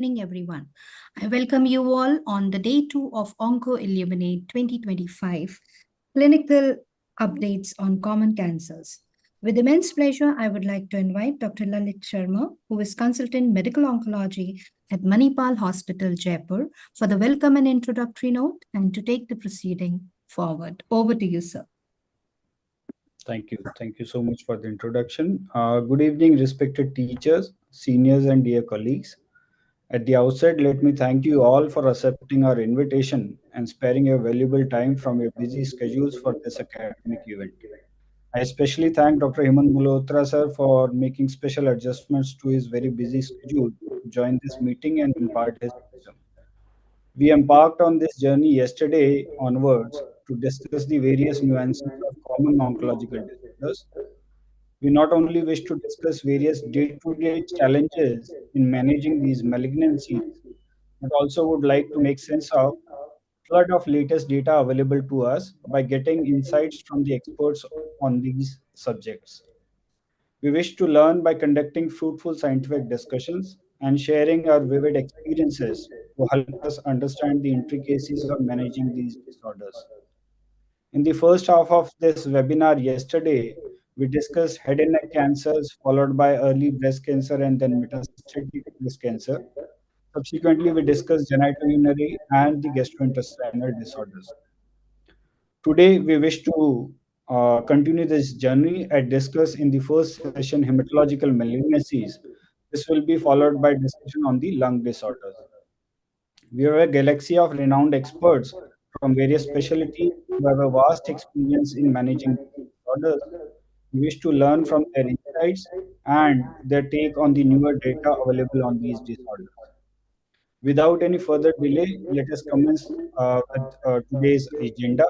evening, everyone. I welcome you all on the day two of Onco Illuminate 2025 clinical updates on common cancers. With immense pleasure, I would like to invite Dr. Lalit Sharma, who is consultant medical oncology at Manipal Hospital, Jaipur, for the welcome and introductory note and to take the proceeding forward. Over to you, sir. Thank you. Thank you so much for the introduction. Good evening, respected teachers, seniors, and dear colleagues. At the outset, let me thank you all for accepting our invitation and sparing your valuable time from your busy schedules for this academic event. I especially thank Dr. Hemant Malhotra sir for making special adjustments to his very busy schedule to join this meeting and impart his wisdom. We embarked on this journey yesterday onwards to discuss the various nuances of common oncological disorders. We not only wish to discuss various day to day challenges in managing these malignancies, but also would like to make sense of flood of latest data available to us by getting insights from the experts on these subjects. We wish to learn by conducting fruitful scientific discussions and sharing our vivid experiences to help us understand the intricacies of managing these disorders. In the first half of this webinar yesterday, we discussed head and neck cancers, followed by early breast cancer and then metastatic breast cancer. Subsequently, we discussed genitourinary and the gastrointestinal disorders. Today, we wish to continue this journey and discuss in the first session hematological malignancies. This will be followed by discussion on the lung disorders. We have a galaxy of renowned experts from various specialties who have a vast experience in managing disorders. We wish to learn from their insights and their take on the newer data available on these disorders. Without any further delay, let us commence with today's agenda.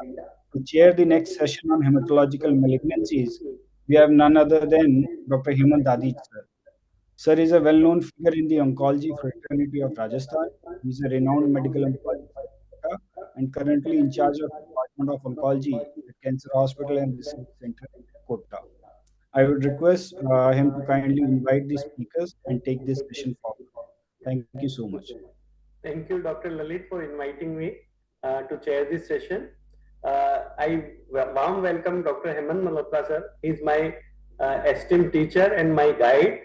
To chair the next session on hematological malignancies, we have none other than Dr. Hemant Dadij sir. Sir is a well-known figure in the oncology fraternity of Rajasthan. He is a renowned medical oncologist at Kolkata and currently in charge of Department of Oncology at Cancer Hospital and Research Center at Kota. I would request him to kindly invite the speakers and take this session forward. Thank you so much. Thank you, Dr. Lalit, for inviting me to chair this session. Warm welcome Dr. Hemant Malhotra sir. He is my esteemed teacher and my guide.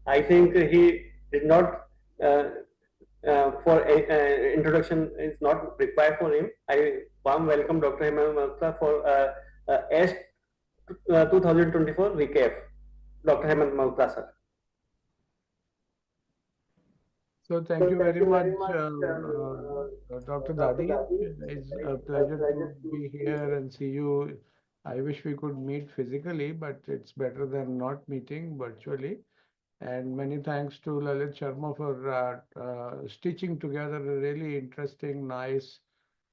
I think he did not for introduction is not required for him. I warm welcome Dr. Hemant Malhotra for AST 2024 recap. Dr. Hemant Malhotra sir. So thank you very much, Dr. Dadi. It's a pleasure to be here and see you. I wish we could meet physically, but it's better than not meeting virtually. And many thanks to Lalit Sharma for stitching together a really interesting, nice,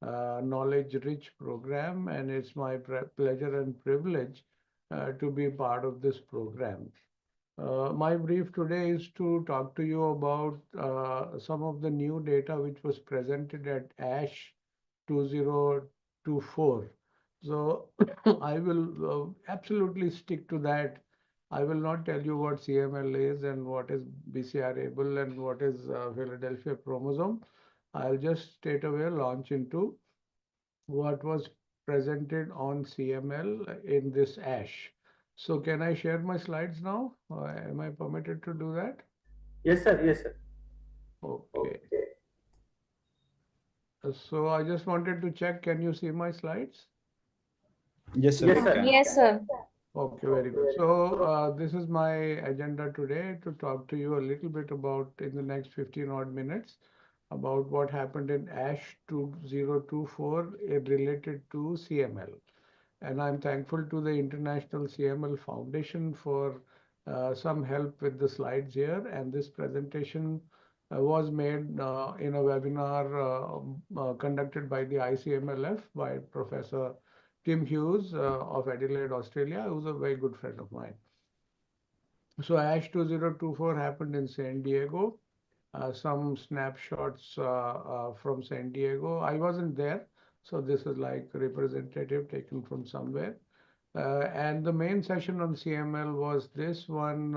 knowledge-rich program. And it's my pleasure and privilege to be part of this program. My brief today is to talk to you about some of the new data which was presented at ASH 2024. So I will absolutely stick to that. I will not tell you what CML is and what is BCR-ABL and what is Philadelphia chromosome. I'll just straight away launch into what was presented on CML in this ASH. So can I share my slides now? Am I permitted to do that? Yes, sir. Yes, sir. Okay. So I just wanted to check, can you see my slides? Yes, sir. Yes, sir. Yes, sir. Okay, very good. So this is my agenda today to talk to you a little bit about in the next 15 odd minutes about what happened in ASH 2024 related to CML. And I'm thankful to the International CML Foundation for some help with the slides here. And this presentation was made in a webinar conducted by the ICMLF by Professor Tim Hughes of Adelaide, Australia, who's a very good friend of mine. So ASH 2024 happened in San Diego. Some snapshots from San Diego. I wasn't there, so this is like representative taken from somewhere. And the main session on CML was this one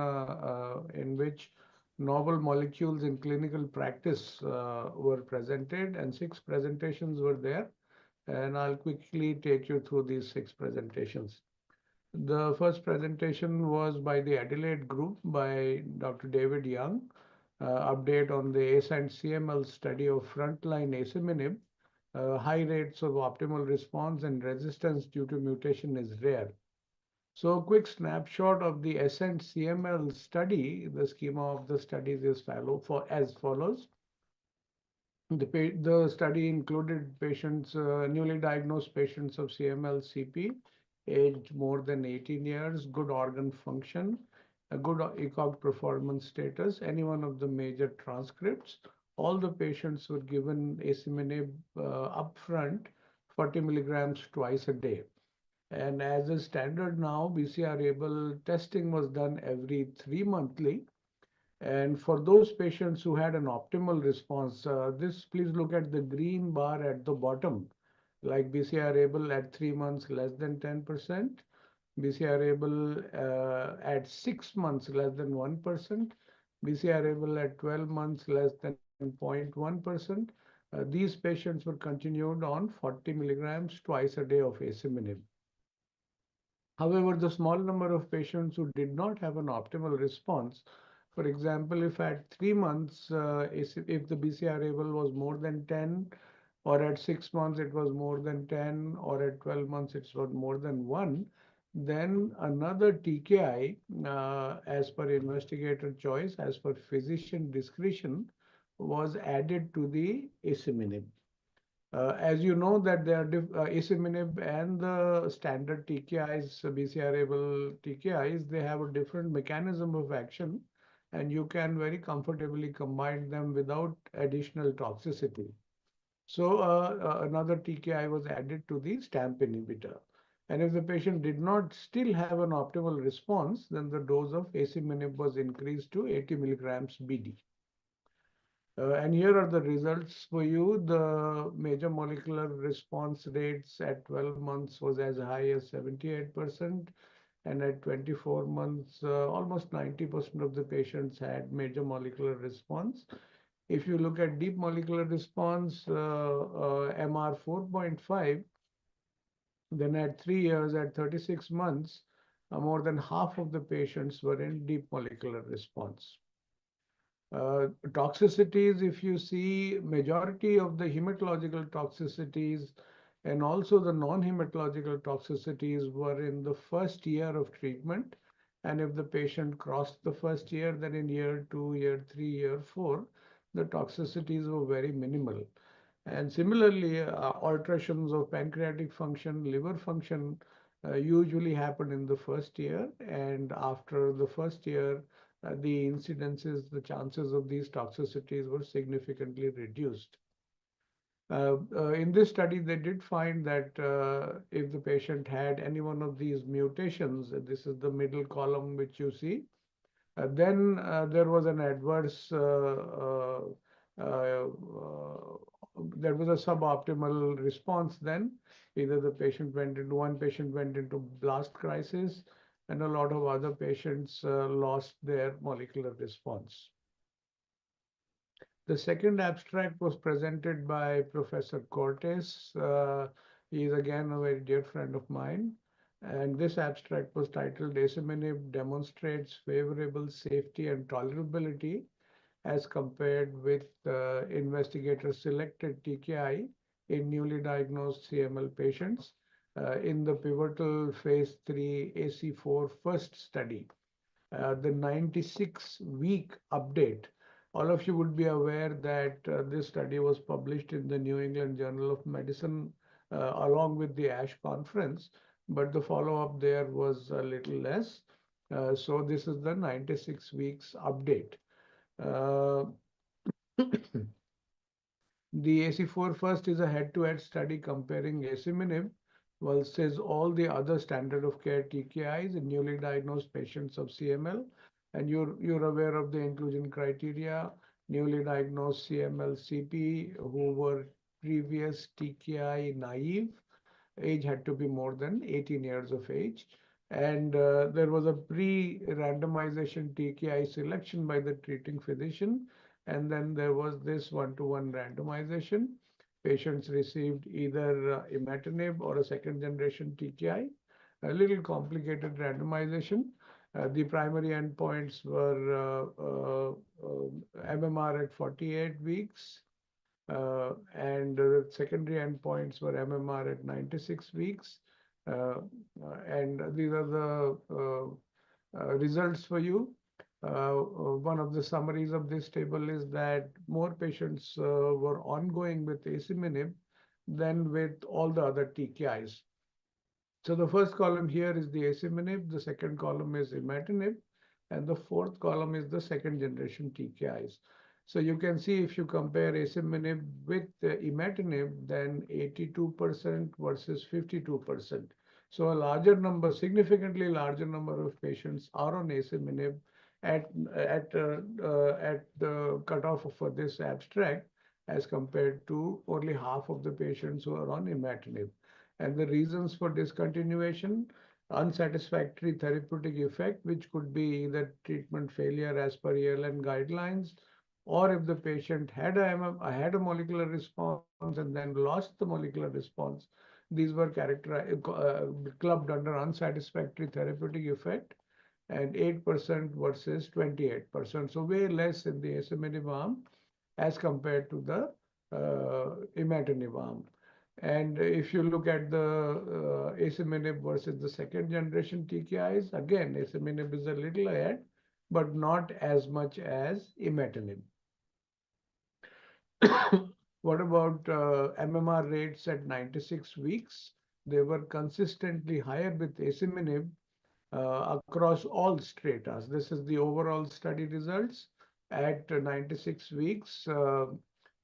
in which novel molecules in clinical practice were presented, and 6 presentations were there. And I'll quickly take you through these 6 presentations. The first presentation was by the Adelaide group by Dr. David Young, update on the ASCENT CML study of frontline asciminib. High rates of optimal response and resistance due to mutation is rare. So, a quick snapshot of the ASCENT CML study. The schema of the studies is as follows. The study included patients, newly diagnosed patients of CML-CP, aged more than 18 years, good organ function, a good ECOG performance status, any one of the major transcripts. All the patients were given asciminib upfront, 40 milligrams twice a day. And as a standard now, BCR-ABL testing was done every 3 monthly. And for those patients who had an optimal response, please look at the green bar at the bottom, like BCR-ABL at 3 months less than 10%, BCR-ABL at 6 months less than 1%, BCR-ABL at 12 months less than 0.1%. These patients were continued on 40 milligrams twice a day of asciminib. However, the small number of patients who did not have an optimal response, for example, if at 3 months, if the BCR-ABL was more than 10, or at 6 months it was more than 10, or at 12 months it was more than 1, then another TKI, as per investigator choice, as per physician discretion, was added to the asciminib. As you know that there are asciminib and the standard TKIs, BCR-ABL TKIs, they have a different mechanism of action, and you can very comfortably combine them without additional toxicity. So another TKI was added to the STAMP inhibitor. And if the patient did not still have an optimal response, then the dose of asciminib was increased to 80 milligrams BD. And here are the results for you. The major molecular response rates at 12 months was as high as 78%. And at 24 months, almost 90% of the patients had major molecular response. If you look at deep molecular response, MR 4.5, then at 3 years, at 36 months, more than half of the patients were in deep molecular response. Toxicities, if you see, majority of the hematological toxicities and also the non-hematological toxicities were in the first year of treatment. And if the patient crossed the first year, then in year 2, year 3, year 4, the toxicities were very minimal. And similarly, alterations of pancreatic function, liver function usually happen in the first year. And after the first year, the incidences, the chances of these toxicities were significantly reduced. In this study, they did find that if the patient had any one of these mutations, this is the middle column which you see, then there was an adverse, there was a suboptimal response then. Either one patient went into blast crisis, and a lot of other patients lost their molecular response. The second abstract was presented by Professor Cortes. He is again a very dear friend of mine. And this abstract was titled Asciminib Demonstrates Favorable Safety and Tolerability as compared with investigator-selected TKI in newly diagnosed CML patients in the pivotal phase 3 AC4 first study. The 96-week update. All of you would be aware that this study was published in the New England Journal of Medicine along with the ASH conference, but the follow-up there was a little less. So this is the 96 weeks update. The AC4 first is a head-to-head study comparing asciminib versus all the other standard of care TKIs in newly diagnosed patients of CML. And you're aware of the inclusion criteria, newly diagnosed CML CP who were previous TKI naive. Age had to be more than 18 years of age. And there was a pre-randomization TKI selection by the treating physician, and then there was this one-to-one randomization. Patients received either imatinib or a second-generation TKI. A little complicated randomization. The primary endpoints were MMR at 48 weeks, and the secondary endpoints were MMR at 96 weeks. Uh, and these are the results for you. One of the summaries of this table is that more patients were ongoing with asciminib than with all the other TKIs. So the first column here is the asciminib, the second column is imatinib, and the fourth column is the second generation TKIs. So you can see if you compare asciminib with imatinib, then 82% versus 52%. So a larger number, significantly larger number of patients are on asciminib at at the cutoff for this abstract, as compared to only half of the patients who are on imatinib. And the reasons for discontinuation: unsatisfactory therapeutic effect, which could be either treatment failure as per ELN guidelines, or if the patient had a molecular response and then lost the molecular response. These were clubbed under unsatisfactory therapeutic effect, and 8% versus 28%. So way less in the asciminib arm as compared to the imatinib arm. And if you look at the asciminib versus the second generation TKIs, again, asciminib is a little ahead, but not as much as imatinib. What about MMR rates at 96 weeks? They were consistently higher with asciminib across all stratas. This is the overall study results at 96 weeks.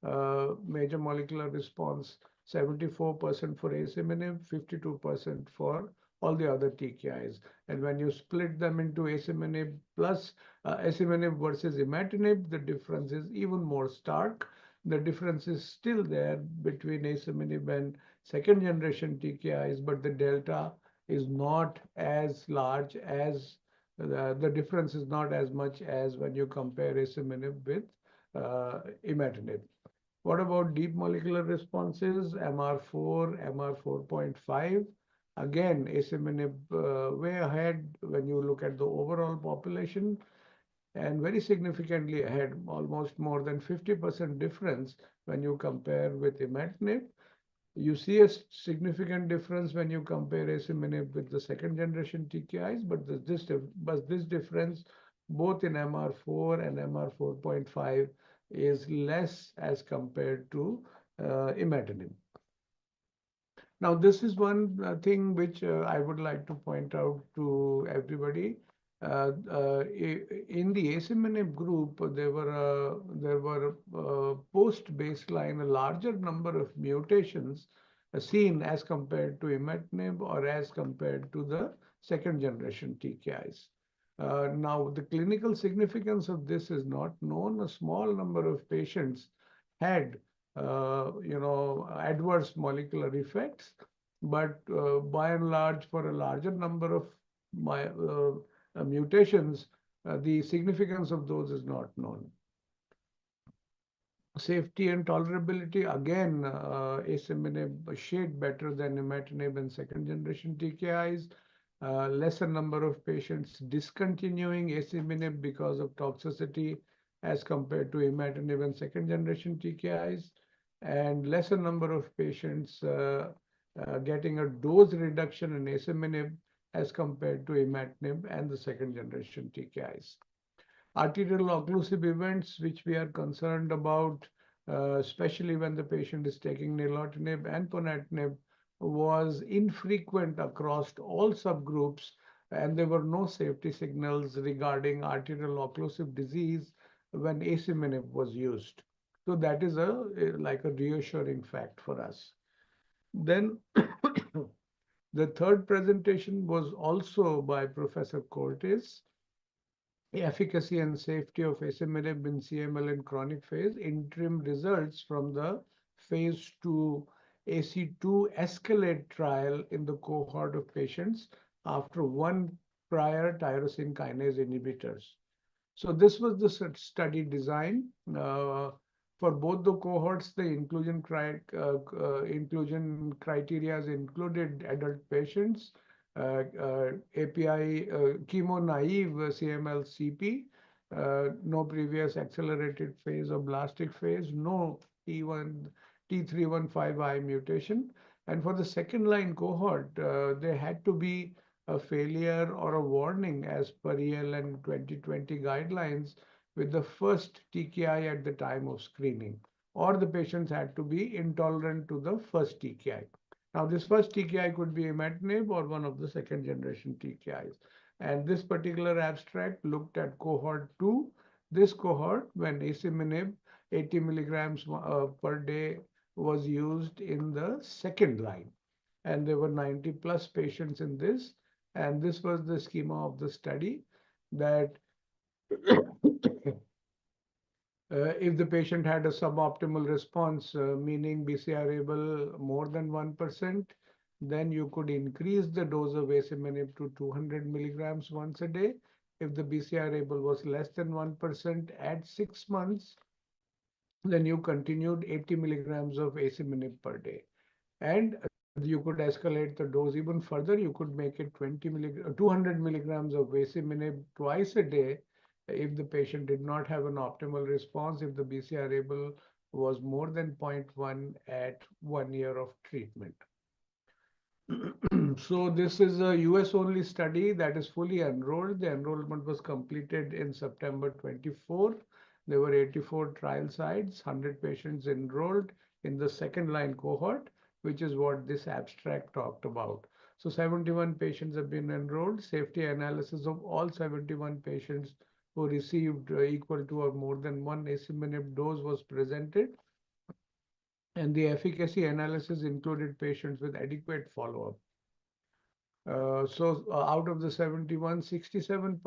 Major molecular response 74% for asciminib, 52% for all the other TKIs. And when you split them into asciminib plus asciminib versus imatinib, the difference is even more stark. The difference is still there between asciminib and second generation TKIs, but the delta is not as large as the difference is not as much as when you compare asciminib with imatinib. What about deep molecular responses, MR4, MR4.5? Again, asciminib way ahead when you look at the overall population, and very significantly ahead, almost more than 50% difference when you compare with imatinib. You see a significant difference when you compare asciminib with the second generation TKIs, but this difference both in MR4 and MR4.5 is less as compared to imatinib. Now, this is one thing which I would like to point out to everybody. In the asciminib group, there were post-baseline a larger number of mutations seen as compared to imatinib or as compared to the second generation TKIs. Now, the clinical significance of this is not known. A small number of patients had adverse molecular effects, but by and large, for a larger number of mutations, the significance of those is not known. Safety and tolerability, again, asciminib a shade better than imatinib and second generation TKIs. Lesser number of patients discontinuing asciminib because of toxicity as compared to imatinib and second generation TKIs, and lesser number of patients getting a dose reduction in asciminib as compared to imatinib and the second generation TKIs. Arterial occlusive events, which we are concerned about, especially when the patient is taking nilotinib and ponatinib, was infrequent across all subgroups, and there were no safety signals regarding arterial occlusive disease when asciminib was used. So that is like a reassuring fact for us. Then the third presentation was also by Professor Cortes, efficacy and safety of asciminib in CML in chronic phase, interim results from the phase 2 AC2 Escalate trial in the cohort of patients after one prior tyrosine kinase inhibitors. So this was the study design. For both the cohorts, the inclusion criteria included adult patients, API chemo naive CML-CP, no previous accelerated phase or blastic phase, no T315I mutation. And for the second line cohort, there had to be a failure or a warning as per ELN 2020 guidelines with the first TKI at the time of screening, or the patients had to be intolerant to the first TKI. Now, this first TKI could be imatinib or one of the second generation TKIs. And this particular abstract looked at cohort 2. This cohort, when asciminib 80 milligrams per day was used in the second line. And there were 90 plus patients in this. And this was the schema of the study that if the patient had a suboptimal response, meaning BCR-ABL more than 1%, then you could increase the dose of asciminib to 200 milligrams once a day. If the BCR-ABL was less than 1% at 6 months, then you continued 80 milligrams of asciminib per day. And you could escalate the dose even further. You could make it 200 milligrams of asciminib twice a day if the patient did not have an optimal response, if the BCR-ABL was more than 0.1 at 1 year of treatment. So this is a US only study that is fully enrolled. The enrollment was completed in September 24. There were 84 trial sites, 100 patients enrolled in the second line cohort, which is what this abstract talked about. So 71 patients have been enrolled. Safety analysis of all 71 patients who received equal to or more than one asciminib dose was presented. And the efficacy analysis included patients with adequate follow-up. Out of the 71, 67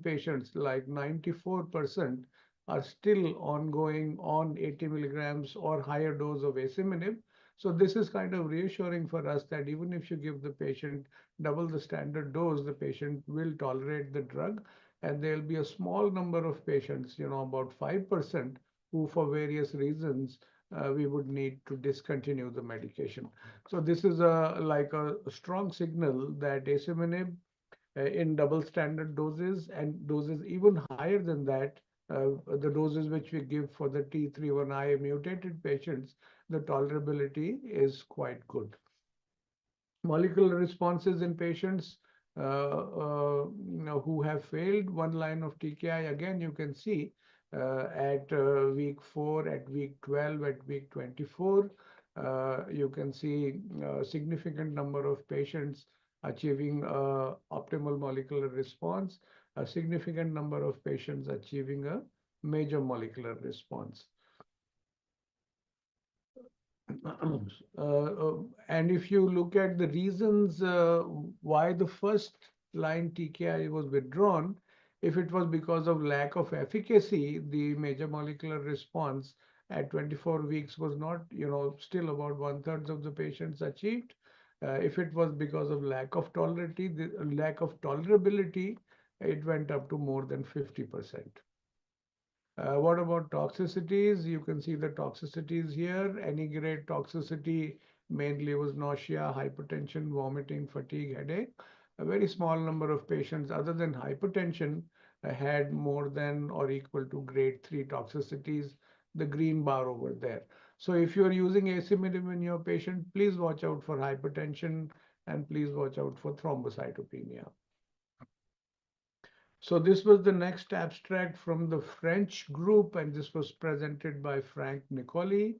patients, like 94%, are still ongoing on 80 milligrams or higher dose of asciminib. So this is kind of reassuring for us that even if you give the patient double the standard dose, the patient will tolerate the drug. And there'll be a small number of patients, about 5%, who for various reasons we would need to discontinue the medication. So this is like a strong signal that asciminib in double standard doses and doses even higher than that, the doses which we give for the T315I mutated patients, the tolerability is quite good. Molecular responses in patients who have failed one line of TKI, again, you can see at week 4, at week 12, at week 24, you can see a significant number of patients achieving optimal molecular response, a significant number of patients achieving a major molecular response. And if you look at the reasons why the first line TKI was withdrawn, if it was because of lack of efficacy, the major molecular response at 24 weeks was not, still about 1/3 of the patients achieved. If it was because of lack of tolerability, it went up to more than 50%. What about toxicities? You can see the toxicities here. Any grade toxicity mainly was nausea, hypertension, vomiting, fatigue, headache. A very small number of patients other than hypertension had more than or equal to grade 3 toxicities, the green bar over there. So if you're using asciminib in your patient, please watch out for hypertension and please watch out for thrombocytopenia. So this was the next abstract from the French group, and this was presented by Frank Nicoli.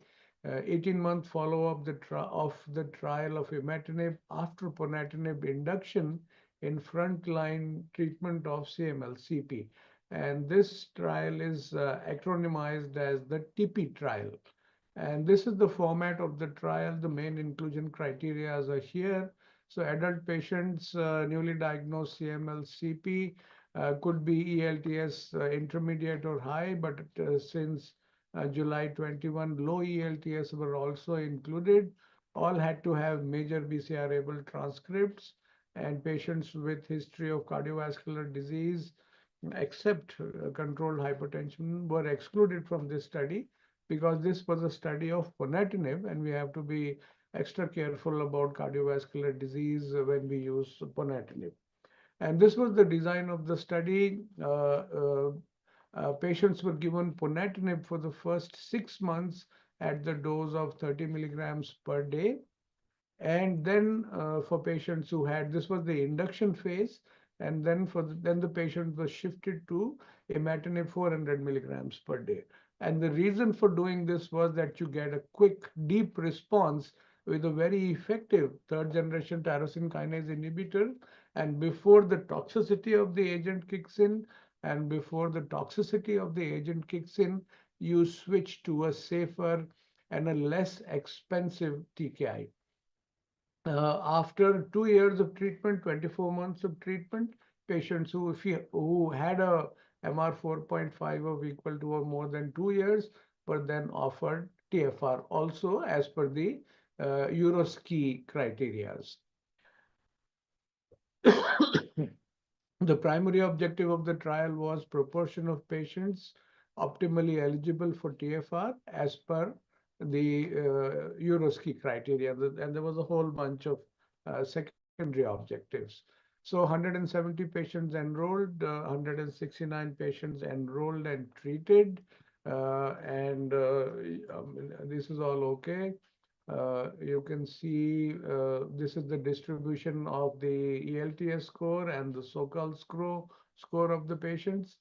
18-month follow-up of the trial of imatinib after ponatinib induction in frontline treatment of CML-CP. And this trial is acronymized as the TIPI trial. And this is the format of the trial. The main inclusion criteria are here. So adult patients, newly diagnosed CML-CP, could be ELTS intermediate or high, but since July 21, low ELTS were also included. All had to have major BCR-ABL transcripts. and patients with history of cardiovascular disease, except controlled hypertension, were excluded from this study because this was a study of ponatinib, and we have to be extra careful about cardiovascular disease when we use ponatinib. And this was the design of the study. Patients were given ponatinib for the first 6 months at the dose of 30 milligrams per day. And then for patients who had, this was the induction phase, and then then the patient was shifted to imatinib 400 milligrams per day. And the reason for doing this was that you get a quick, deep response with a very effective third generation tyrosine kinase inhibitor. And before the toxicity of the agent kicks in, you switch to a safer and a less expensive TKI. After 2 years of treatment, 24 months of treatment, patients who had a MR 4.5 of equal to or more than 2 years were then offered TFR also as per the Euroski criteria. The primary objective of the trial was proportion of patients optimally eligible for TFR as per the Euroski criteria, and there was a whole bunch of secondary objectives. So 170 patients enrolled, 169 patients enrolled and treated, and this is all okay. You can see this is the distribution of the ELTS score and the so-called score of the patients.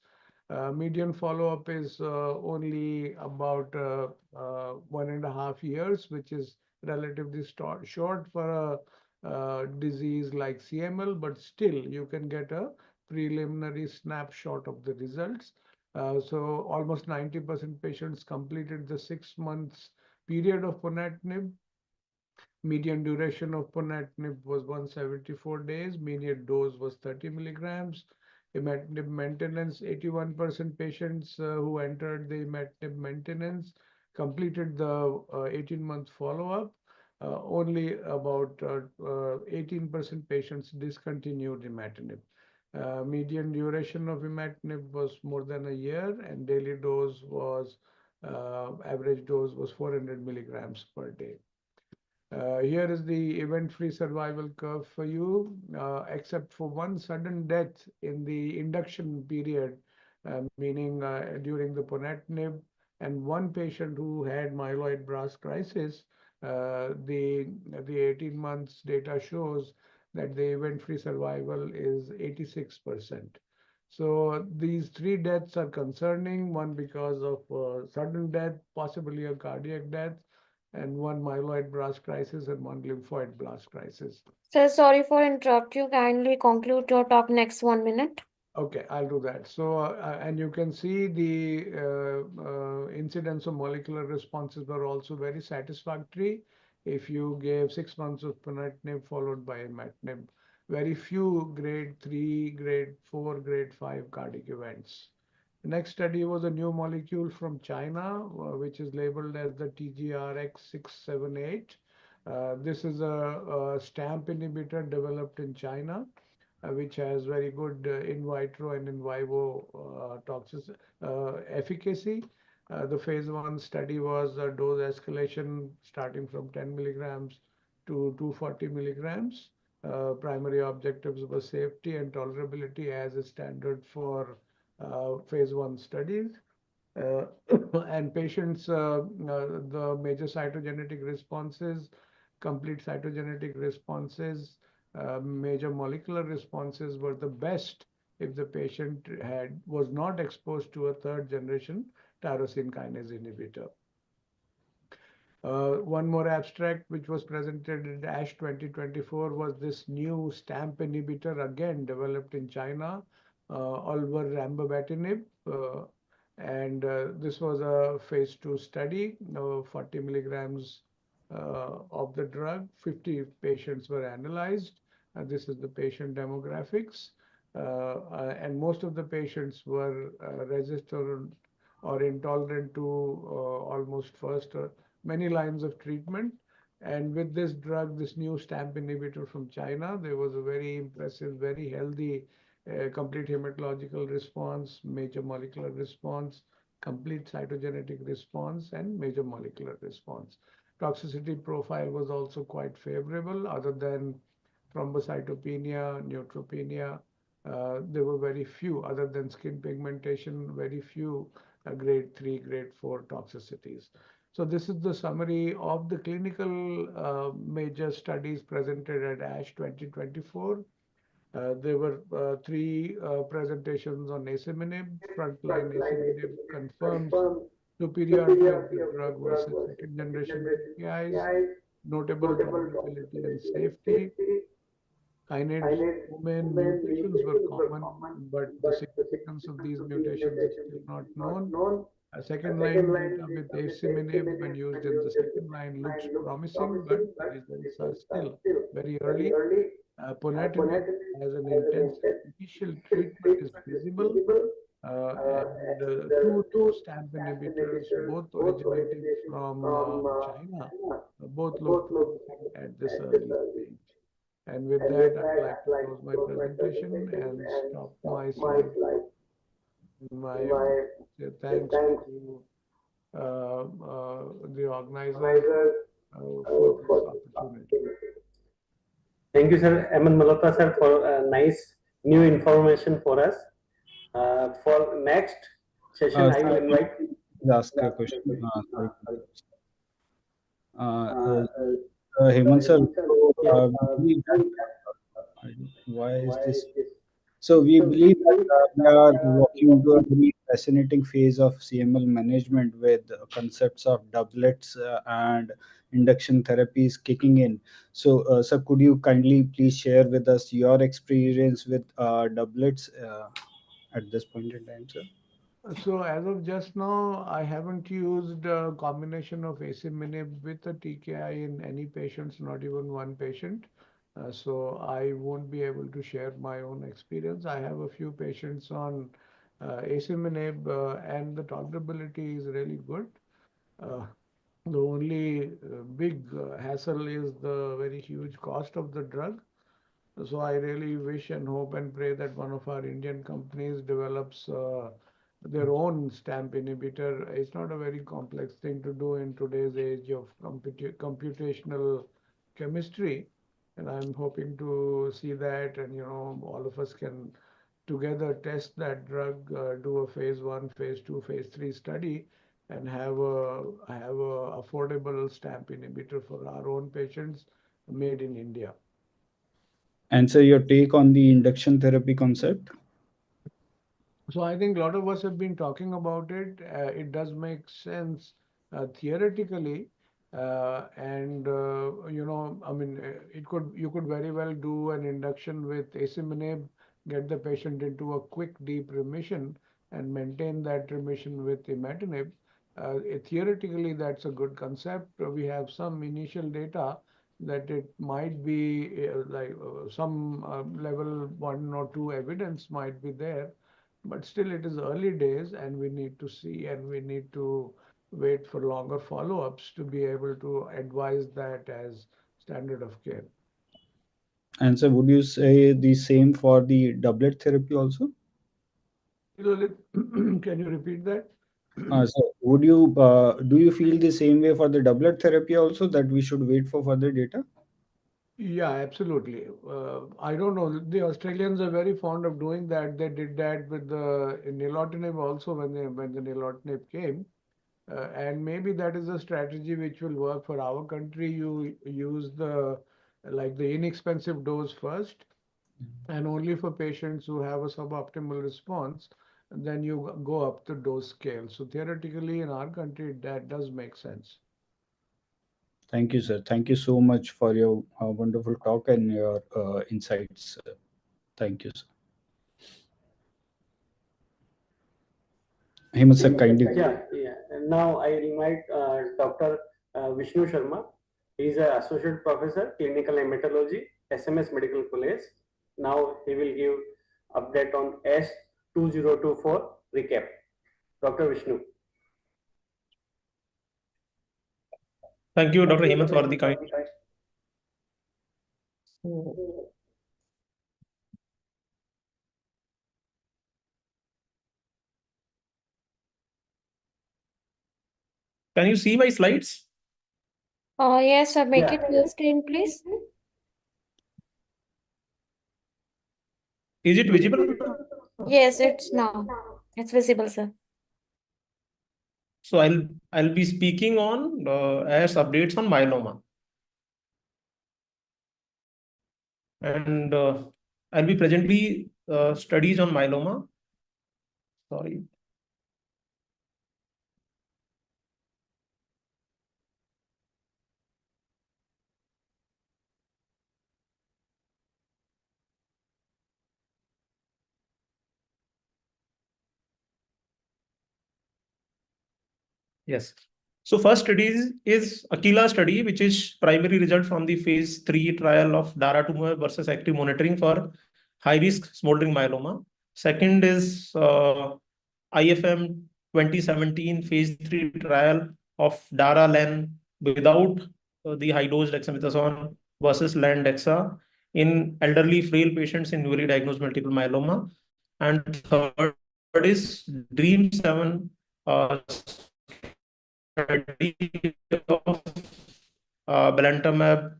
Median follow-up is only about 1.5 years, which is relatively short for a disease like CML, but still you can get a preliminary snapshot of the results. So almost 90% patients completed the 6 months period of ponatinib. Median duration of ponatinib was 174 days. Median dose was 30 milligrams. Imatinib maintenance, 81% patients who entered the imatinib maintenance completed the 18-month follow-up. Only about 18% patients discontinued imatinib. Median duration of imatinib was more than a year, and daily dose was average dose was 400 milligrams per day. Here is the event-free survival curve for you, except for one sudden death in the induction period, meaning during the ponatinib, and one patient who had myeloid blast crisis. The 18 months data shows that the event-free survival is 86%. So these three deaths are concerning, one because of sudden death, possibly a cardiac death, and one myeloid blast crisis and one lymphoid blast crisis. Sir, sorry for interrupt you. Kindly conclude your talk next 1 minute. Okay, I'll do that. So, and you can see the incidence of molecular responses were also very satisfactory. If you gave 6 months of ponatinib followed by imatinib, very few grade 3, grade 4, grade 5 cardiac events. The next study was a new molecule from China, which is labeled as the TGRX678. This is a STAMP inhibitor developed in China, which has very good in vitro and in vivo efficacy. The phase 1 study was a dose escalation starting from 10 milligrams to 240 milligrams. Primary objectives were safety and tolerability as a standard for phase 1 studies. And patients, the major cytogenetic responses, complete cytogenetic responses, major molecular responses were the best if the patient was not exposed to a third generation tyrosine kinase inhibitor. One more abstract which was presented at ASH 2024 was this new STAMP inhibitor, again developed in China, olverembatinib. And this was a phase 2 study, 40 milligrams of the drug. 50 patients were analyzed. This is the patient demographics. And most of the patients were resistant or intolerant to almost first or many lines of treatment. And with this drug, this new STAMP inhibitor from China, there was a very impressive, very healthy complete hematological response, major molecular response, complete cytogenetic response, and major molecular response. Toxicity profile was also quite favorable, other than thrombocytopenia, neutropenia. There were very few, other than skin pigmentation, very few grade 3, grade 4 toxicities. So this is the summary of the clinical major studies presented at ASH 2024. There were three presentations on asciminib. Frontline asciminib confirms superiority of the drug versus second generation TKIs, notable tolerability and safety. Kinase domain mutations were common, but the significance of these mutations is still not known. A second line data with asciminib when used in the second line looks promising, but the results are still very early. Ponatinib as an intensive initial treatment is feasible, and two STAMP inhibitors, both originating from China, both look promising at this early stage. And with that, I'd like to close my presentation and stop my slide. My say thanks to the organizers for this opportunity. Thank you, sir. Aman Malhotra, sir, for nice new information for us. For next session, I will invite. Ask a question. Sorry. Hemant sir, we believe that, why is this? So we believe that we are walking into a very fascinating phase of CML management with concepts of doublets and induction therapies kicking in. So, sir, could you kindly please share with us your experience with doublets at this point in time, sir? So as of just now, I haven't used a combination of asciminib with a TKI in any patients, not even one patient. So I won't be able to share my own experience. I have a few patients on asciminib, and the tolerability is really good. The only big hassle is the very huge cost of the drug. So I really wish and hope and pray that one of our Indian companies develops their own STAMP inhibitor. It's not a very complex thing to do in today's age of computational chemistry. And I'm hoping to see that, and all of us can together test that drug, do a phase 1, phase 2, phase 3 study, and have a affordable STAMP inhibitor for our own patients made in India. And so your take on the induction therapy concept? So I think a lot of us have been talking about it. It does make sense theoretically, and I mean, you could very well do an induction with asciminib, get the patient into a quick deep remission, and maintain that remission with imatinib. Theoretically, that's a good concept. We have some initial data that it might be some level 1 or 2 evidence might be there, but still it is early days, and we need to see, and we need to wait for longer follow-ups to be able to advise that as standard of care. And so would you say the same for the doublet therapy also? Can you repeat that? So would you do you feel the same way for the doublet therapy also, that we should wait for further data? Yeah, absolutely. I don't know. The Australians are very fond of doing that. They did that with the nilotinib also when the nilotinib came. And maybe that is a strategy which will work for our country. You use the inexpensive dose first, and only for patients who have a suboptimal response, then you go up the dose scale. So theoretically, in our country, that does make sense. Thank you, sir. Thank you so much for your wonderful talk and your insights. Thank you, sir. Hemant sir, kindly. Yeah. And now I invite Dr. Vishnu Sharma. He is an associate professor, clinical hematology, SMS Medical College. Now he will give update on S2024 recap. Dr. Vishnu. Thank you, Dr. Hemant, for the kind. Can you see my slides? Yes, sir. Make Yeah. it full screen, please. Is it visible? Yes, it's now. It's visible, sir. So I'll be speaking on as updates on myeloma, and I'll be presently studies on myeloma. Sorry. Yes. So first study is Aquila study, which is primary result from the phase 3 trial of daratumumab versus active monitoring for high risk smoldering myeloma. Second is IFM 2017 phase 3 trial of dara-len without the high dose dexamethasone versus len-dexa in elderly frail patients in newly diagnosed multiple myeloma. And third is DREAM 7 study of belantamab.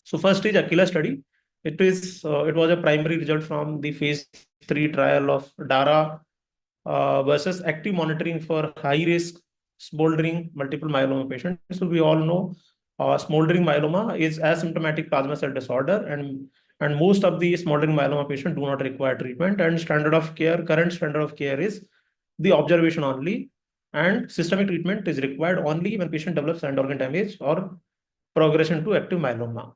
So first is Aquila study. It was a primary result from the phase 3 trial of DARA versus active monitoring for high risk smoldering multiple myeloma patients. So we all know smoldering myeloma is asymptomatic plasma cell disorder, and most of the smoldering myeloma patients do not require treatment. And current standard of care is the observation only, and systemic treatment is required only when patient develops end organ damage or progression to active myeloma.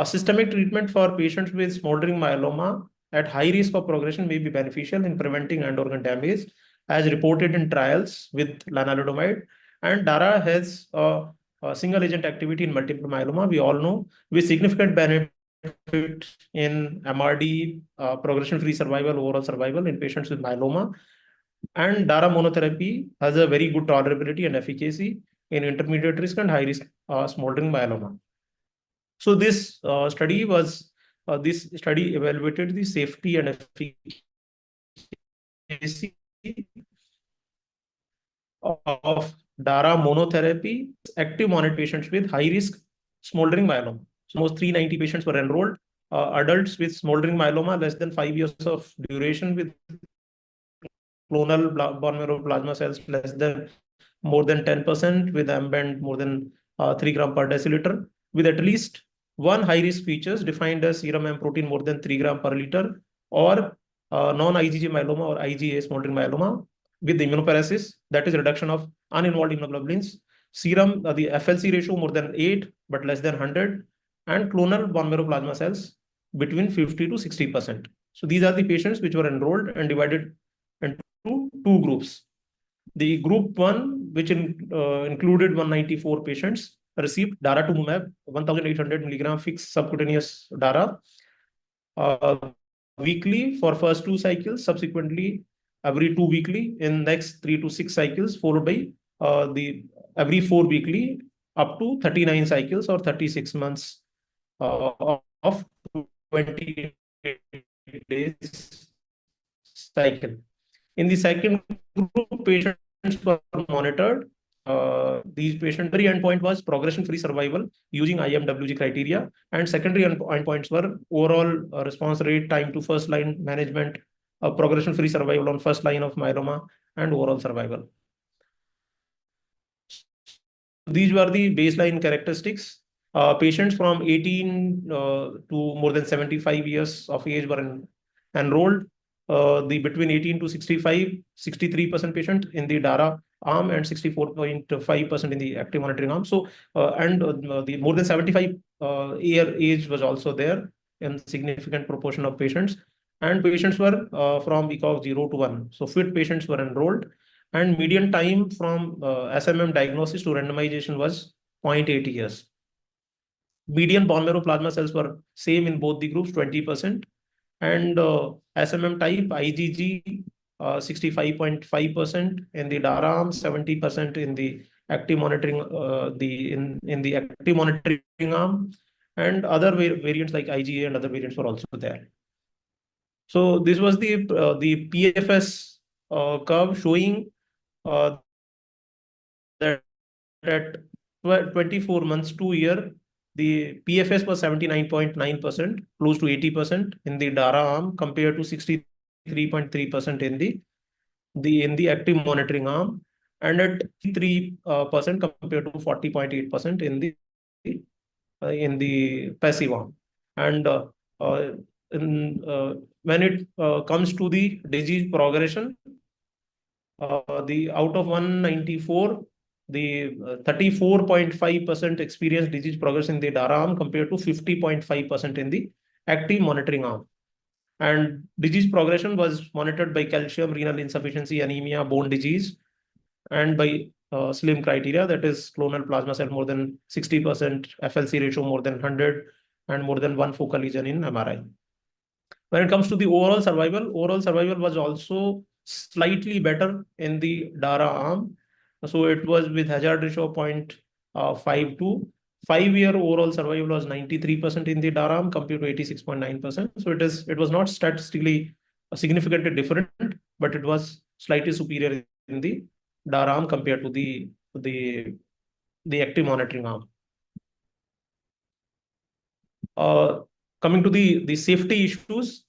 Systemic treatment for patients with smoldering myeloma at high risk of progression may be beneficial in preventing end organ damage, as reported in trials with lenalidomide. And DARA has a single agent activity in multiple myeloma, we all know, with significant benefit in MRD, progression-free survival, overall survival in patients with myeloma. And DARA monotherapy has a very good tolerability and efficacy in intermediate risk and high risk smoldering myeloma. So this study evaluated the safety and efficacy of DARA monotherapy active monitored patients with high risk smoldering myeloma. So most 390 patients were enrolled, adults with smoldering myeloma less than 5 years of duration with clonal bone marrow plasma cells less than more than 10% with ambient more than 3 gram per deciliter with at least one high risk features defined as serum M protein more than 3 gram per liter or non-IgG myeloma or IgA smoldering myeloma with immunoparesis, that is reduction of uninvolved immunoglobulins, serum the FLC ratio more than 8 but less than 100, and clonal bone marrow plasma cells between 50 to 60%. So these are the patients which were enrolled and divided into two groups. The group 1, which included 194 patients, received daratumumab 1800 milligram fixed subcutaneous dara weekly for first 2 cycles, subsequently every 2 weekly in next 3 to 6 cycles, followed by the every 4 weekly up to 39 cycles or 36 months of 20 days cycle. In the second group, patients were monitored. These patients' primary endpoint was progression-free survival using IMWG criteria, and secondary endpoints were overall response rate, time to first line management, progression-free survival on first line of myeloma, and overall survival. These were the baseline characteristics. Patients from 18 to more than 75 years of age were enrolled. The between 18 to 65, 63% patient in the DARA arm and 64.5% in the active monitoring arm. So, the more than 75 year age was also there in significant proportion of patients. And patients were from ECOG 0 to 1. So fit patients were enrolled. And median time from SMM diagnosis to randomization was 0.8 years. Median bone marrow plasma cells were same in both the groups, 20%. And SMM type, IgG, 65.5% in the DARA arm, 70% in the active monitoring, in the active monitoring arm, and other variants like IgA and other variants were also there. So this was the PFS curve showing that at 24 months, 2 year, the PFS was 79.9%, close to 80% in the DARA arm compared to 63.3% in the active monitoring arm, and at 3% compared to 40.8% in the passive arm. And when it comes to the disease progression, the out of 194, the 34.5% experienced disease progression in the DARA arm compared to 50.5% in the active monitoring arm. And disease progression was monitored by calcium, renal insufficiency, anemia, bone disease, and by SLIM criteria, that is clonal plasma cell more than 60%, FLC ratio more than 100, and more than one focal lesion in MRI. When it comes to the overall survival was also slightly better in the DARA arm. So it was with hazard ratio of 0.52. 5-year overall survival was 93% in the DARA arm compared to 86.9%. So it was not statistically significantly different, but it was slightly superior in the DARA arm compared to the active monitoring arm. Coming to the safety issues,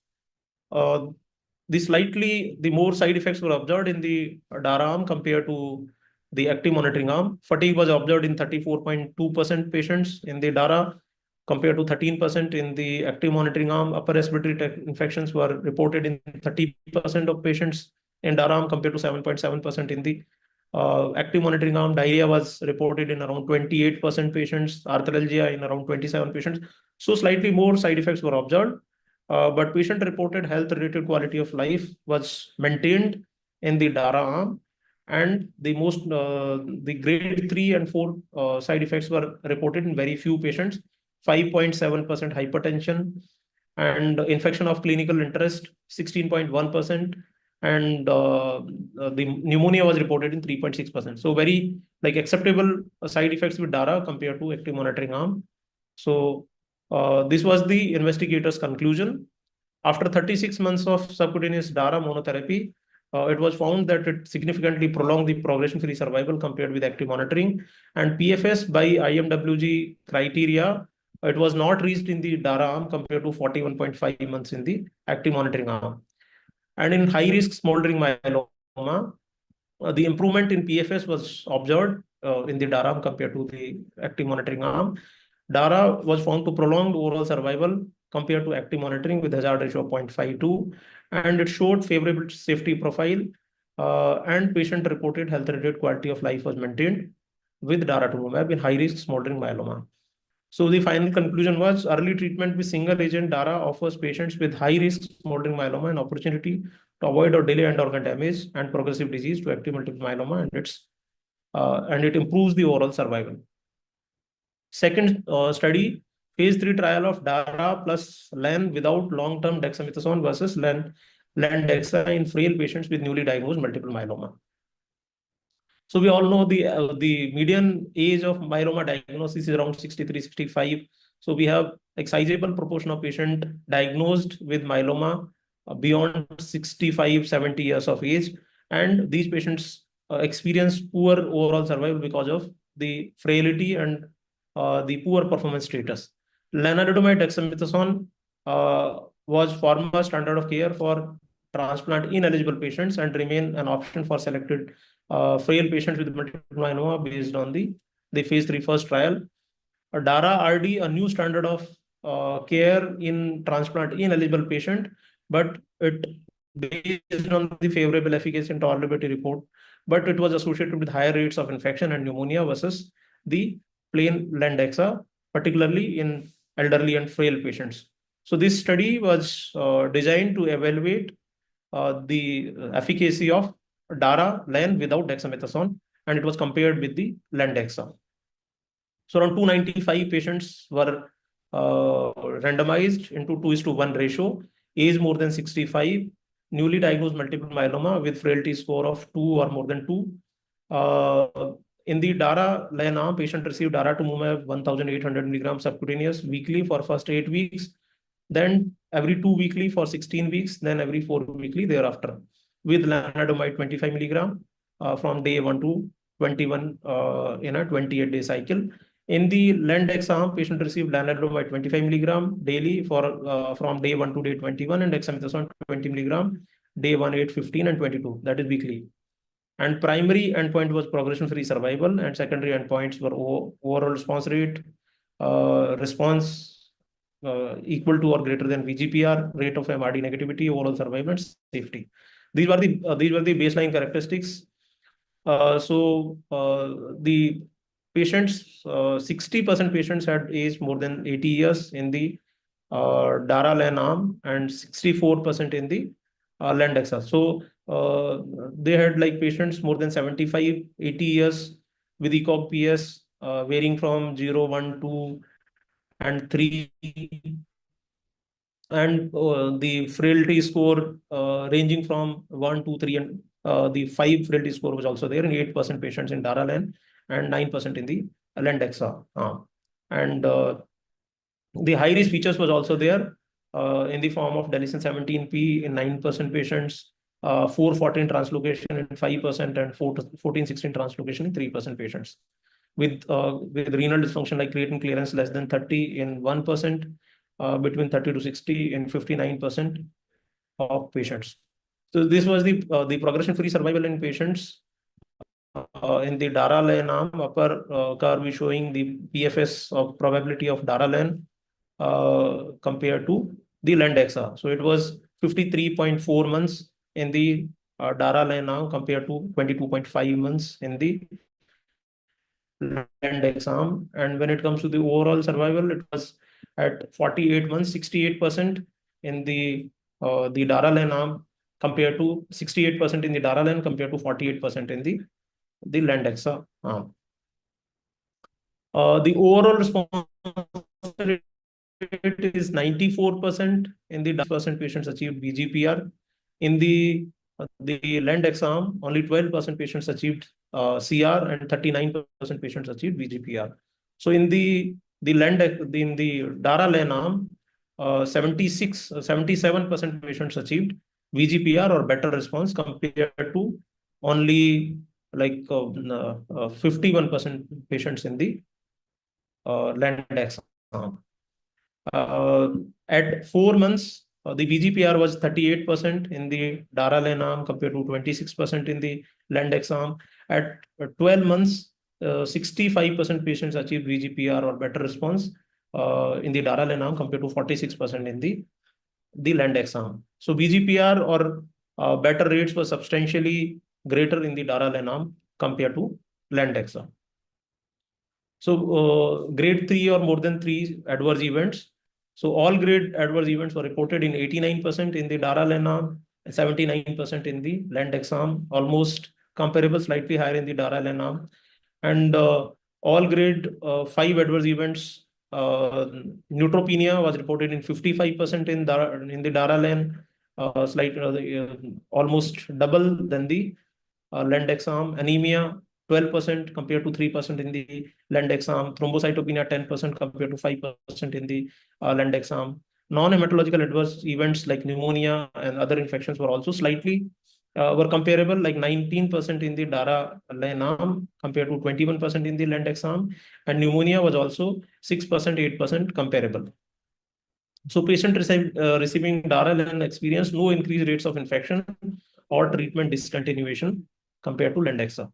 the more side effects were observed in the DARA arm compared to the active monitoring arm. Fatigue was observed in 34.2% patients in the DARA compared to 13% in the active monitoring arm. Upper respiratory tract infections were reported in 30% of patients in DARA arm compared to 7.7% in the active monitoring arm. Diarrhea was reported in around 28% patients, arthralgia in around 27 patients. So slightly more side effects were observed, but patient-reported health-related quality of life was maintained in the DARA arm, and the grade 3 and 4 side effects were reported in very few patients. 5.7% hypertension, and infection of clinical interest 16.1%, and the pneumonia was reported in 3.6%. So very acceptable side effects with DARA compared to active monitoring arm. So this was the investigator's conclusion. After 36 months of subcutaneous DARA monotherapy, it was found that it significantly prolonged the progression-free survival compared with active monitoring, and PFS by IMWG criteria, it was not reached in the DARA arm compared to 41.5 months in the active monitoring arm. And in high-risk smoldering myeloma, the improvement in PFS was observed in the DARA arm compared to the active monitoring arm. DARA was found to prolong overall survival compared to active monitoring with hazard ratio of 0.52, and it showed favorable safety profile, and patient-reported health-related quality of life was maintained with daratumumab in high-risk smoldering myeloma. So the final conclusion was early treatment with single-agent DARA offers patients with high-risk smoldering myeloma an opportunity to avoid or delay end-organ damage and progressive disease to active multiple myeloma, and it improves the overall survival. Second study, phase 3 trial of DARA plus LAN without long-term dexamethasone versus LAN-DEXA in frail patients with newly diagnosed multiple myeloma. So we all know the median age of myeloma diagnosis is around 63, 65. So we have a sizable proportion of patients diagnosed with myeloma beyond 65, 70 years of age. And these patients experience poor overall survival because of the frailty and the poor performance status. Lenalidomide dexamethasone was former standard of care for transplant ineligible patients and remain an option for selected frail patients with multiple myeloma based on the phase 3 first trial. DARA RD, a new standard of care in transplant ineligible patient, but it based on the favorable efficacy and tolerability report, but it was associated with higher rates of infection and pneumonia versus the plain LAN-DEXA, particularly in elderly and frail patients. So this study was designed to evaluate the efficacy of DARA LAN without dexamethasone, and it was compared with the LAN-DEXA. So around 295 patients were randomized into 2:1 ratio, age more than 65, newly diagnosed multiple myeloma with frailty score of 2 or more than 2, in the DARA-LAN arm, patient received daratumumab 1,800 milligrams subcutaneous weekly for first 8 weeks, then every 2 weekly for 16 weeks, then every 4 weekly thereafter, with lenalidomide 25 milligram from day 1 to 21 in a 28-day cycle. In the Lendex arm, patient received lenalidomide 25 milligram daily for from day 1 to day 21, and dexamethasone 20 milligram day 1, 8, 15, and 22. That is weekly. And primary endpoint was progression-free survival, and secondary endpoints were overall response rate, response equal to or greater than VGPR, rate of MRD negativity, overall survival, and safety. These were the baseline characteristics. The patients, 60% patients had aged more than 80 years in the DARA-LAN arm, and 64% in the Lendexa. So they had like patients more than 75, 80 years with ECOG PS varying from 0, 1, 2, and 3, and the frailty score ranging from 1, 2, 3, and the 5 frailty score was also there in 8% patients in DARA-LAN and 9% in the Lendexa arm. And the high-risk features was also there in the form of deletion 17p in 9% patients, 414 translocation in 5%, and 1416 translocation in 3% patients, with renal dysfunction like creatinine clearance less than 30 in 1%, between 30 to 60 in 59% of patients. So this was the progression-free survival in patients in the DARA-LAN arm. Upper curve is showing the PFS of probability of DARA-LAN compared to the Lendexa. So it was 53.4 months in the DARA-LAN arm compared to 22.5 months in the Lendex arm. And when it comes to the overall survival, it was at 48 months, 68% in the DARA-LAN arm compared to 68% in the DARA-LAN compared to 48% in the Lendexa arm. The overall response rate is 94% in the DARA patients achieved VGPR. In the Lendex arm, only 12% patients achieved CR, and 39% patients achieved VGPR. So in the DARA-LAN arm, 77% patients achieved VGPR or better response compared to only like 51% patients in the Lendex arm. At 4 months, the VGPR was 38% in the DARA-LAN arm compared to 26% in the Lendex arm. At 12 months, 65% patients achieved VGPR or better response in the DARA-LAN arm compared to 46% in the Lendex arm. So VGPR or better rates were substantially greater in the DARA-LAN arm compared to Lendex arm. So grade 3 or more than 3 adverse events. So all grade adverse events were reported in 89% in the DARA-LAN arm, 79% in the Lendex arm, almost comparable, slightly higher in the DARA-LAN arm. And all grade 5 adverse events, neutropenia was reported in 55% in the DARA-LAN, almost double than the Lendex arm. Anemia 12% compared to 3% in the Lendex arm. Thrombocytopenia 10% compared to 5% in the Lendex arm. Non-hematological adverse events like pneumonia and other infections were also slightly were comparable, like 19% in the DARA-LAN arm compared to 21% in the Lendex arm, and pneumonia was also 6%, 8% comparable. So patient receiving DARA-LAN experienced no increased rates of infection or treatment discontinuation compared to Lendexa.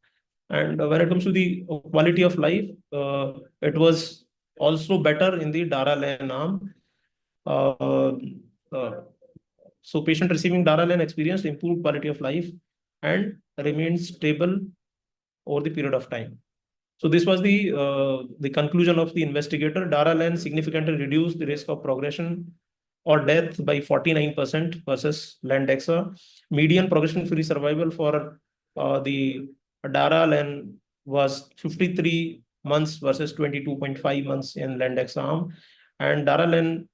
And when it comes to the quality of life, it was also better in the DARA-LAN arm. So patient receiving DARA-LAN experienced improved quality of life and remained stable over the period of time. So this was the conclusion of the investigator. DARA-LAN significantly reduced the risk of progression or death by 49% versus Lendexa. Median progression-free survival for the DARA-LAN was 53 months versus 22.5 months in Lendexa arm, and DARA-LAN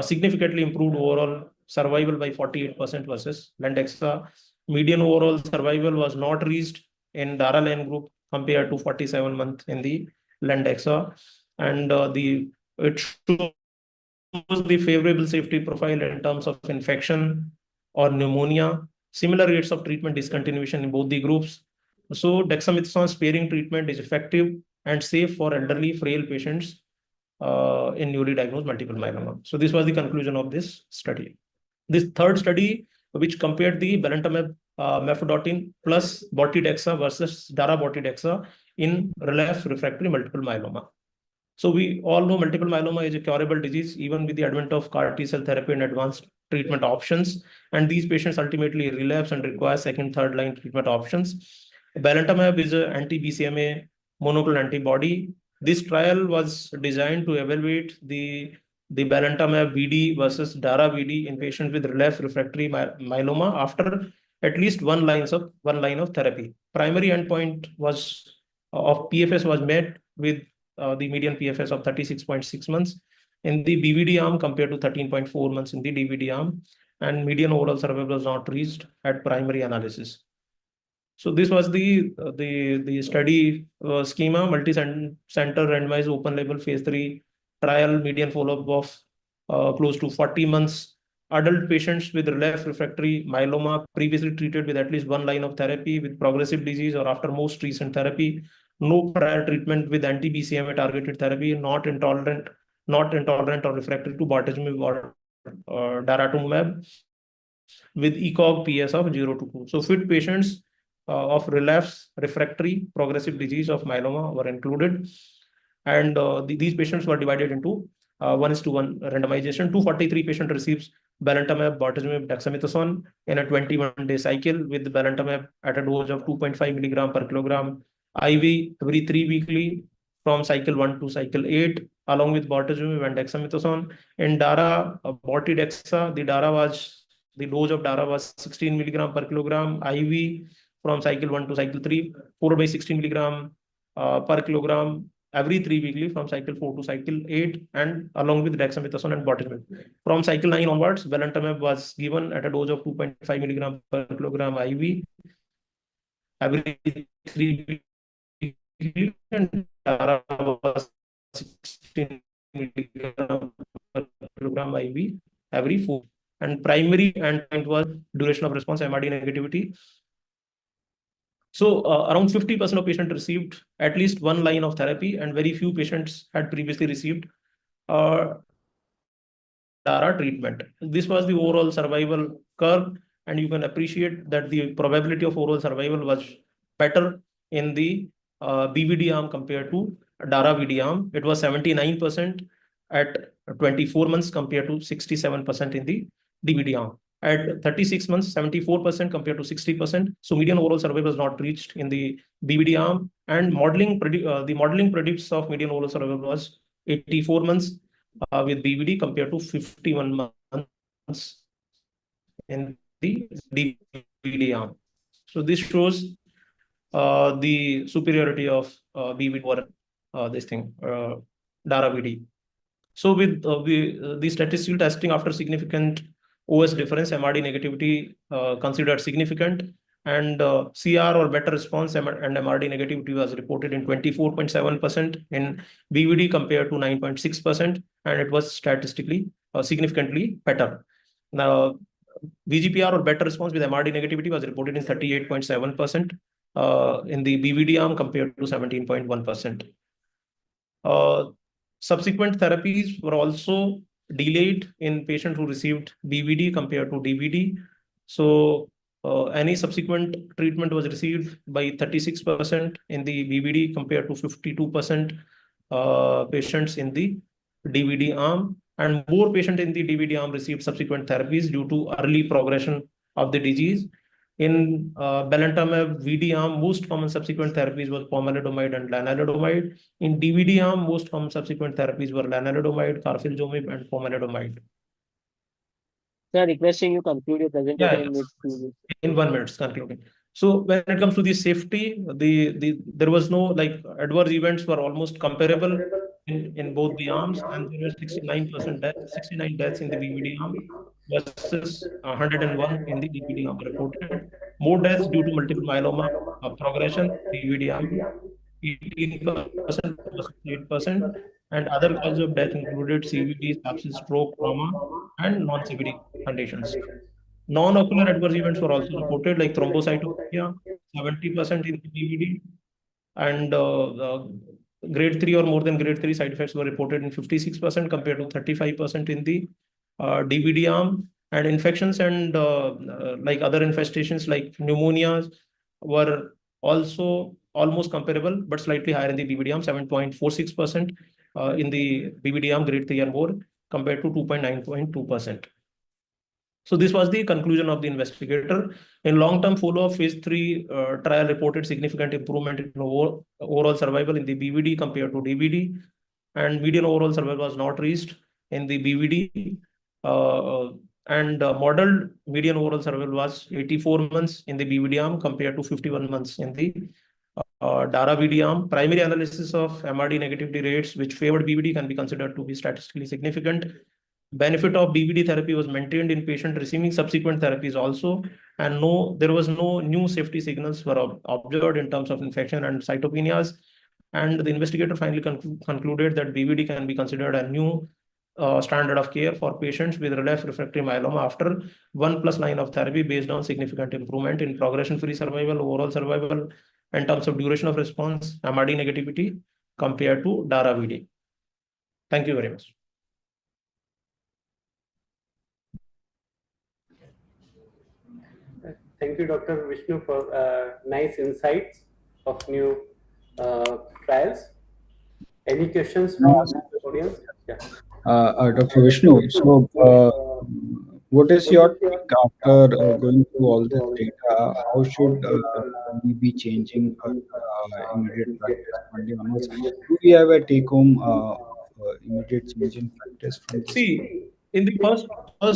significantly improved overall survival by 48% versus Lendexa. Median overall survival was not reached in DARA-LAN group compared to 47 months in the Lendexa. And it shows the favorable safety profile in terms of infection or pneumonia, similar rates of treatment discontinuation in both the groups. So dexamethasone sparing treatment is effective and safe for elderly, frail patients in newly diagnosed multiple myeloma. So this was the conclusion of this study. This third study, which compared the belantamab mefloquine plus bortidexa versus darabortidexa in relapsed refractory multiple myeloma. So we all know multiple myeloma is a curable disease, even with the advent of CAR T cell therapy and advanced treatment options. And these patients ultimately relapse and require second, third line treatment options. Belantamab is an anti-BCMA monoclonal antibody. This trial was designed to evaluate the belantamab VD versus Dara VD in patients with relapsed refractory myeloma after at least one line of therapy. Primary endpoint was of PFS was met with the median PFS of 36.6 months in the BVD arm compared to 13.4 months in the DVD arm, and median overall survival was not reached at primary analysis. So this was the study schema, multi-center randomized open label phase 3 trial, median follow-up of close to 40 months. Adult patients with relapsed refractory myeloma previously treated with at least one line of therapy with progressive disease or after most recent therapy, no prior treatment with anti-BCMA targeted therapy, not intolerant or refractory to bortezomib or daratumumab, with ECOG PS of 0 to 2. So fit patients of relapse refractory progressive disease of myeloma were included. And these patients were divided into 1:1 randomization. 243 patients receives belantamab, bortezomib, dexamethasone in a 21-day cycle with belantamab at a dose of 2.5 milligram per kilogram IV every 3 weekly from cycle 1 to cycle 8, along with bortezomib and dexamethasone. In Dara, bortidexa, the dose of Dara was 16 milligram per kilogram IV from cycle 1 to cycle 3, followed by 16 milligram per kilogram every 3 weekly from cycle 4 to cycle 8, and along with dexamethasone and bortezomib. From cycle 9 onwards, belantamab was given at a dose of 2.5 milligram per kilogram IV every 3 weekly, and Dara was 16 milligram per kilogram IV every 4. And primary endpoint was duration of response, MRD negativity. So around 50% of patients received at least one line of therapy, and very few patients had previously received Dara treatment. This was the overall survival curve, and you can appreciate that the probability of overall survival was better in the BVD arm compared to Dara VD arm. It was 79% at 24 months compared to 67% in the DVD arm. At 36 months, 74% compared to 60%. So median overall survival was not reached in the BVD arm, and the modeling predicts of median overall survival was 84 months with BVD compared to 51 months in the DVD arm. So this shows the superiority of BVD over Dara VD. So with the statistical testing after significant OS difference, MRD negativity considered significant, and CR or better response and MRD negativity was reported in 24.7% in BVD compared to 9.6%, and it was statistically significantly better. Now, VGPR or better response with MRD negativity was reported in 38.7% in the BVD arm compared to 17.1%. Subsequent therapies were also delayed in patients who received BVD compared to DVD. So any subsequent treatment was received by 36% in the BVD compared to 52% patients in the DVD arm, and more patients in the DVD arm received subsequent therapies due to early progression of the disease. In belantamab VD arm, most common subsequent therapies were pomalidomide and lenalidomide. In DVD arm, most common subsequent therapies were lenalidomide, carfilzomib, and pomalidomide. Sir, requesting you conclude your presentation Yeah, in next few minutes. in 1 minute, concluding. So when it comes to the safety, there was no adverse events were almost comparable in both the arms, and there were 69 deaths in the BVD arm versus 101 in the DVD arm reported. More deaths due to multiple myeloma progression, BVDM, 18% versus 8%, and other causes of death included CVD, sepsis, stroke, trauma, and non-CVD conditions. Non-ocular adverse events were also reported, like thrombocytopenia, 70% in the BVD, and grade 3 or more than grade 3 side effects were reported in 56% compared to 35% in the DVD arm. And infections and like other infestations like pneumonias were also almost comparable, but slightly higher in the BVD arm, 7.46% in the BVD arm grade 3 or more compared to 2.9.2%. So this was the conclusion of the investigator. In long-term follow-up, phase 3 trial reported significant improvement in overall survival in the BVD compared to DVD, and median overall survival was not reached in the BVD. Modeled median overall survival was 84 months in the BVD arm compared to 51 months in the DARA VD arm. Primary analysis of MRD negativity rates, which favored BVD, can be considered to be statistically significant. Benefit of BVD therapy was maintained in patient receiving subsequent therapies also, and there was no new safety signals were observed in terms of infection and cytopenias. And the investigator finally concluded that BVD can be considered a new standard of care for patients with relapsed refractory myeloma after 1+ line of therapy based on significant improvement in progression-free survival, overall survival, in terms of duration of response, MRD negativity compared to DARA VD. Thank you very much. Thank you, Dr. Vishnu, for nice insights of new trials. Any questions from the audience? Yeah. Dr. Vishnu, so what is your take after going through all this data? How should we be changing our immediate practice Monday onwards? Do we have a take-home immediate change in practice from this? See, in the first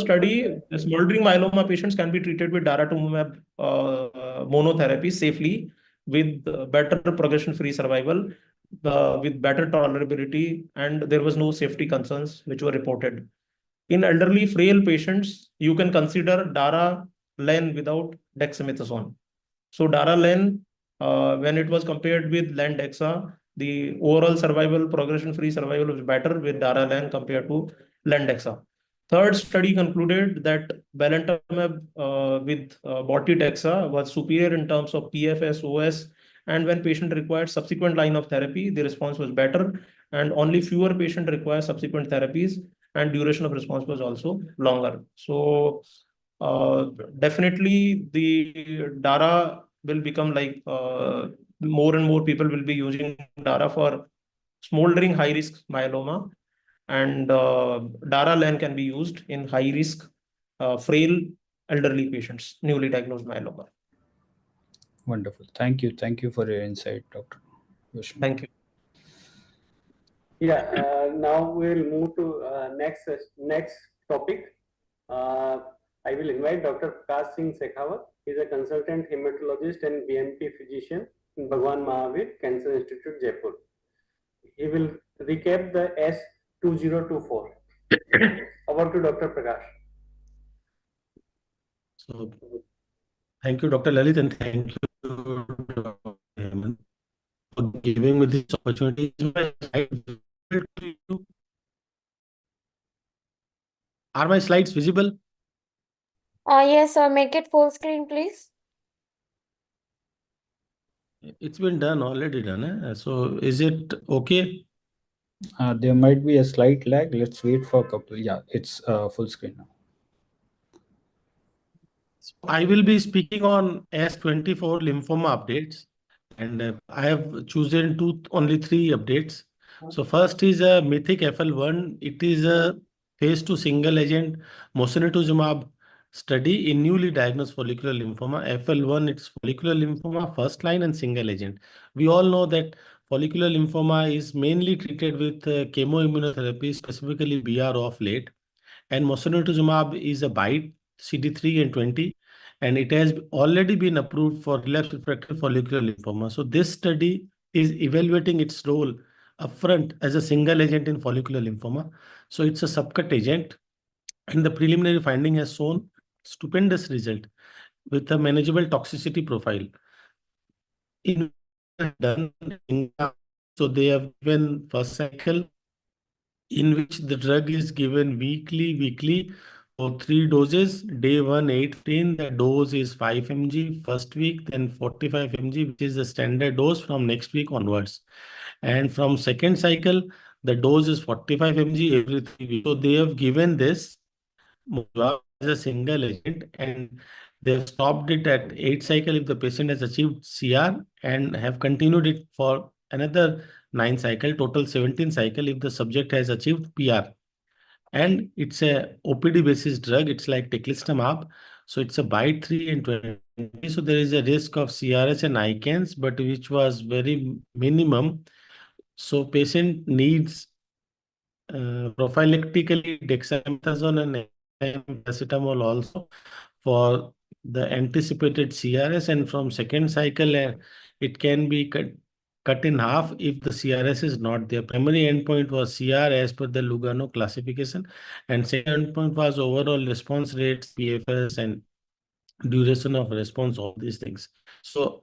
study, the smoldering myeloma patients can be treated with daratumumab monotherapy safely with better progression-free survival, with better tolerability, and there was no safety concerns which were reported. In elderly frail patients, you can consider dara-len without dexamethasone. So dara-len, when it was compared with len-dexa, the overall survival, progression-free survival was better with dara-len compared to len-dexa. Third study concluded that belantamab with boti-dexa was superior in terms of PFS, OS, and when patient required subsequent line of therapy, the response was better, and only fewer patients require subsequent therapies, and duration of response was also longer. So definitely the DARA will become like more and more people will be using DARA for smoldering high-risk myeloma, and DARA-len can be used in high-risk frail elderly patients, newly diagnosed myeloma. Wonderful. Thank you. Thank you for your insight, Dr. Vishnu. Thank you. Yeah, now we'll move to next topic. I will invite Dr. Prakash Singh Shekhawat. He's a consultant hematologist and BMP physician in Bhagwan Mahavir Cancer Institute, Jaipur. He will recap the S2024. Over to Dr. Prakash. So, thank you, Dr. Lalit, and thank you, Dr. Hemant, for giving me this opportunity. Are my slides visible? Yes, sir. Make it full screen, please. It's been done, already done. So is it okay? There might be a slight lag. Let's wait for a couple. Yeah, it's full screen now. I will be speaking on S24 lymphoma updates, and I have chosen only 3 updates. So first is a Mythic FL1. It is a phase 2 single agent mosunetuzumab study in newly diagnosed follicular lymphoma. FL1, it's follicular lymphoma, first line and single agent. We all know that follicular lymphoma is mainly treated with chemoimmunotherapy, specifically BR of late. And mosunetuzumab is a BiTE, CD3 and 20, and it has already been approved for relapsed refractory follicular lymphoma. So this study is evaluating its role upfront as a single agent in follicular lymphoma. So it's a subcut agent, and the preliminary finding has shown stupendous result. with a manageable toxicity profile. In done, so they have given first cycle in which the drug is given weekly for 3 doses. Day 1, 8-15, the dose is 5 mg first week, then 45 mg, which is the standard dose from next week onwards. And from second cycle, the dose is 45 mg every 3 weeks. So they have given this as a single agent, and they've stopped it at 8 cycle if the patient has achieved CR, and have continued it for another 9 cycle, total 17 cycle if the subject has achieved PR. And it's a OPD basis drug. It's like teclistamab. So it's a bite 3 and 20. So there is a risk of CRS and ICANS, but which was very minimum. So patient needs prophylactically dexamethasone and paracetamol also for the anticipated CRS, and from second cycle it can be cut in half if the CRS is not there. Primary endpoint was CR as per the Lugano classification, and second endpoint was overall response rates, PFS, and duration of response, all these things. So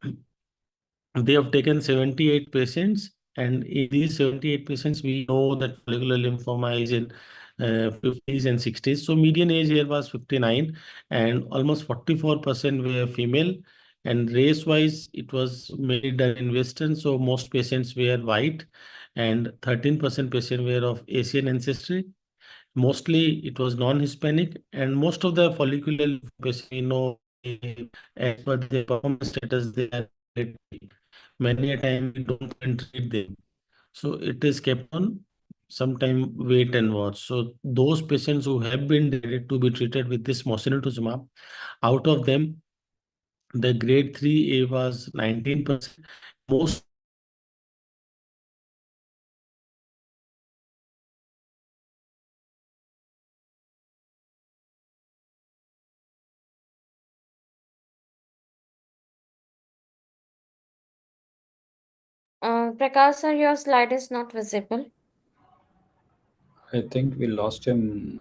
they have taken 78 patients, and in these 78 patients, we know that follicular lymphoma is in 50s and 60s. So median age here was 59, and almost 44% were female. And race-wise, it was mainly done in Western, so most patients were white, and 13% patients were of Asian ancestry. Mostly it was non-Hispanic, and most of the follicular patients, we know, as per their performance status, they are many a time we don't even treat them. So it is kept on sometime wait and watch. So those patients who have been decided to be treated with this mosunetuzumab, out of them, the grade 3A was 19%. Most Prakash sir, your slide is not visible. I think we lost him.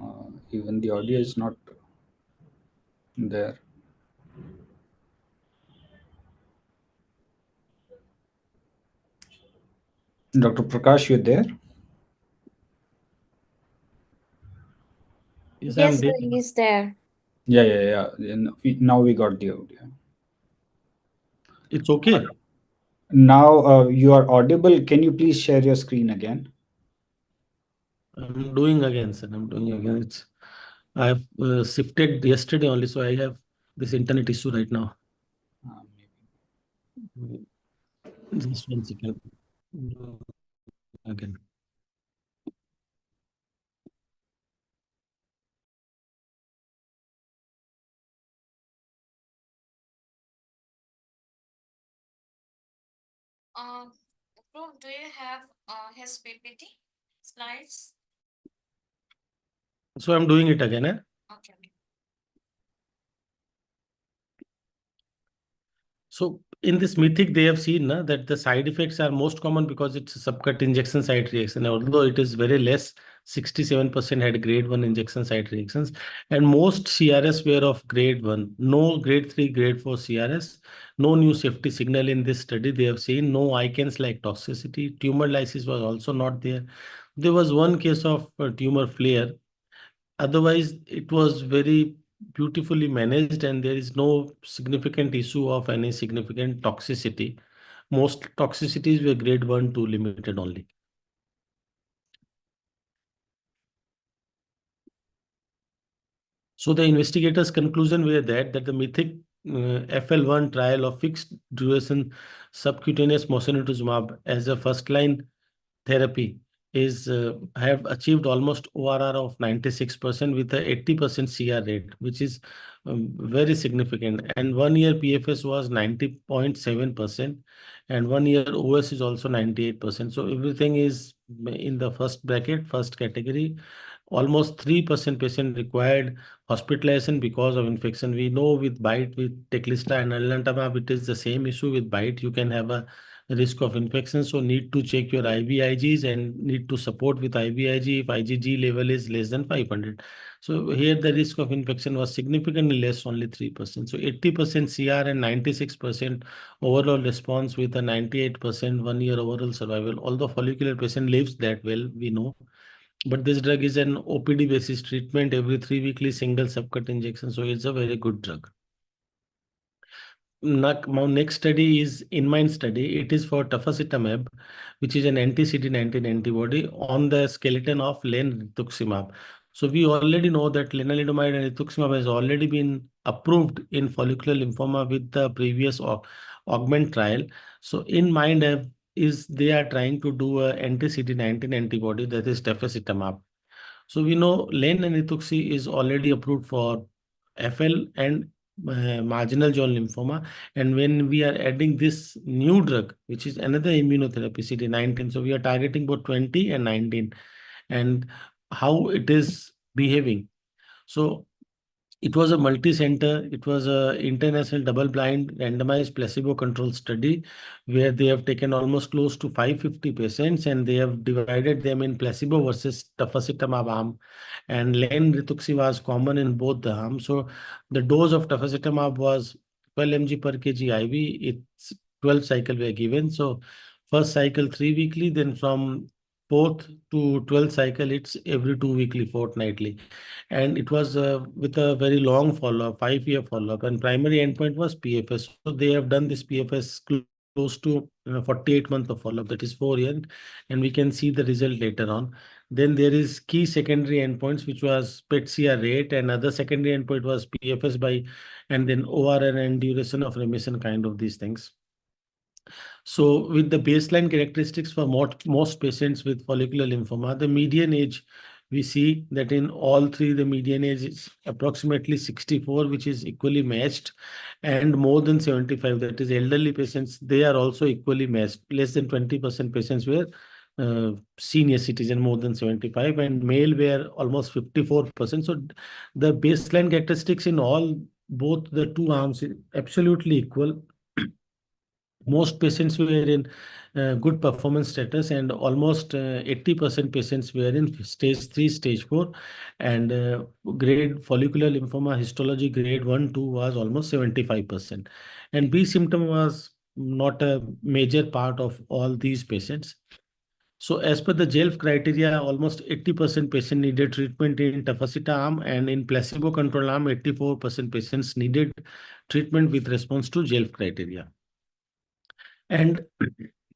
Even the audio is not there. Dr. Prakash, you there? yes, Yes, I'm sir, there. he's there. Yeah. Now we got the audio. It's okay. Now you are audible. Can you please share your screen again? I'm doing again, sir. I'm doing again. I've shifted yesterday only, so I have this internet issue right now. Just 1 second. Again. Bro, do you have his PPT slides? So I'm doing it again. Okay. So in this mythic, they have seen that the side effects are most common because it's a subcut injection site reaction. Although it is very less, 67% had grade 1 injection site reactions, and most CRS were of grade 1. No grade 3, grade 4 CRS. No new safety signal in this study. They have seen no ICANS like toxicity. Tumor lysis was also not there. There was one case of tumor flare. Otherwise, it was very beautifully managed, and there is no significant issue of any significant toxicity. Most toxicities were grade 1 to limited only. So the investigators' conclusion were that the mythic FL1 trial of fixed duration subcutaneous mosunetuzumab as a first-line therapy is have achieved almost ORR of 96% with a 80% CR rate, which is very significant. And 1 year PFS was 90.7%, and 1 year OS is also 98%. So everything is in the first bracket, first category. Almost 3% patient required hospitalization because of infection. We know with bite, with teclista and alantamab, it is the same issue with bite. You can have a risk of infection. So need to check your IVIGs and need to support with IVIG if IgG level is less than 500. So here the risk of infection was significantly less, only 3%. So 80% CR and 96% overall response with a 98% 1 year overall survival. Although follicular patient lives that well, we know. But this drug is an OPD basis treatment every 3 weekly single subcut injection. So it's a very good drug. My next study is InMind study. It is for tafasitamab, which is an anti-CD19 antibody on the skeleton of lenalidomide. So we already know that lenalidomide and rituximab has already been approved in follicular lymphoma with the previous augment trial. So InMind is they are trying to do a anti-CD19 antibody, that is tafasitamab. So we know len and rituxi is already approved for FL and marginal zone lymphoma. And when we are adding this new drug, which is another immunotherapy, CD19, so we are targeting both 20 and 19 and how it is behaving. So it was a multi-center, it was a international double-blind randomized placebo-controlled study where they have taken almost close to 550 patients and they have divided them in placebo versus tafasitamab arm. And len rituxi was common in both the arms. So the dose of tafasitamab was 12 mg per kg IV. It's 12 cycle were given. So first cycle 3 weekly, then from 4th to 12th cycle, it's every 2 weekly, fortnightly. And it was with a very long follow-up, 5 year follow-up, and primary endpoint was PFS. So they have done this PFS close to 48 months of follow-up, that is 4 years, and we can see the result later on. Then there is key secondary endpoints, which was PET-CR rate, and other secondary endpoint was PFS by, and then ORR and duration of remission, kind of these things. So with the baseline characteristics for most patients with follicular lymphoma, the median age, we see that in all three, the median age is approximately 64, which is equally matched, and more than 75, that is elderly patients, they are also equally matched. Less than 20% patients were senior citizen, more than 75, and male were almost 54%. So the baseline characteristics in both the two arms is absolutely equal. Most patients were in good performance status, and almost 80% patients were in stage 3, stage 4, and grade follicular lymphoma histology grade 1, 2 was almost 75%. And B symptom was not a major part of all these patients. So as per the JELF criteria, almost 80% patient needed treatment in tafasita arm, and in placebo control arm, 84% patients needed treatment with response to JELF criteria. And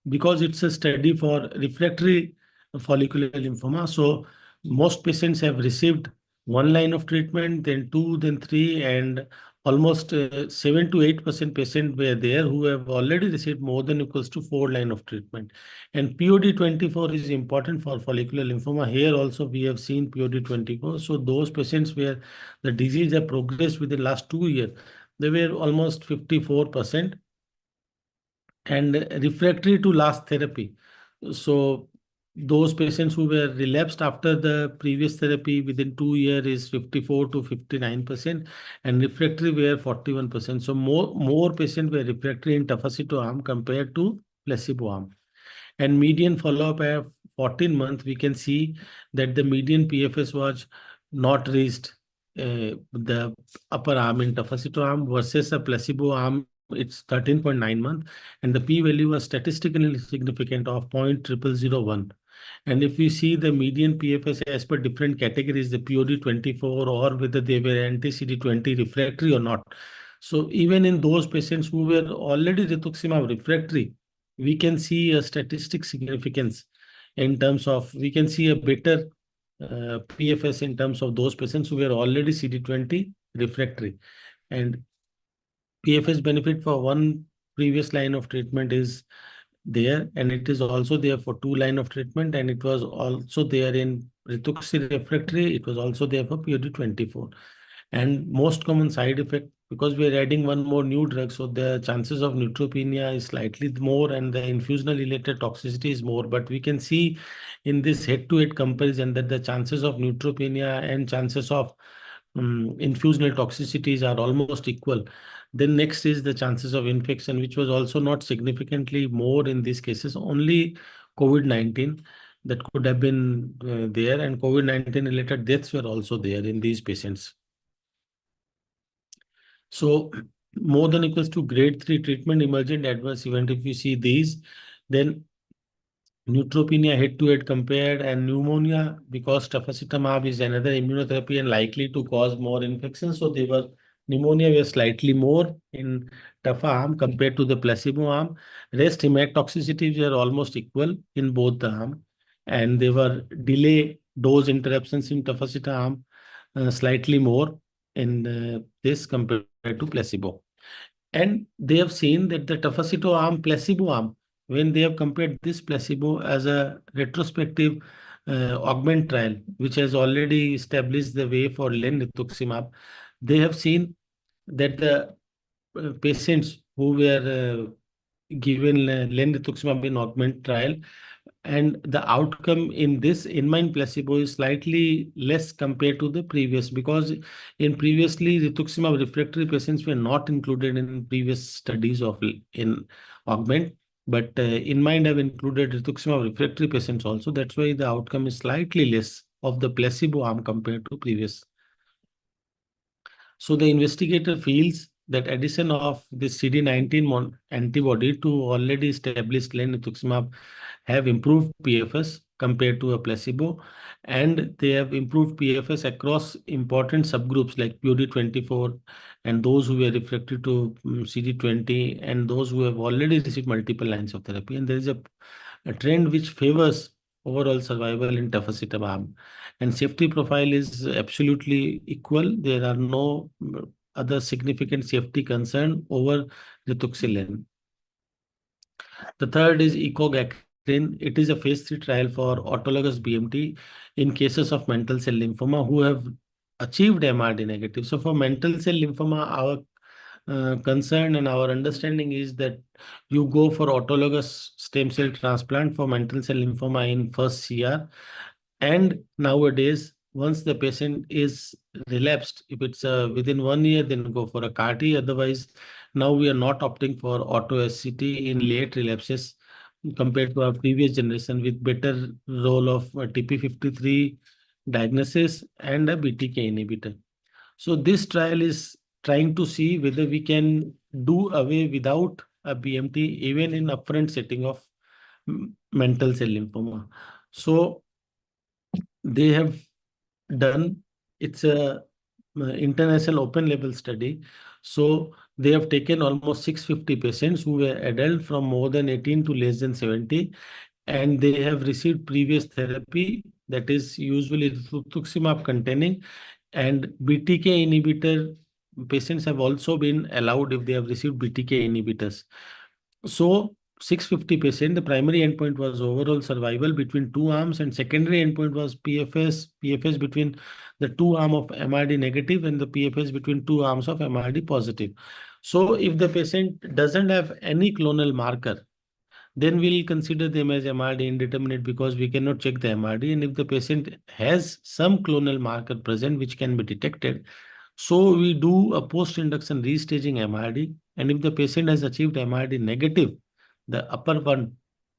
because it's a study for refractory follicular lymphoma, so most patients have received 1 line of treatment, then 2, then 3, and almost 7 to 8% patients were there who have already received more than equals to 4 line of treatment. And POD24 is important for follicular lymphoma. Here also we have seen POD24. So those patients where the disease have progressed within the last 2 years, they were almost 54%. And refractory to last therapy. So those patients who were relapsed after the previous therapy within 2 years is 54 to 59%, and refractory were 41%. So more patients were refractory in tafasito arm compared to placebo arm. And median follow-up at 14 months, we can see that the median PFS was not reached the upper arm in tafasito arm versus a placebo arm. It's 13.9 months, and the p-value was statistically significant of 0.0001. And if we see the median PFS as per different categories, the POD24 or whether they were anti-CD20 refractory or not. So even in those patients who were already rituximab refractory, we can see a statistic significance in terms of, we can see a better PFS in terms of those patients who were already CD20 refractory. And PFS benefit for 1 previous line of treatment is there, and it is also there for 2 line of treatment, and it was also there in rituximab refractory. It was also there for POD24. And most common side effect, because we are adding one more new drug, so the chances of neutropenia is slightly more, and the infusional related toxicity is more. But we can see in this head-to-head comparison that the chances of neutropenia and chances of infusional toxicities are almost equal. Then next is the chances of infection, which was also not significantly more in these cases, only COVID-19 that could have been there, and COVID-19 related deaths were also there in these patients. So more than equals to grade 3 treatment emergent adverse event. If you see these, then neutropenia head-to-head compared, and pneumonia, because tafasitamab is another immunotherapy and likely to cause more infections. So pneumonia were slightly more in tafa arm compared to the placebo arm. Rest hematotoxicities were almost equal in both the arm, and there were delay dose interruptions in tafasita arm slightly more in this compared to placebo. And they have seen that the tafasito arm, placebo arm, when they have compared this placebo as a retrospective augment trial, which has already established the way for lenrituximab, they have seen that the patients who were given lenrituximab in augment trial, and the outcome in this in-mind placebo is slightly less compared to the previous, because in previously rituximab refractory patients were not included in previous studies of in augment, but in-mind have included rituximab refractory patients also. That's why the outcome is slightly less of the placebo arm compared to previous. So the investigator feels that addition of the CD19 antibody to already established lenrituximab have improved PFS compared to a placebo, and they have improved PFS across important subgroups like POD24 and those who were refractory to CD20 and those who have already received multiple lines of therapy. And there is a trend which favors overall survival in tafasitamab, and safety profile is absolutely equal. There are no other significant safety concern over rituximab. The third is ecogacrin. It is a phase 3 trial for autologous BMT in cases of mantle cell lymphoma who have achieved MRD negative. So for mantle cell lymphoma, our concern and our understanding is that you go for autologous stem cell transplant for mantle cell lymphoma in first CR. And nowadays, once the patient is relapsed, if it's within 1 year, then go for a CAR T. Otherwise, now we are not opting for auto SCT in late relapses compared to our previous generation with better role of TP53 diagnosis and a BTK inhibitor. So this trial is trying to see whether we can do away without a BMT even in upfront setting of mantle cell lymphoma. So they have done, it's a international open label study. So they have taken almost 650 patients who were adult from more than 18 to less than 70, and they have received previous therapy that is usually rituximab containing, and BTK inhibitor patients have also been allowed if they have received BTK inhibitors. So 650 the primary endpoint was overall survival between two arms, and secondary endpoint was PFS between the two arm of MRD negative and the PFS between two arms of MRD positive. So if the patient doesn't have any clonal marker, then we'll consider them as MRD indeterminate because we cannot check the MRD. And if the patient has some clonal marker present which can be detected, so we do a post-induction restaging MRD. And if the patient has achieved MRD negative, the upper one,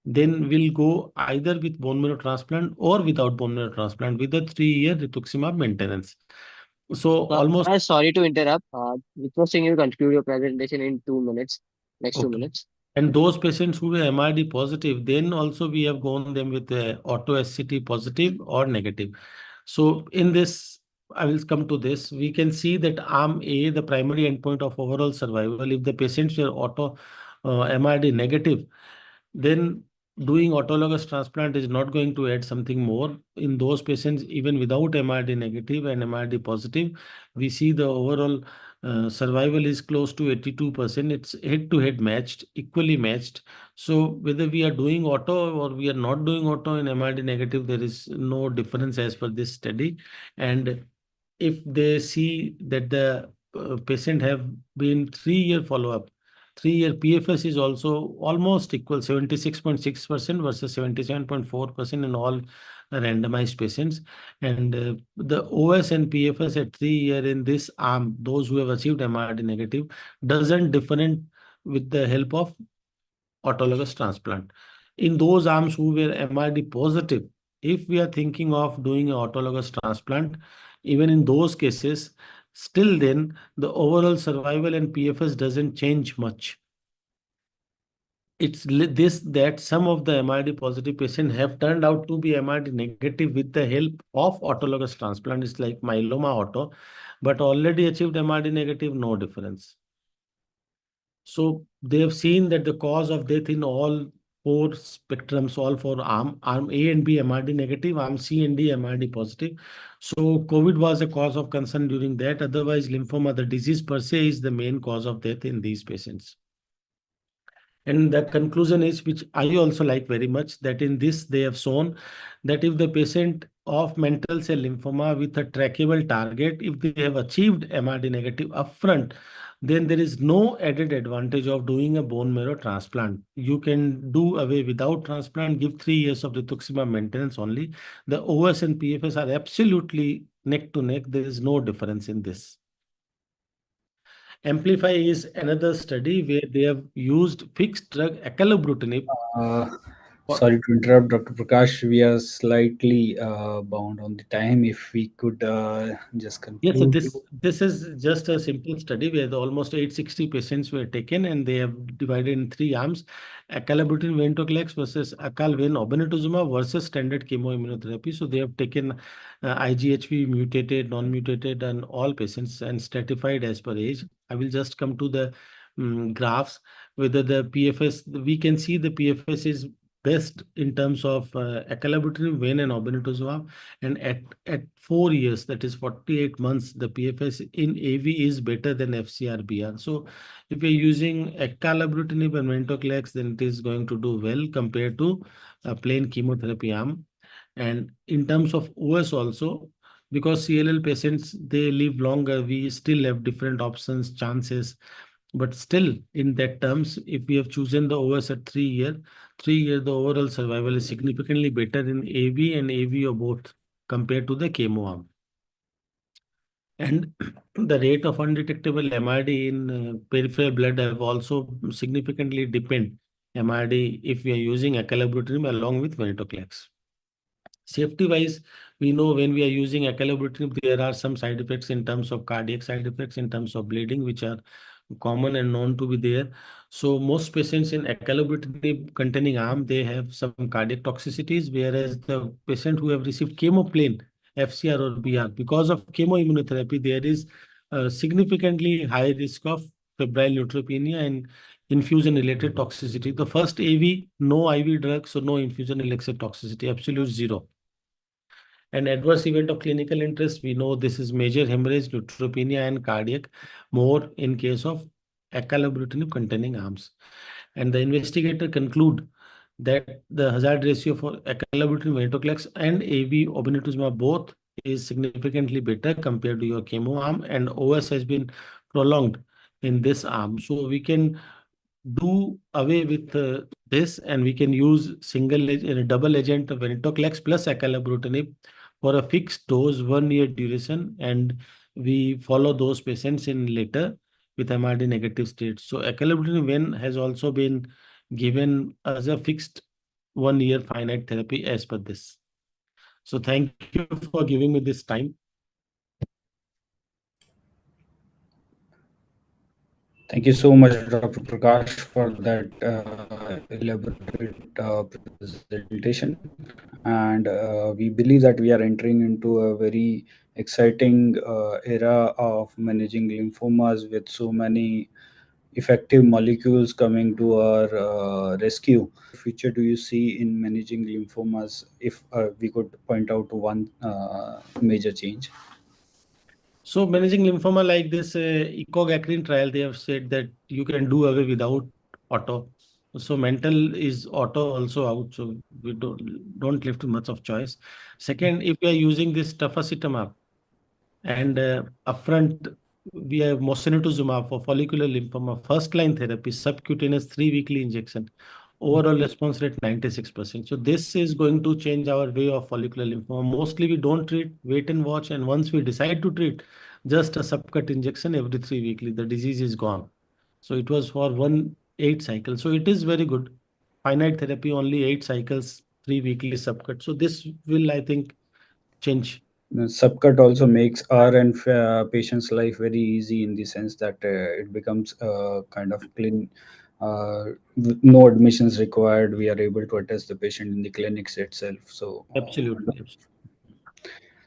then we'll go either with bone marrow transplant or without bone marrow transplant with a 3-year rituximab maintenance. So almost. Sorry to interrupt. Requesting you conclude your presentation in 2 minutes. Next 2 Okay. minutes. And those patients who were MRD positive, then also we have gone them with the auto SCT positive or negative. So in this, I will come to this. We can see that arm A, the primary endpoint of overall survival, if the patients were auto MRD negative, then doing autologous transplant is not going to add something more. In those patients, even without MRD negative and MRD positive, we see the overall survival is close to 82%. It's head-to-head matched, equally matched. So whether we are doing auto or we are not doing auto in MRD negative, there is no difference as per this study. And if they see that the patient have been 3-year follow-up, 3-year PFS is also almost equal, 76.6% versus 77.4% in all randomized patients. And the OS and PFS at 3 year in this arm, those who have achieved MRD negative, doesn't different with the help of autologous transplant. In those arms who were MRD positive, if we are thinking of doing an autologous transplant, even in those cases, still then the overall survival and PFS doesn't change much. It's this that some of the MRD positive patients have turned out to be MRD negative with the help of autologous transplant. It's like myeloma auto, but already achieved MRD negative, no difference. So they have seen that the cause of death in all four spectrums, all four arm A and B MRD negative, arm C and D MRD positive. So COVID was a cause of concern during that. Otherwise, lymphoma, the disease per se, is the main cause of death in these patients. And the conclusion is, which I also like very much, that in this they have shown that if the patient of mantle cell lymphoma with a trackable target, if they have achieved MRD negative upfront, then there is no added advantage of doing a bone marrow transplant. You can do away without transplant, give 3 years of rituximab maintenance only. The OS and PFS are absolutely neck to neck. There is no difference in this. Amplify is another study where they have used fixed drug acalabrutinib. Uh, Sorry to interrupt, Dr. Prakash. We are slightly bound on the time. If we could just Yes, so conclude. this is just a simple study where almost 860 patients were taken and they have divided in three arms: acalabrutinib venetoclax versus acalven obinutuzumab versus standard chemoimmunotherapy. So they have taken IGHV mutated, non-mutated, and all patients and stratified as per age. I will just come to the graphs. Whether the PFS, we can see the PFS is best in terms of acalabrutinib, ven, and obinutuzumab. And at 4 years, that is 48 months, the PFS in AV is better than FCRBR. So if you're using acalabrutinib and venetoclax, then it is going to do well compared to a plain chemotherapy arm. And in terms of OS also, because CLL patients, they live longer, we still have different options, chances. But still, in that terms, if we have chosen the OS at 3 year, the overall survival is significantly better in AV and AVO both compared to the chemo arm. And the rate of undetectable MRD in peripheral blood have also significantly depend MRD if we are using acalabrutinib along with venetoclax. Safety-wise, we know when we are using acalabrutinib, there are some side effects in terms of cardiac side effects, in terms of bleeding, which are common and known to be there. So most patients in acalabrutinib containing arm, they have some cardiac toxicities, whereas the patient who have received chemoplain, FCR or BR, because of chemoimmunotherapy, there is a significantly high risk of febrile neutropenia and infusion-related toxicity. The first AV, no IV drugs, so no infusion-related toxicity, absolute zero. An adverse event of clinical interest, we know this is major hemorrhage, neutropenia, and cardiac, more in case of acalabrutinib containing arms. And the investigator conclude that the hazard ratio for acalabrutinib, venetoclax, and AV obinutuzumab both is significantly better compared to your chemo arm, and OS has been prolonged in this arm. So we can do away with this, and we can use double agent of venetoclax plus acalabrutinib for a fixed dose, 1 year duration, and we follow those patients in later with MRD negative state. So acalabrutinib ven has also been given as a fixed 1 year finite therapy as per this. So thank you for giving me this time. Thank you so much, Dr. Prakash, for that elaborate presentation. And we believe that we are entering into a very exciting era of managing lymphomas with so many effective molecules coming to our rescue. Future do you see in managing lymphomas, if we could point out one major change? So managing lymphoma like this ecogacrin trial, they have said that you can do away without auto. So mental is auto also out. So we don't left much of choice. Second, if we are using this tafasitamab and upfront we have mosunetuzumab for follicular lymphoma, first line therapy, subcutaneous 3 weekly injection. overall response rate 96%. So this is going to change our way of follicular lymphoma. Mostly we don't treat, wait and watch, and once we decide to treat, just a subcut injection every 3 weekly, the disease is gone. So it was for 8 cycles. So it is very good. Finite therapy, only 8 cycles, 3 weekly subcut. So this will, I think, change. Subcut also makes our and patient's life very easy in the sense that it becomes kind of clean. With no admissions required. We are able to attest the patient in the clinics itself. So Absolutely.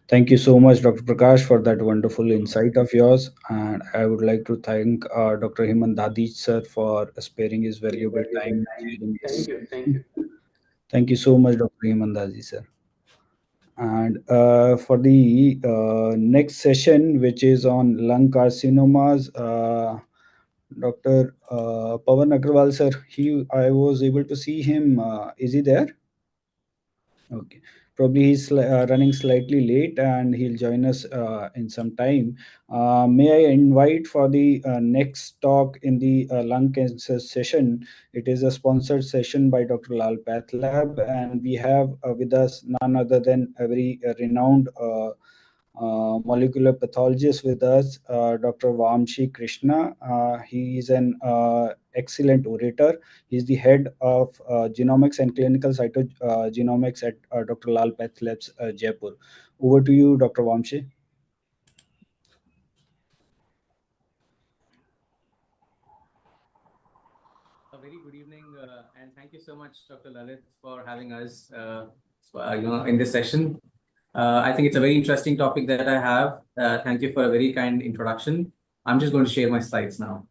thank you so much, Dr. Prakash, for that wonderful insight of yours. And I would like to thank Dr. Hemant Dadi, sir, for sparing his valuable time. Sharing this. Thank you. Thank you so much, Dr. Hemant Dadi, sir. And for the next session, which is on lung carcinomas, Dr. Pawan Agrawal, sir, I was able to see him. Is he there? Okay. Probably he's running slightly late and he'll join us in some time. May I invite for the next talk in the lung cancer session? It is a sponsored session by Dr. Lal Path Lab, and we have with us none other than a very renowned molecular pathologist with us, Dr. Vamshi Krishna. He is an excellent orator. He is the head of genomics and clinical cytogenomics at Dr. Lal Path Labs, Jaipur. Over to you, Dr. Vamshi. A very good evening, and thank you so much, Dr. Lalit, for having us, in this session. I think it's a very interesting topic that I have. Thank you for a very kind introduction. I'm just going to share my slides now.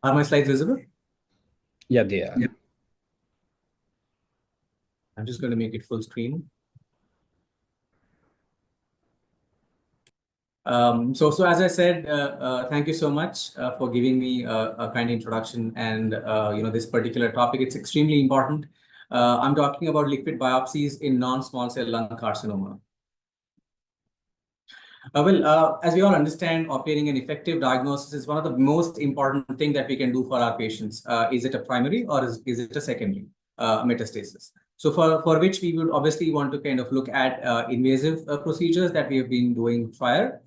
Are my slides visible? Yeah, they are. Yeah. I'm just going to make it full screen. So as I said, thank you so much for giving me a kind introduction, and this particular topic. It's extremely important. I'm talking about liquid biopsies in non-small cell lung carcinoma. As we all understand, obtaining an effective diagnosis is one of the most important thing that we can do for our patients. Is it a primary or is it a secondary metastasis? So for which we would obviously want to kind of look at invasive procedures that we have been doing prior,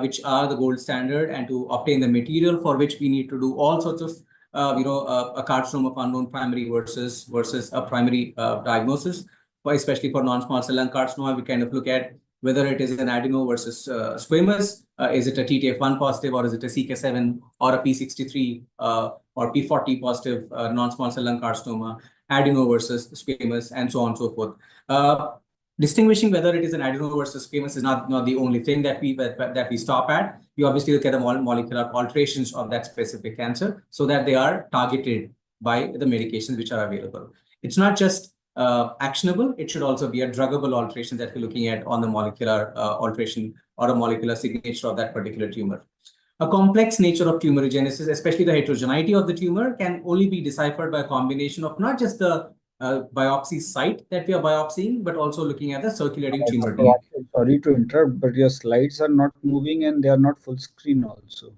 which are the gold standard, and to obtain the material for which we need to do all sorts of a carcinoma of unknown primary versus a primary diagnosis. Especially for non-small cell lung carcinoma, we kind of look at whether it is an adeno versus squamous, is it a TTF1 positive, or is it a CK7 or a P63 or P40 positive non-small cell lung carcinoma, adeno versus squamous, and so on and so forth. Distinguishing whether it is an adeno versus squamous is not the only thing that we stop at. We obviously look at the molecular alterations of that specific cancer so that they are targeted by the medications which are available. It's not just actionable, it should also be a druggable alteration that we're looking at on the molecular alteration or a molecular signature of that particular tumor. A complex nature of tumorigenesis, especially the heterogeneity of the tumor, can only be deciphered by a combination of not just the biopsy site that we are biopsying, but also looking at the circulating tumor DNA. Sorry to interrupt, but your slides are not moving and they are not full screen also.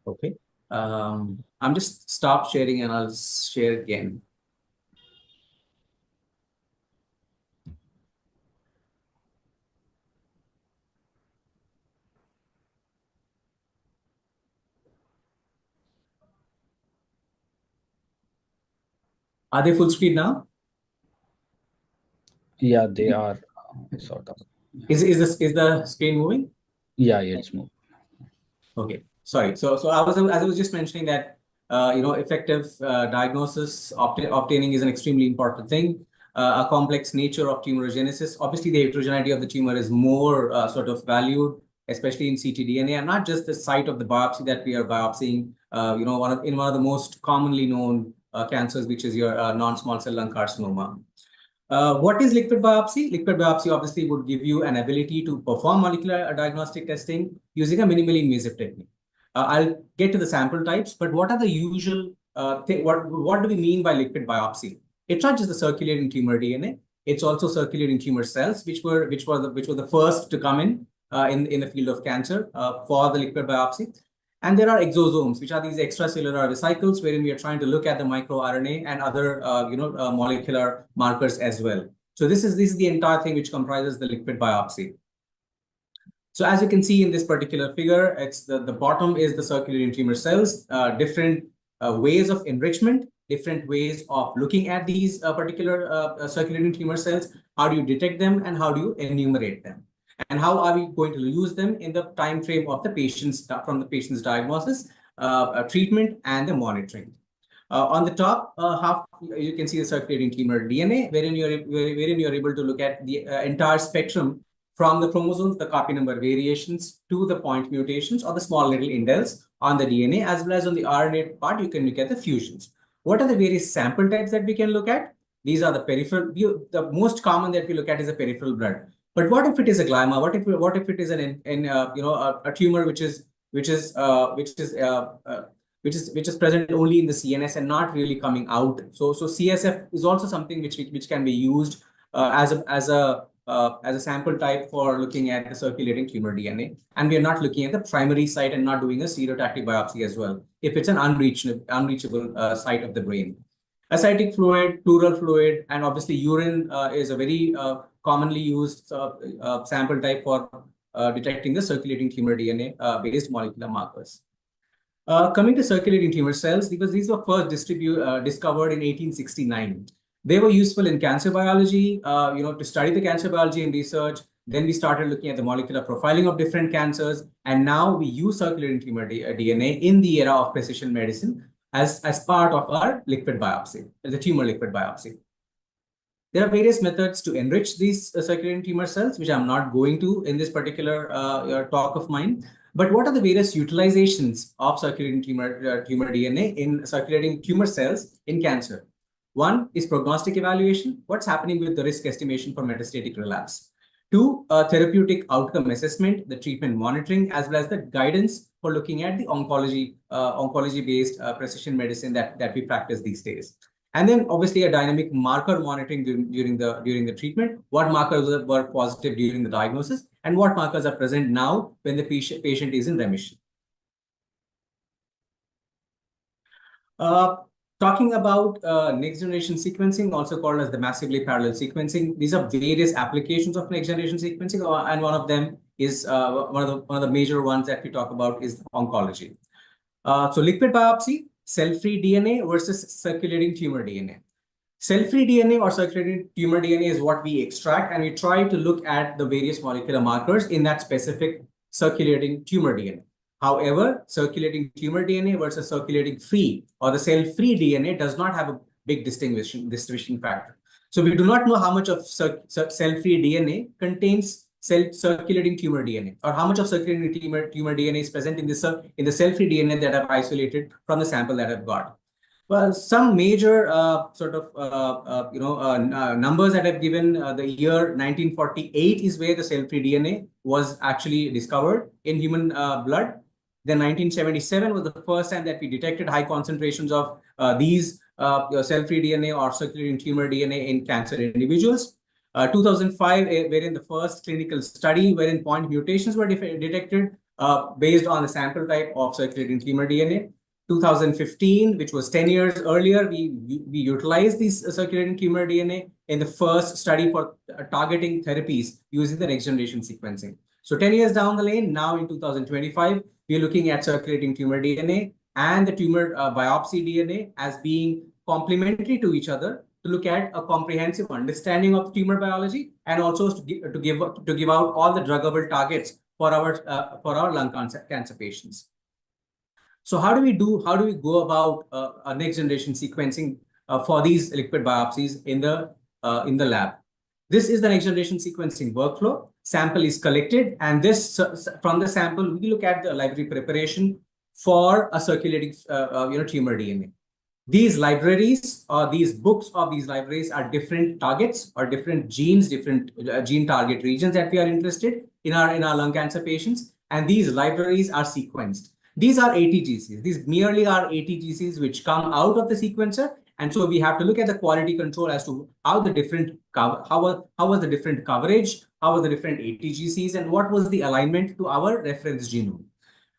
Okay. I'm just stop sharing and I'll share again. Are they full screen now? Yeah, they are sort of. Is the screen moving? Yeah, it's moving. Okay, sorry. So I was just mentioning that effective diagnosis obtaining is an extremely important thing. A complex nature of tumorigenesis. Obviously, the heterogeneity of the tumor is more sort of valued, especially in ctDNA, and not just the site of the biopsy that we are biopsying. One of the most commonly known cancers, which is your non-small cell lung carcinoma. What is liquid biopsy? Liquid biopsy obviously would give you an ability to perform molecular diagnostic testing using a minimally invasive technique. I'll get to the sample types, but what are the usual what do we mean by liquid biopsy? It's not just the circulating tumor DNA; it's also circulating tumor cells, which were the first to come in in the field of cancer for the liquid biopsy. And there are exosomes, which are these extracellular vesicles, wherein we are trying to look at the microRNA and other molecular markers as well. So this is the entire thing which comprises the liquid biopsy. So as you can see in this particular figure, it's the bottom is the circulating tumor cells, different ways of enrichment, different ways of looking at these particular circulating tumor cells. How do you detect them and how do you enumerate them? And how are we going to use them in the time frame of the patient's from the patient's diagnosis, treatment, and the monitoring? On the top half, you can see the circulating tumor DNA, wherein you're able to look at the entire spectrum from the chromosomes, the copy number variations, to the point mutations or the small little indels on the DNA, as well as on the RNA part, you can look at the fusions. What are the various sample types that we can look at? These are the peripheral. The most common that we look at is the peripheral blood. But what if it is a glioma? What if it is a tumor which is present only in the CNS and not really coming out? So CSF is also something which can be used as a sample type for looking at the circulating tumor DNA. And we are not looking at the primary site and not doing a stereotactic biopsy as well, if it's an unreachable site of the brain. Ascitic fluid, pleural fluid, and obviously urine is a very commonly used sample type for detecting the circulating tumor DNA based molecular markers. Coming to circulating tumor cells, because these were first discovered in 1869. They were useful in cancer biology, to study the cancer biology and research. Then we started looking at the molecular profiling of different cancers. And now we use circulating tumor DNA in the era of precision medicine as part of our liquid biopsy, the tumor liquid biopsy. There are various methods to enrich these circulating tumor cells, which I'm not going to in this particular talk of mine. But what are the various utilizations of circulating tumor DNA in circulating tumor cells in cancer? One is prognostic evaluation. What's happening with the risk estimation for metastatic relapse? Two, therapeutic outcome assessment, the treatment monitoring, as well as the guidance for looking at the oncology-based precision medicine that we practice these days. And then obviously a dynamic marker monitoring during the treatment. What markers were positive during the diagnosis and what markers are present now when the patient is in remission. Talking about next generation sequencing, also called as the massively parallel sequencing. These are various applications of next generation sequencing, and one of them is one of the major ones that we talk about is oncology. So liquid biopsy, cell-free DNA versus circulating tumor DNA. Cell-free DNA or circulating tumor DNA is what we extract, and we try to look at the various molecular markers in that specific circulating tumor DNA. However, circulating tumor DNA versus circulating free or the cell-free DNA does not have a big distinguishing factor. So we do not know how much of cell-free DNA contains circulating tumor DNA, or how much of circulating tumor DNA is present in the cell-free DNA that I've isolated from the sample that I've got. Well, some major numbers that I've given, the year 1948 is where the cell-free DNA was actually discovered in human blood. Then 1977 was the first time that we detected high concentrations of these cell-free DNA or circulating tumor DNA in cancer individuals. 2005, wherein the first clinical study wherein point mutations were detected based on the sample type of circulating tumor DNA. 2015, which was 10 years earlier, we utilized this circulating tumor DNA in the first study for targeting therapies using the next generation sequencing. So 10 years down the lane, now in 2025, we're looking at circulating tumor DNA and the tumor biopsy DNA as being complementary to each other to look at a comprehensive understanding of tumor biology, and also to give out all the druggable targets for our lung cancer patients. So how do we go about a next generation sequencing for these liquid biopsies in the lab? This is the next generation sequencing workflow. Sample is collected, and this from the sample we look at the library preparation for a circulating tumor DNA. These libraries or these books of these libraries are different targets or different genes, different gene target regions that we are interested in our lung cancer patients, and these libraries are sequenced. These are ATGCs. These merely are ATGCs which come out of the sequencer And so we have to look at the quality control as to how the different how was the different coverage, how were the different ATGCs, and what was the alignment to our reference genome.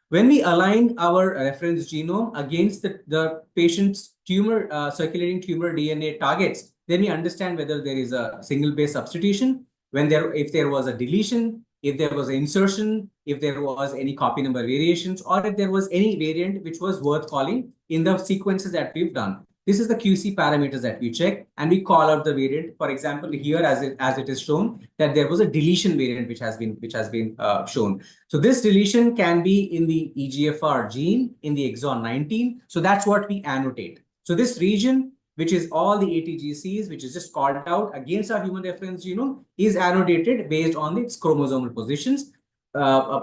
When we align our reference genome against the patient's tumor circulating tumor DNA targets, then we understand whether there is a single base substitution, if there was a deletion, if there was an insertion, if there was any copy number variations, or if there was any variant which was worth calling in the sequences that we've done. This is the QC parameters that we check, and we call out the variant. For example, here as it is shown that there was a deletion variant which has been shown. So this deletion can be in the EGFR gene in the exon 19. So that's what we annotate. So this region, which is all the ATGCs, which is just called out against our human reference genome, is annotated based on its chromosomal positions,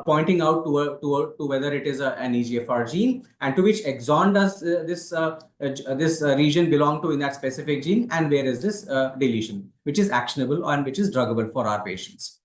pointing out to whether it is an EGFR gene and to which exon does this region belong to in that specific gene, and where is this deletion, which is actionable and which is druggable for our patients.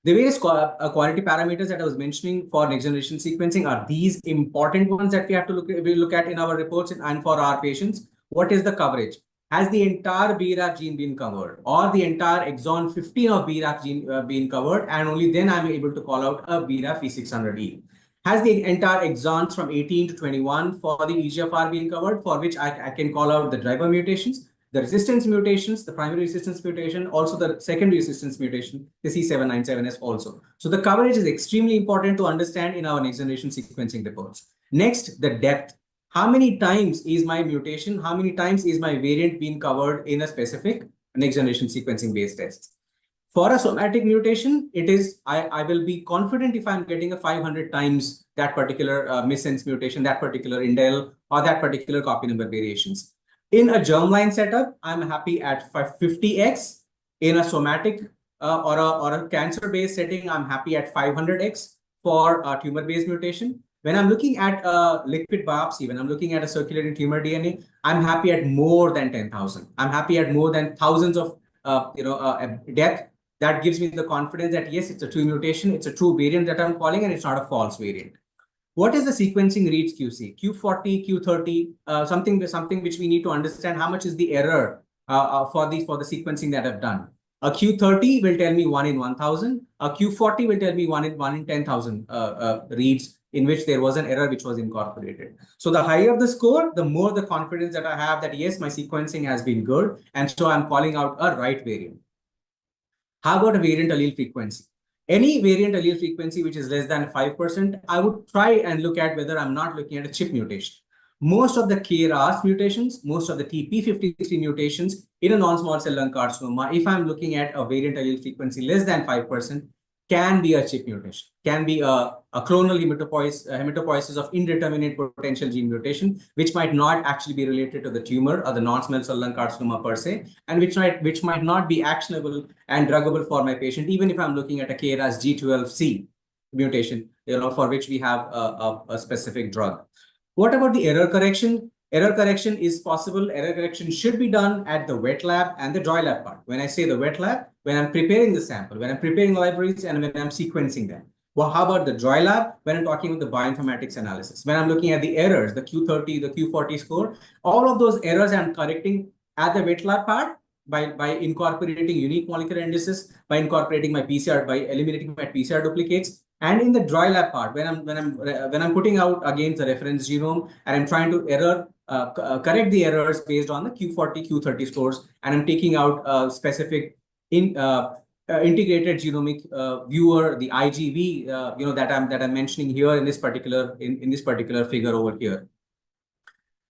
The various quality parameters that I was mentioning for next generation sequencing are these important ones that we have to look at in our reports and for our patients. What is the coverage? Has the entire BRAF gene been covered, or the entire exon 15 of BRAF gene been covered, and only then I'm able to call out a BRAF V600E. Has the entire exons from 18 to 21 for the EGFR been covered, for which I can call out the driver mutations, the resistance mutations, the primary resistance mutation, also the secondary resistance mutation, the C797S also. So the coverage is extremely important to understand in our next generation sequencing reports. Next, the depth. How many times is my mutation, how many times is my variant being covered in a specific next generation sequencing based test? For a somatic mutation, it is, I will be confident if I'm getting a 500 times that particular missense mutation, that particular indel, or that particular copy number variations. In a germline setup, I'm happy at 50x. In a somatic or a cancer-based setting, I'm happy at 500x for a tumor-based mutation. When I'm looking at a liquid biopsy, when I'm looking at a circulating tumor DNA, I'm happy at more than 10,000. I'm happy at more than thousands of depth. That gives me the confidence that yes, it's a true mutation, it's a true variant that I'm calling, and it's not a false variant. What is the sequencing reads QC? Q40, Q30, something which we need to understand how much is the error for the sequencing that I've done. A Q30 will tell me 1 in 1,000. A Q40 will tell me 1 in 10,000 reads in which there was an error which was incorporated. So the higher the score, the more the confidence that I have that yes, my sequencing has been good, and so I'm calling out a right variant. How about a variant allele frequency? Any variant allele frequency which is less than 5%, I would try and look at whether I'm not looking at a chip mutation. Most of the KRAS mutations, most of the TP53 mutations in a non-small cell lung carcinoma, if I'm looking at a variant allele frequency less than 5%, can be a chip mutation, can be a clonal hematopoiesis of indeterminate potential gene mutation, which might not actually be related to the tumor or the non-small cell lung carcinoma per se, and which might not be actionable and druggable for my patient, even if I'm looking at a KRAS G12C mutation, for which we have a specific drug. What about the error correction? Error correction is possible. Error correction should be done at the wet lab and the dry lab part. When I say the wet lab, when I'm preparing the sample, when I'm preparing the libraries, and when I'm sequencing them. Well, how about the dry lab? When I'm talking about the bioinformatics analysis, when I'm looking at the errors, the Q30, the Q40 score, all of those errors I'm correcting at the wet lab part by incorporating unique molecular indices, by incorporating my PCR, by eliminating my PCR duplicates. And in the dry lab part, when I'm putting out against the reference genome and I'm trying to correct the errors based on the Q40, Q30 scores, and I'm taking out specific integrated genomic viewer, the IGV, that I'm mentioning here in this particular figure over here.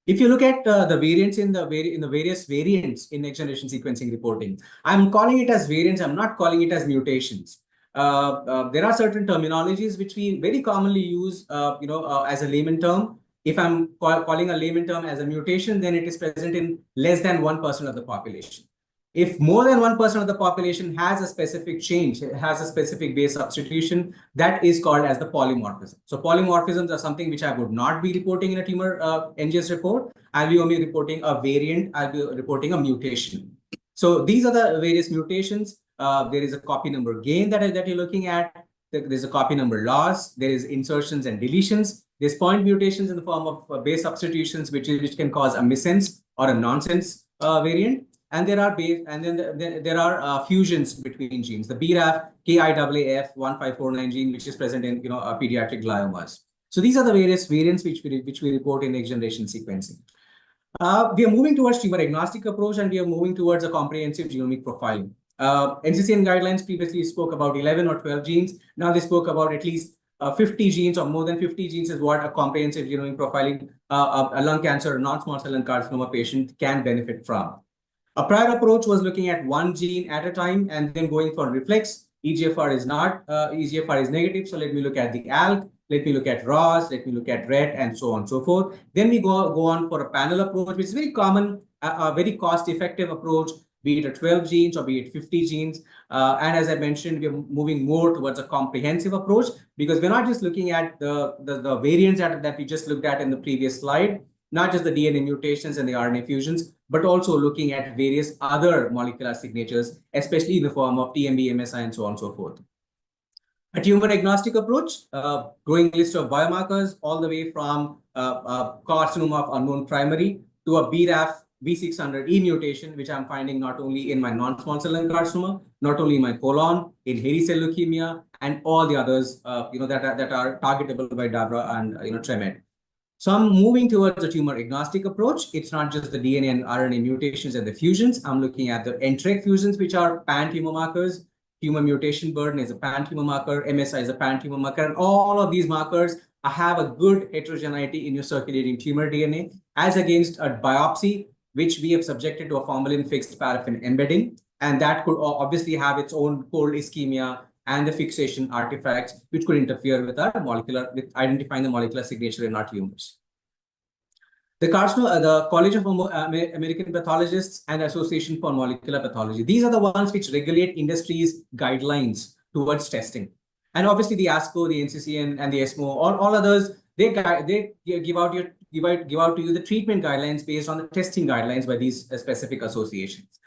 If you look at the variants in the various variants in next generation sequencing reporting, I'm calling it as variants. I'm not calling it as mutations. There are certain terminologies which we very commonly use, as a layman term. If I'm calling a layman term as a mutation, then it is present in less than 1% of the population. If more than 1% of the population has a specific change, has a specific base substitution, that is called as the polymorphism. So polymorphisms are something which I would not be reporting in a tumor NGS report. I'll be only reporting a variant. I'll be reporting a mutation. So these are the various mutations. There is a copy number gain that you're looking at. There's a copy number loss. There is insertions and deletions. There's point mutations in the form of base substitutions, which can cause a missense or a nonsense variant. And there are there are fusions between genes. The BRAF KIAAF 1549 gene, which is present in pediatric gliomas. So these are the various variants which we report in next generation sequencing. We are moving towards tumor agnostic approach, and we are moving towards a comprehensive genomic profiling. NCCN guidelines previously spoke about 11 or 12 genes. Now they spoke about at least 50 genes or more than 50 genes is what a comprehensive genomic profiling a lung cancer or non-small cell lung carcinoma patient can benefit from. A prior approach was looking at one gene at a time and then going for reflex. EGFR is not, EGFR is negative. So let me look at the ALK, let me look at ROS, let me look at RET, and so on and so forth. Then we go on for a panel approach, which is very common, a very cost-effective approach, be it a 12 genes or be it 50 genes. And as I mentioned, we're moving more towards a comprehensive approach because we're not just looking at the variants that we just looked at in the previous slide, not just the DNA mutations and the RNA fusions, but also looking at various other molecular signatures, especially in the form of TMB, MSI, and so on and so forth. A tumor agnostic approach, growing list of biomarkers all the way from carcinoma of unknown primary to a BRAF V600E mutation, which I'm finding not only in my non-small cell lung carcinoma, not only in my colon, in hairy cell leukemia, and all the others that are targetable by DABRA and TREMED. So I'm moving towards a tumor agnostic approach. It's not just the DNA and RNA mutations and the fusions. I'm looking at the NTRK fusions, which are pan-tumor markers. Tumor mutation burden is a pan-tumor marker. MSI is a pan-tumor marker. And all of these markers have a good heterogeneity in your circulating tumor DNA as against a biopsy, which we have subjected to a formalin-fixed paraffin embedding. And that could obviously have its own cold ischemia and the fixation artifacts, which could interfere with our with identifying the molecular signature in our tumors. The College of American Pathologists and Association for Molecular Pathology. These are the ones which regulate industry's guidelines towards testing. And obviously the ASCO, the NCCN, and the ESMO, all others, they give out to you the treatment guidelines based on the testing guidelines by these specific associations.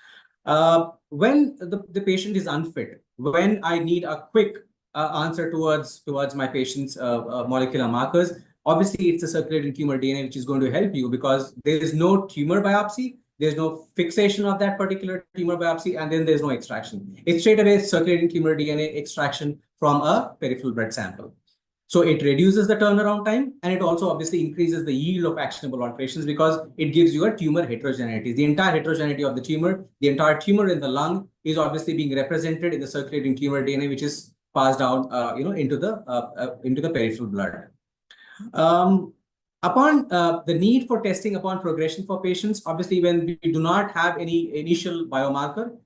When the patient is unfit, when I need a quick answer towards my patient's molecular markers, obviously it's the circulating tumor DNA which is going to help you because there is no tumor biopsy, there's no fixation of that particular tumor biopsy, and then there's no extraction. It's straight away circulating tumor DNA extraction from a peripheral blood sample. So it reduces the turnaround time, and it also obviously increases the yield of actionable alterations because it gives you a tumor heterogeneity. The entire heterogeneity of the tumor, the entire tumor in the lung is obviously being represented in the circulating tumor DNA, which is passed down, into the peripheral blood. Upon the need for testing upon progression for patients, obviously when we do not have any initial biomarker,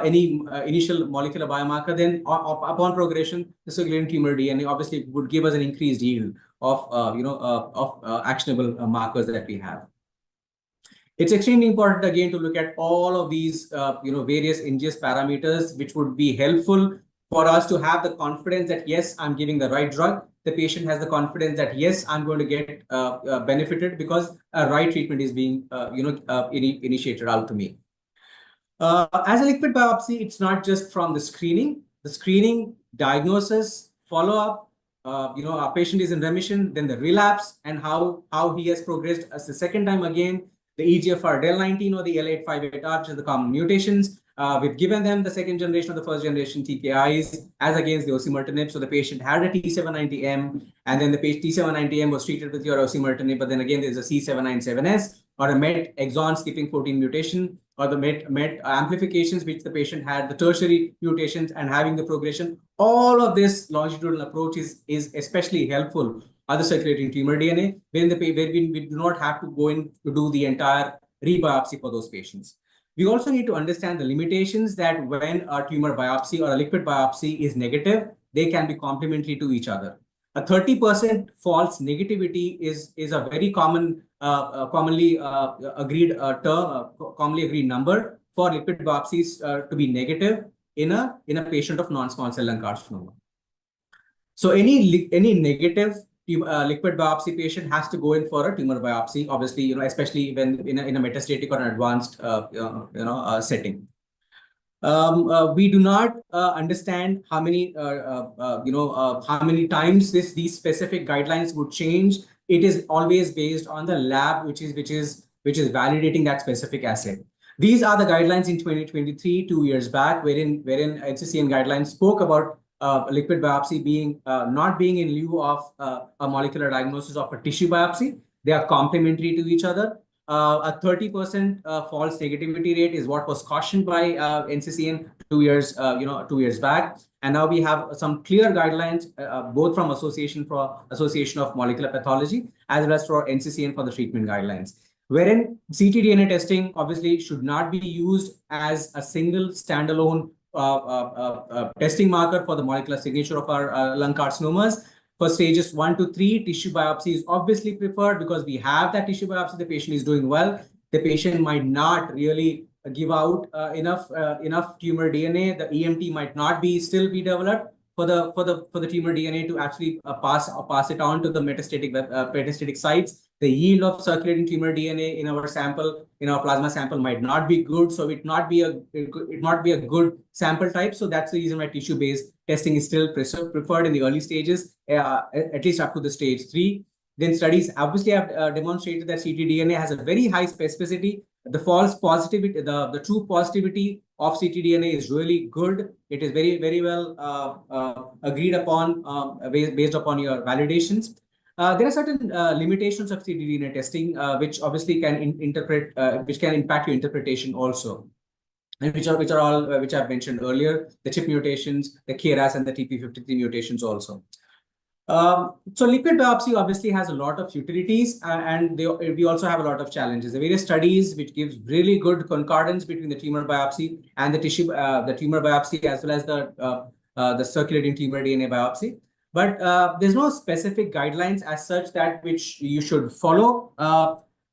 any initial molecular biomarker, then upon progression, the circulating tumor DNA obviously would give us an increased yield of actionable markers that we have. It's extremely important again to look at all of these various NGS parameters, which would be helpful for us to have the confidence that yes, I'm giving the right drug. The patient has the confidence that yes, I'm going to get benefited because a right treatment is being initiated out to me. As a liquid biopsy, it's not just from the screening, diagnosis, follow-up, our patient is in remission, then the relapse and how he has progressed as the second time again, the EGFR del19 or the L858R, which is the common mutations. We've given them the second generation or the first generation TKIs as against the osimertinib. So the patient had a T790M, and then the T790M was treated with your osimertinib, but then again, there's a C797S or a MET exon skipping 14 mutation, or the MET amplifications, which the patient had, the tertiary mutations and having the progression. All of this longitudinal approach is especially helpful on the circulating tumor DNA, when we do not have to go in to do the entire rebiopsy for those patients. We also need to understand the limitations that when a tumor biopsy or a liquid biopsy is negative, they can be complementary to each other. A 30% false negativity is a very commonly agreed number for liquid biopsies to be negative in a patient of non-small cell lung carcinoma. So any negative liquid biopsy patient has to go in for a tumor biopsy, obviously, especially when in a metastatic or an advanced setting. We do not understand how many times these specific guidelines would change. it is always based on the lab which is validating that specific assay. These are the guidelines in 2023, 2 years back, wherein NCCN guidelines spoke about liquid biopsy being not being in lieu of a molecular diagnosis of a tissue biopsy. They are complementary to each other. A 30% false negativity rate is what was cautioned by NCCN 2 years back, and now we have some clear guidelines both from Association of Molecular Pathology as well as for NCCN for the treatment guidelines, wherein ctDNA testing obviously should not be used as a single standalone testing marker for the molecular signature of our lung carcinomas. For stages 1 to 3, tissue biopsy is obviously preferred because we have that tissue biopsy, the patient is doing well. The patient might not really give out enough tumor DNA. The EMT might not still be developed for the tumor DNA to actually pass it on to the metastatic sites. The yield of circulating tumor DNA in our sample, in our plasma sample, might not be good, so it not be a good sample type. So that's the reason why tissue-based testing is still preferred in the early stages, at least up to the stage 3. Then studies obviously have demonstrated that ctDNA has a very high specificity. The false positivity, the true positivity of ctDNA is really good. It is very, very well agreed upon based upon your validations. There are certain limitations of ctDNA testing, which obviously can which can impact your interpretation also, and which are all which I've mentioned earlier: the CHIP mutations, the KRAS, and the TP53 mutations also. So liquid biopsy obviously has a lot of utilities, and we also have a lot of challenges. The various studies which gives really good concordance between the tumor biopsy and the tumor biopsy, as well as the circulating tumor DNA biopsy. But there's no specific guidelines as such that which you should follow.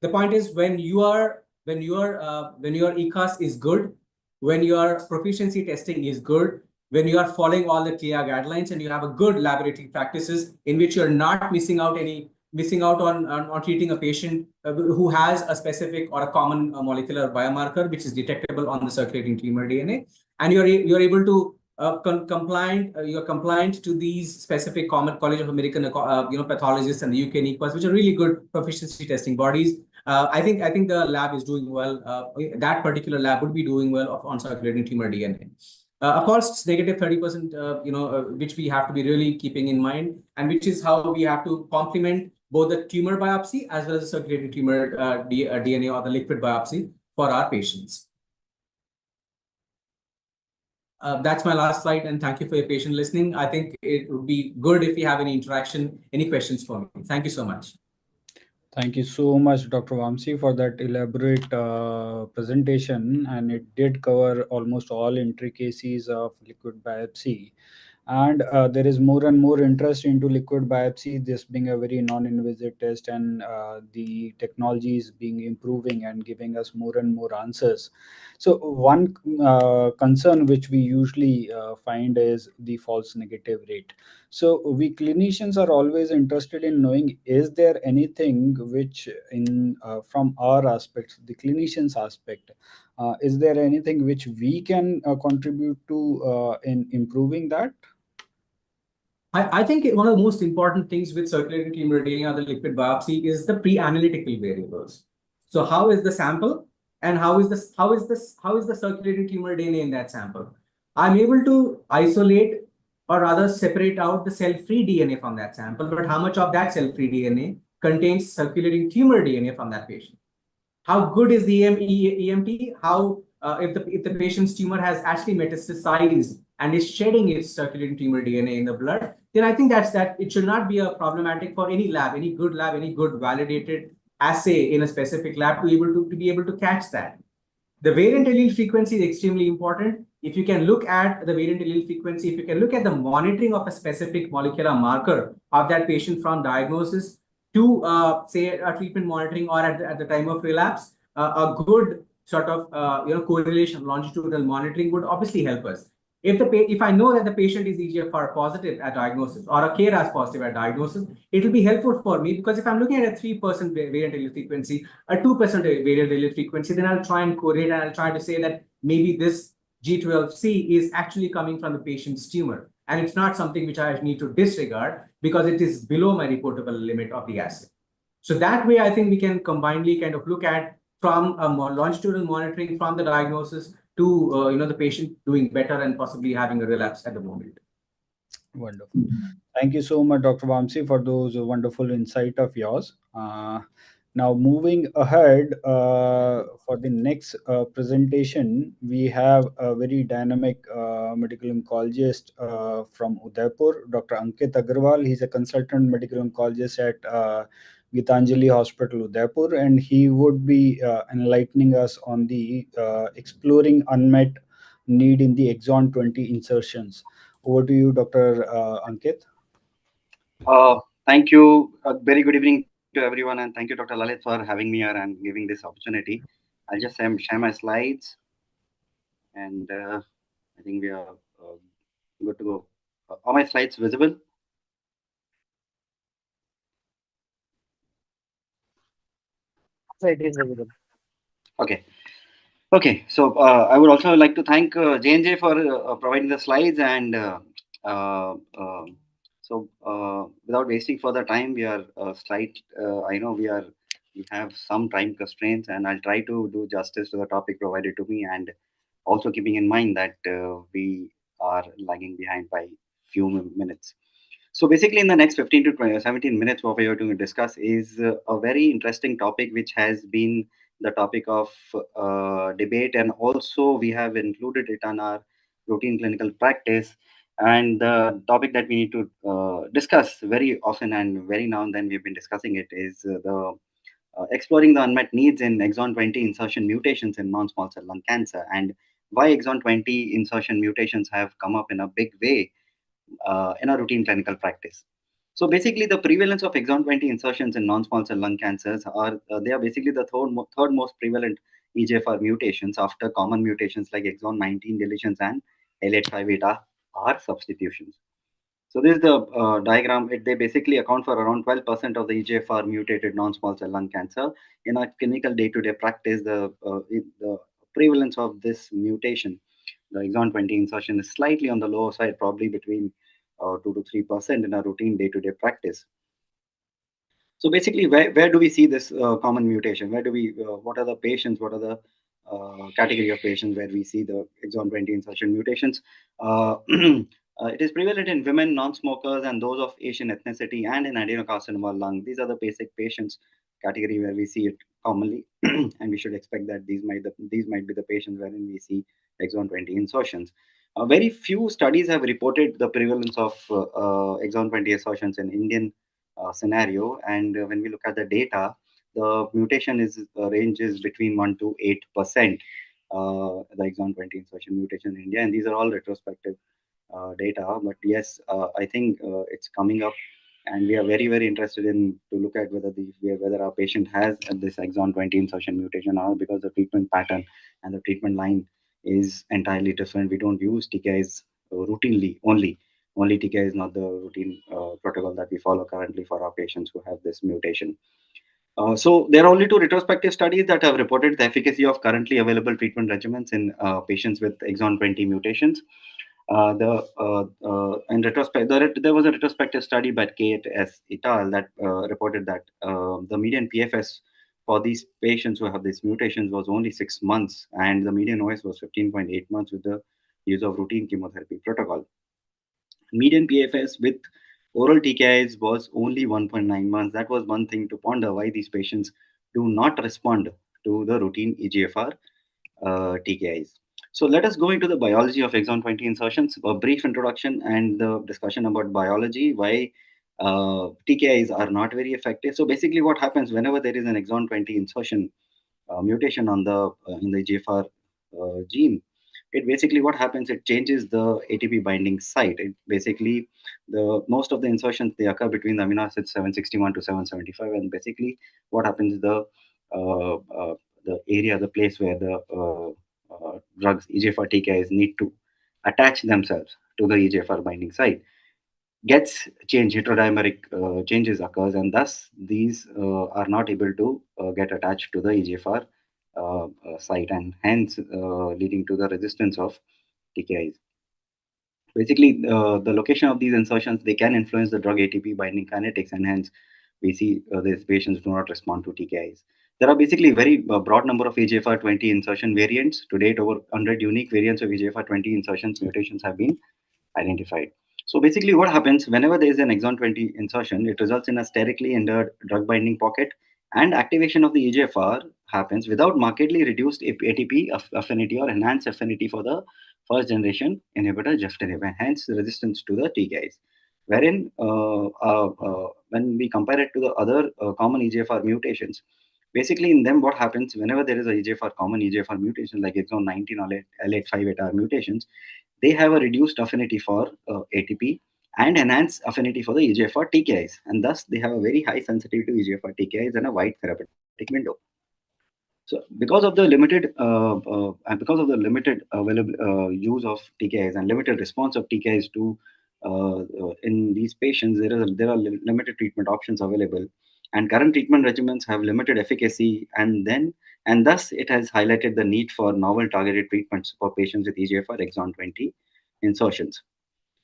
The point is, when your ECAS is good, when your proficiency testing is good, when you are following all the CLIA guidelines, and you have a good laboratory practices in which you're not missing out on treating a patient who has a specific or a common molecular biomarker which is detectable on the circulating tumor DNA, and you're able to you're compliant to these specific common College of American pathologists and the UK NEQAS, which are really good proficiency testing bodies. I think the lab is doing well. That particular lab would be doing well on circulating tumor DNA. Of course, negative 30%, which we have to be really keeping in mind, and which is how we have to complement both the tumor biopsy as well as the circulating tumor DNA or the liquid biopsy for our patients. That's my last slide, and thank you for your patient listening. I think it would be good if you have any interaction, any questions for me. Thank you so much. Thank you so much, Dr. Vamsi, for that elaborate presentation, and it did cover almost all intricacies of liquid biopsy. And there is more and more interest into liquid biopsy, this being a very non-invasive test, and the technology is being improving and giving us more and more answers. So one concern which we usually find is the false negative rate. So we clinicians are always interested in knowing, is there anything which in from our aspect, the clinicians aspect, is there anything which we can contribute to in improving that? I think one of the most important things with circulating tumor DNA or the liquid biopsy is the pre-analytical variables. So how is the sample, and how is the circulating tumor DNA in that sample? I'm able to isolate, or rather separate out, the cell-free DNA from that sample, but how much of that cell-free DNA contains circulating tumor DNA from that patient? How good is the EMT? How if the patient's tumor has actually metastasized and is shedding its circulating tumor DNA in the blood, then I think that it should not be a problematic for any lab, any good validated assay in a specific lab to be able to catch that. The variant allele frequency is extremely important. If you can look at the variant allele frequency, if you can look at the monitoring of a specific molecular marker of that patient from diagnosis to say a treatment monitoring or at the time of relapse, a good sort of correlation, longitudinal monitoring would obviously help us. If I know that the patient is EGFR positive at diagnosis or a KRAS positive at diagnosis, it will be helpful for me, because if I'm looking at a 3% variant allele frequency, a 2% variant allele frequency, then I'll try and correlate, and I'll try to say that maybe this G12C is actually coming from the patient's tumor, and it's not something which I need to disregard because it is below my reportable limit of the assay. So that way, I think we can combinedly kind of look at from a longitudinal monitoring from the diagnosis to the patient doing better and possibly having a relapse at the moment. Wonderful. Thank you so much, Dr. Vamsi, for those wonderful insight of yours. Now, moving ahead for the next presentation, we have a very dynamic medical oncologist from Udaipur, Dr. Ankit Agarwal. He's a consultant medical oncologist at Gitanjali Hospital, Udaipur, and he would be enlightening us on the exploring unmet need in the exon 20 insertions. Over to you, Dr. Ankit. Thank you. A very good evening to everyone, and thank you, Dr. Lalit, for having me here and giving this opportunity. I'll just share my slides, and I think we are good to go. Are my slides visible? So it is visible. Okay. Okay. So I would also like to thank J&J for providing the slides, and uh, uh, without wasting further time, we are I know we have some time constraints, and I'll try to do justice to the topic provided to me, and also keeping in mind that we are lagging behind by few minutes. So basically, in the next 15 to 20, 17 minutes, what we are going to discuss is a very interesting topic, which has been the topic of debate, and also we have included it on our routine clinical practice. And the topic that we need to discuss very often and very now and then we've been discussing it is the exploring the unmet needs in exon 20 insertion mutations in non-small cell lung cancer, and why exon 20 insertion mutations have come up in a big way in a routine clinical practice. So basically, the prevalence of exon 20 insertions in non-small cell lung cancers are they are basically the third most prevalent EGFR mutations after common mutations like exon 19 deletions and L858 beta R substitutions. So this is the diagram. They basically account for around 12% of the EGFR mutated non-small cell lung cancer. In our clinical day-to-day practice, the prevalence of this mutation, the exon 20 insertion, is slightly on the lower side, probably between 2 to 3% in our routine day-to-day practice. So basically, where do we see this common mutation? Where do we, what are the patients, what are the category of patients where we see the exon 20 insertion mutations? It is prevalent in women, non-smokers, and those of Asian ethnicity, and in adenocarcinoma lung. These are the basic patients category where we see it commonly, and we should expect that these might be the patients wherein we see exon 20 insertions. Very few studies have reported the prevalence of exon 20 insertions in Indian scenario, and when we look at the data, the mutation is ranges between 1 to 8%, the exon 20 insertion mutation in India, and these are all retrospective data. But yes, I think it's coming up, and we are very interested in to look at whether our patient has this exon 20 insertion mutation or not, because the treatment pattern and the treatment line is entirely different. We don't use TKIs routinely only. Only TKI is not the routine protocol that we follow currently for our patients who have this mutation. So there are only two retrospective studies that have reported the efficacy of currently available treatment regimens in patients with exon 20 mutations. In retrospect, there was a retrospective study by Kate S. et al. That reported that the median PFS for these patients who have these mutations was only 6 months, and the median OS was 15.8 months with the use of routine chemotherapy protocol. Median PFS with oral TKIs was only 1.9 months. That was one thing to ponder, why these patients do not respond to the routine EGFR TKIs. So let us go into the biology of exon 20 insertions, a brief introduction and the discussion about biology, why TKIs are not very effective. So basically what happens whenever there is an exon 20 insertion mutation on the in the EGFR gene, it basically what happens, it changes the ATP binding site. It basically, the most of the insertions, they occur between the amino acids 761 to 775, and basically what happens is the area, the place where the drugs EGFR TKIs need to attach themselves to the EGFR binding site gets changed, heterodimeric changes occurs, and thus these are not able to get attached to the EGFR site, and hence leading to the resistance of TKIs. Basically, the location of these insertions, they can influence the drug ATP binding kinetics, and hence we see these patients do not respond to TKIs. There are basically very broad number of EGFR 20 insertion variants. To date, over 100 unique variants of EGFR 20 insertions mutations have been identified. So basically what happens whenever there is an exon 20 insertion, it results in a sterically entered drug binding pocket, and activation of the EGFR happens without markedly reduced ATP affinity or enhanced affinity for the first generation inhibitor geftinib, and hence resistance to the TKIs. Wherein when we compare it to the other common EGFR mutations, basically in them what happens whenever there is a common EGFR mutation like exon 19 or L858R mutations, they have a reduced affinity for ATP and enhanced affinity for the EGFR TKIs, and thus they have a very high sensitivity to EGFR TKIs and a wide therapeutic window. So because of the limited available use of TKIs and limited response of TKIs to in these patients, there are limited treatment options available, and current treatment regimens have limited efficacy, and thus it has highlighted the need for novel targeted treatments for patients with EGFR exon 20 insertions.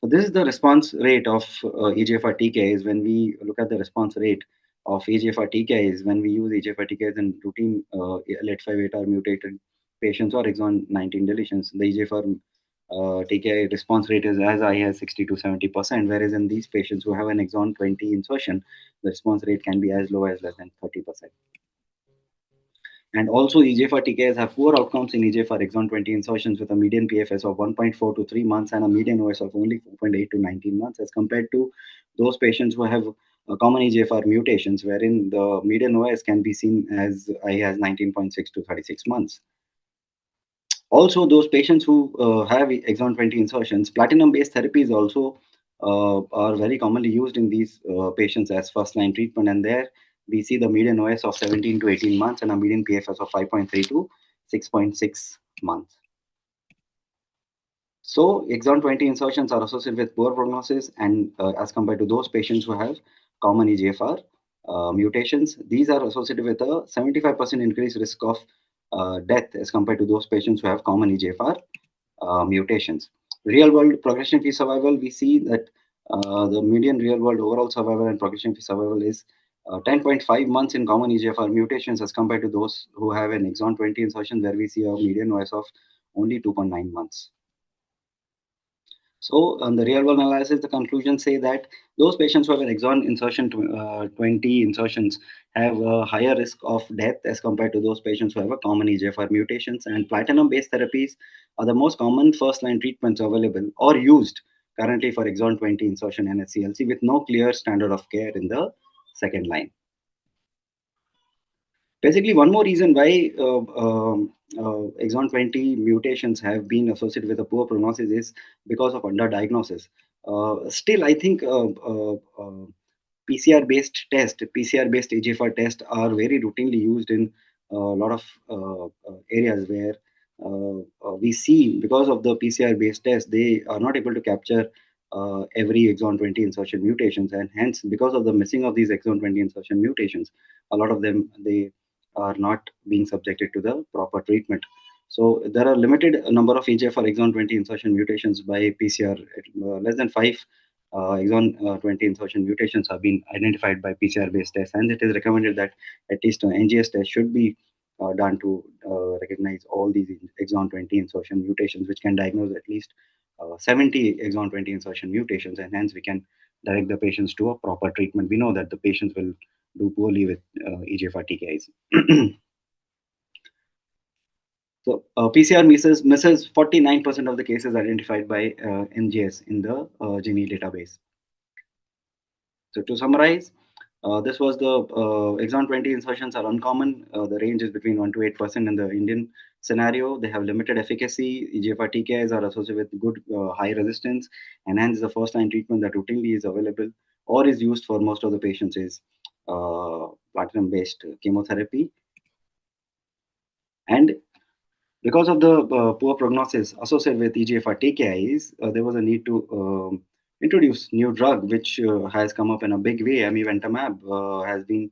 So this is the response rate of EGFR TKIs. When we look at the response rate of EGFR TKIs, when we use EGFR TKIs in routine L858R mutated patients or exon 19 deletions, the EGFR TKI response rate is as high as 60 to 70%, whereas in these patients who have an exon 20 insertion, the response rate can be as low as less than 30%. And also EGFR TKIs have poor outcomes in EGFR exon 20 insertions with a median PFS of 1.4 to 3 months and a median OS of only 4.8 to 19 months as compared to those patients who have common EGFR mutations, wherein the median OS can be seen as high as 19.6 to 36 months. Also, those patients who have exon 20 insertions, platinum-based therapies also are very commonly used in these patients as first-line treatment, and there we see the median OS of 17 to 18 months and a median PFS of 5.3 to 6.6 months. So, exon 20 insertions are associated with poor prognosis, and as compared to those patients who have common EGFR mutations, these are associated with a 75% increased risk of death as compared to those patients who have common EGFR mutations. Real world progression-free survival, we see that the median real world overall survival and progression-free survival is 10.5 months in common EGFR mutations as compared to those who have an exon 20 insertion, where we see a median OS of only 2.9 months. So, on the real world analysis, the conclusions say that those patients who have an exon insertion 20 insertions have a higher risk of death as compared to those patients who have a common EGFR mutations, and platinum-based therapies are the most common first-line treatments available or used currently for exon 20 insertion NSCLC, with no clear standard of care in the second line. Basically, one more reason why exon 20 mutations have been associated with a poor prognosis is because of underdiagnosis. Still, I think PCR-based EGFR test are very routinely used in a lot of areas where we see, because of the PCR-based test, they are not able to capture every exon 20 insertion mutations, and hence, because of the missing of these exon 20 insertion mutations, a lot of them, they are not being subjected to the proper treatment. So there are limited number of EGFR exon 20 insertion mutations by PCR. Less than 5 exon 20 insertion mutations have been identified by PCR-based tests, and it is recommended that at least an NGS test should be done to recognize all these exon 20 insertion mutations, which can diagnose at least 70 exon 20 insertion mutations, and hence we can direct the patients to a proper treatment. We know that the patients will do poorly with EGFR TKIs. So PCR misses 49% of the cases identified by NGS in the GINI database. So to summarize, this was the exon 20 insertions are uncommon. The range is between 1 to 8% in the Indian scenario. They have limited efficacy. EGFR TKIs are associated with good high resistance, and hence the first line treatment that routinely is available or is used for most of the patients is platinum-based chemotherapy. And because of the poor prognosis associated with EGFR TKIs, there was a need to introduce new drug, which has come up in a big way. Amivantamab has been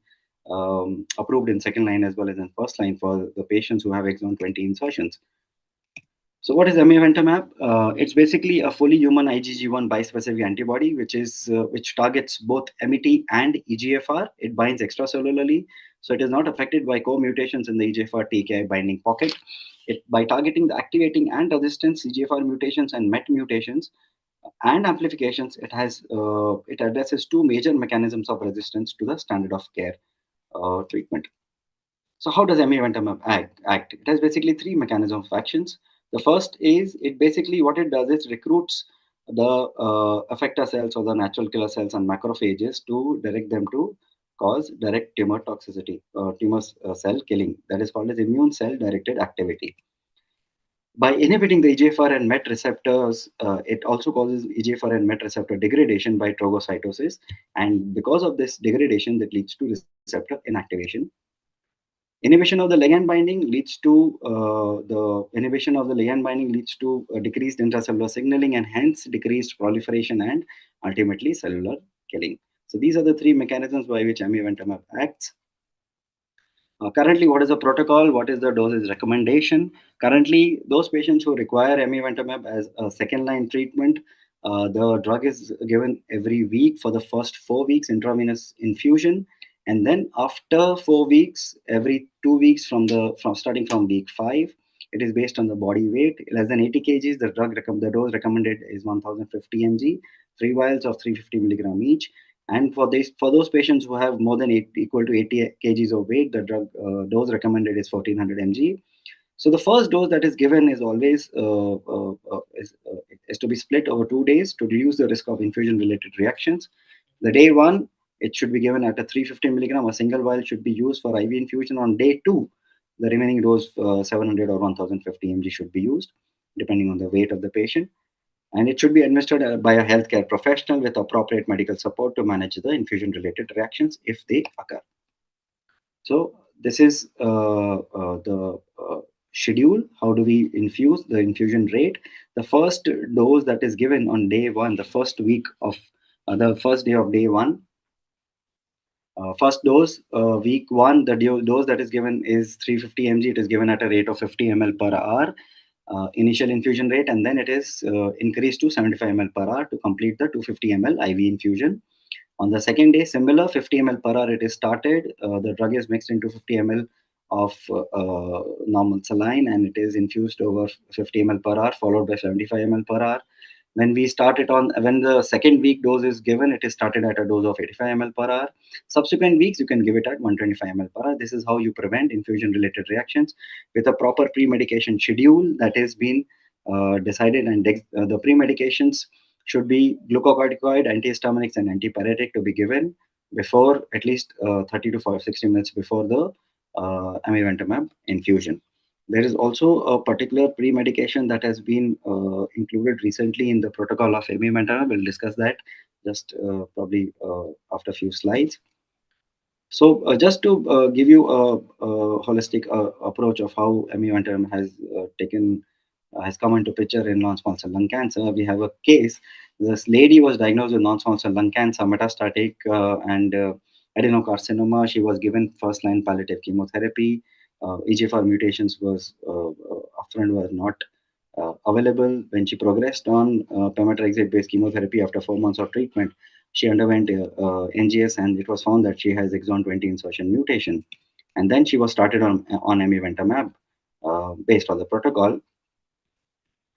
approved in second line as well as in first line for the patients who have exon 20 insertions. So what is amivantamab? It's basically a fully human IgG1 bispecific antibody, which targets both MET and EGFR. It binds extracellularly, so it is not affected by co-mutations in the EGFR TKI binding pocket. By targeting the activating and resistance EGFR mutations and MET mutations and amplifications, it addresses two major mechanisms of resistance to the standard of care treatment. So how does amivantamab act? It has basically three mechanisms of actions. The first is what it does is recruits the effector cells or the natural killer cells and macrophages to direct them to cause direct tumor toxicity, tumor cell killing. That is called as immune cell directed activity. By inhibiting the EGFR and MET receptors, it also causes EGFR and MET receptor degradation by trogocytosis, and because of this degradation, that leads to receptor inactivation. Inhibition of the ligand binding leads to decreased intracellular signaling and hence decreased proliferation and ultimately cellular killing. So these are the three mechanisms by which amivantamab acts. Currently, what is the protocol? What is the dosage recommendation? Currently, those patients who require amivantamab as a second-line treatment, the drug is given every week for the first 4 weeks, intravenous infusion, and then after 4 weeks, every 2 weeks starting from week 5. It is based on the body weight. Less than 80 kgs, the dose recommended is 1050 mg, 3 vials of 350 milligram each. And for those patients who have more than equal to 80 kgs of weight, the drug dose recommended is 1400 mg. So the first dose that is given is always is to be split over 2 days to reduce the risk of infusion-related reactions. The day one, it should be given at a 350 milligram. A single vial should be used for IV infusion. On day 2, the remaining dose, 700 or 1050 mg, should be used, depending on the weight of the patient. And it should be administered by a healthcare professional with appropriate medical support to manage the infusion-related reactions if they occur. So this is the schedule. How do we infuse? The infusion rate. The first dose that is given on day 1, the first week of the first day of day 1. First dose, week 1, the dose that is given is 350 mg. It is given at a rate of 50 ml per hour. Initial infusion rate, and then it is increased to 75 ml per hour to complete the 250 ml IV infusion. On the second day, similar 50 ml per hour it is started. The drug is mixed into 50 ml of normal saline and it is infused over 50 ml per hour, followed by 75 ml per hour. When the second week dose is given, it is started at a dose of 85 ml per hour. Subsequent weeks, you can give it at 125 ml per hour. This is how you prevent infusion-related reactions with a proper pre-medication schedule that has been decided. And the pre-medications should be glucocorticoid, antihistaminics, and antipyretic to be given before at least 30 to 60 minutes before the amivantamab infusion. There is also a particular pre-medication that has been included recently in the protocol of amivantamab. We'll discuss that just probably after a few slides. So just to give you a holistic approach of how amivantamab has come into picture in non-small cell lung cancer, we have a case. This lady was diagnosed with non-small cell lung cancer, metastatic and adenocarcinoma. She was given first-line palliative chemotherapy. EGFR mutations was upfront were not available. When she progressed on pemetrexed-based chemotherapy after 4 months of treatment, she underwent NGS, and it was found that she has exon 20 insertion mutation. And then she was started on amivantamab based on the protocol.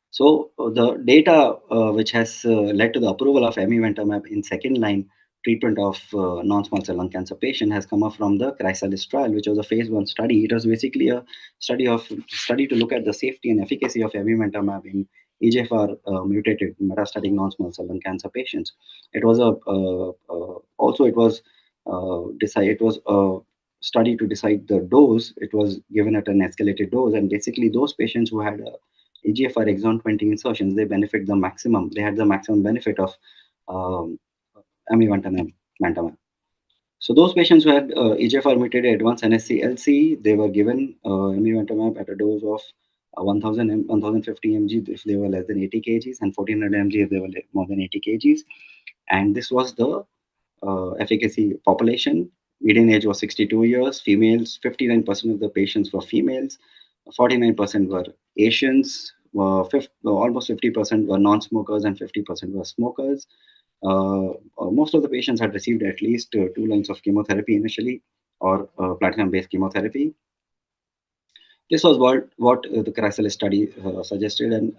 So the data which has led to the approval of amivantamab in second-line treatment of non-small cell lung cancer patient has come up from the Chrysalis trial, which was a phase 1 study. It was basically a study to look at the safety and efficacy of amivantamab in EGFR mutated metastatic non-small cell lung cancer patients. It was a study to decide the dose. It was given at an escalated dose, and basically those patients who had EGFR exon 20 insertions, they benefit the maximum. They had the maximum benefit of amivantamab. So those patients who had EGFR mutated advanced NSCLC, they were given amivantamab at a dose of 1050 mg if they were less than 80 kgs and 1400 mg if they were more than 80 kgs. And this was the efficacy population. Median age was 62 years. Females, 59% of the patients were females. 49% were Asians. almost 50% were non-smokers and 50% were smokers. Most of the patients had received at least 2 lines of chemotherapy initially, or platinum-based chemotherapy. This was what the Chrysalis study suggested, an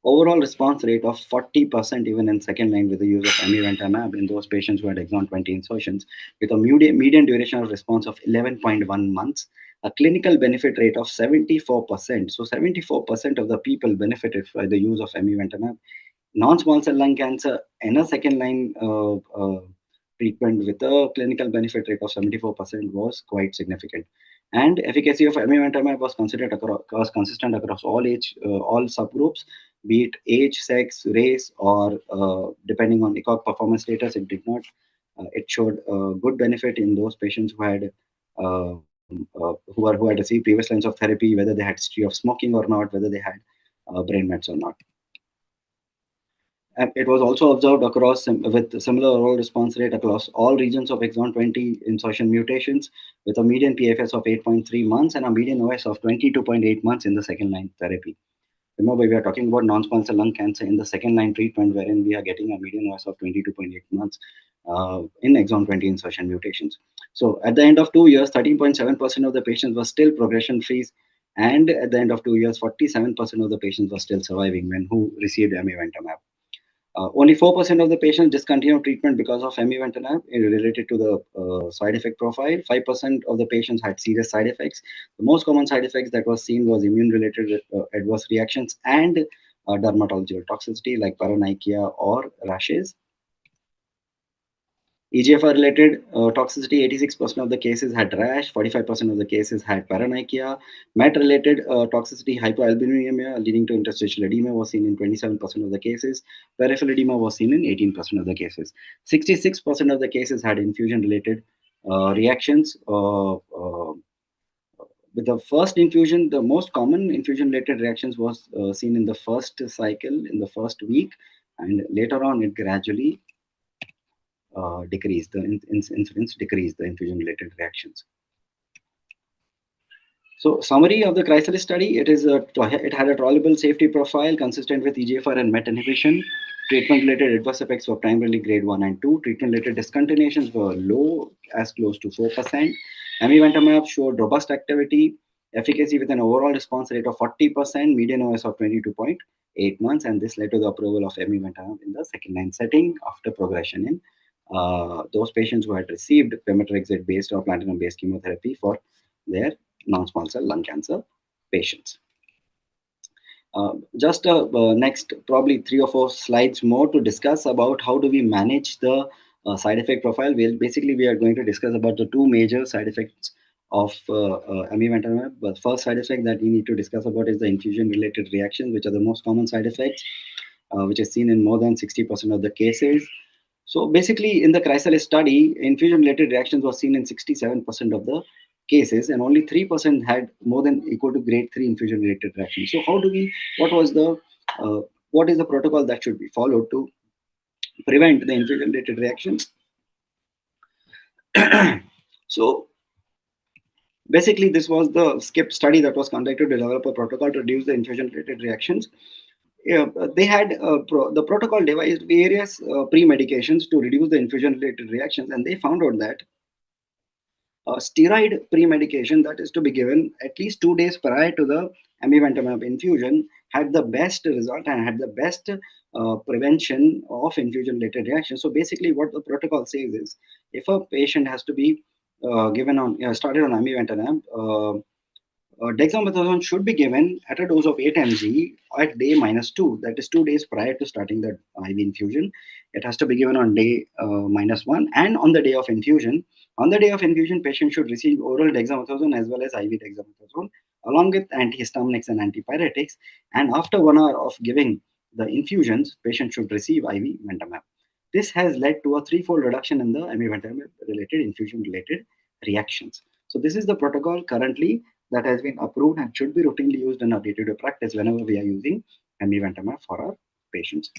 overall response rate of 40% even in second line with the use of amivantamab in those patients who had exon 20 insertions, with a median duration of response of 11.1 months, a clinical benefit rate of 74%. So 74% of the people benefited by the use of amivantamab. Non-small cell lung cancer in a second line treatment with a clinical benefit rate of 74% was quite significant. And efficacy of amivantamab was considered was consistent across all all subgroups, be it age, sex, race, or depending on ECOG performance status. It did not. It showed good benefit in those patients who had who had received previous lines of therapy, whether they had history of smoking or not, whether they had brain mets or not. It was also observed across with similar overall response rate across all regions of exon 20 insertion mutations, with a median PFS of 8.3 months and a median OS of 22.8 months in the second line therapy. Remember, we are talking about non-small cell lung cancer in the second line treatment, wherein we are getting a median OS of 22.8 months in exon 20 insertion mutations. So at the end of 2 years, 13.7% of the patients were still progression free, and at the end of 2 years, 47% of the patients were still surviving when who received amivantamab. Only 4% of the patients discontinued treatment because of amivantamab related to the side effect profile. 5% of the patients had serious side effects. The most common side effects that was seen was immune-related adverse reactions and dermatological toxicity like paronychia or rashes. EGFR-related toxicity, 86% of the cases had rash, 45% of the cases had paronychia. MET-related toxicity, hypoalbuminemia leading to interstitial edema was seen in 27% of the cases. Peripheral edema was seen in 18% of the cases. 66% of the cases had infusion-related reactions. With the first infusion, the most common infusion-related reactions was seen in the first cycle, in the first week, and later on it gradually decrease, the incidence decrease, the infusion-related reactions. So, summary of the Chrysalis study: it had a tolerable safety profile consistent with EGFR and MET inhibition. Treatment-related adverse effects were primarily grade 1 and 2. Treatment-related discontinuations were low, as close to 4%. Amivantamab showed robust activity, efficacy with an overall response rate of 40%, median OS of 22.8 months, and this led to the approval of amivantamab in the second-line setting after progression in those patients who had received pemetrexed-based or platinum-based chemotherapy for their non-small cell lung cancer patients. Just next probably 3 or 4 slides more to discuss about how do we manage the side effect profile. Basically we are going to discuss about the 2 major side effects of amivantamab. The first side effect that we need to discuss about is the infusion-related reactions, which are the most common side effects, which is seen in more than 60% of the cases. So basically, in the Chrysalis study, infusion-related reactions were seen in 67% of the cases, and only 3% had more than equal to grade 3 infusion-related reactions. So what is the protocol that should be followed to prevent the infusion-related reactions? So basically, this was the SKIP study that was conducted to develop a protocol to reduce the infusion-related reactions. They had the protocol devised various pre-medications to reduce the infusion-related reactions, and they found out that steroid pre-medication that is to be given at least 2 days prior to the amivantamab infusion had the best result and had the best prevention of infusion-related reactions. So basically, what the protocol says is, if a patient has to be started on amivantamab, dexamethasone should be given at a dose of 8 mg at day -2, that is 2 days prior to starting the IV infusion. It has to be given on day -1 and on the day of infusion. On the day of infusion, patient should receive oral dexamethasone as well as IV dexamethasone along with antihistaminics and antipyretics. And after 1 hour of giving the infusions, patient should receive IV amivantamab. This has led to a 3-fold reduction in the amivantamab-related infusion-related reactions. So this is the protocol currently that has been approved and should be routinely used in our day-to-day practice whenever we are using amivantamab for our patients.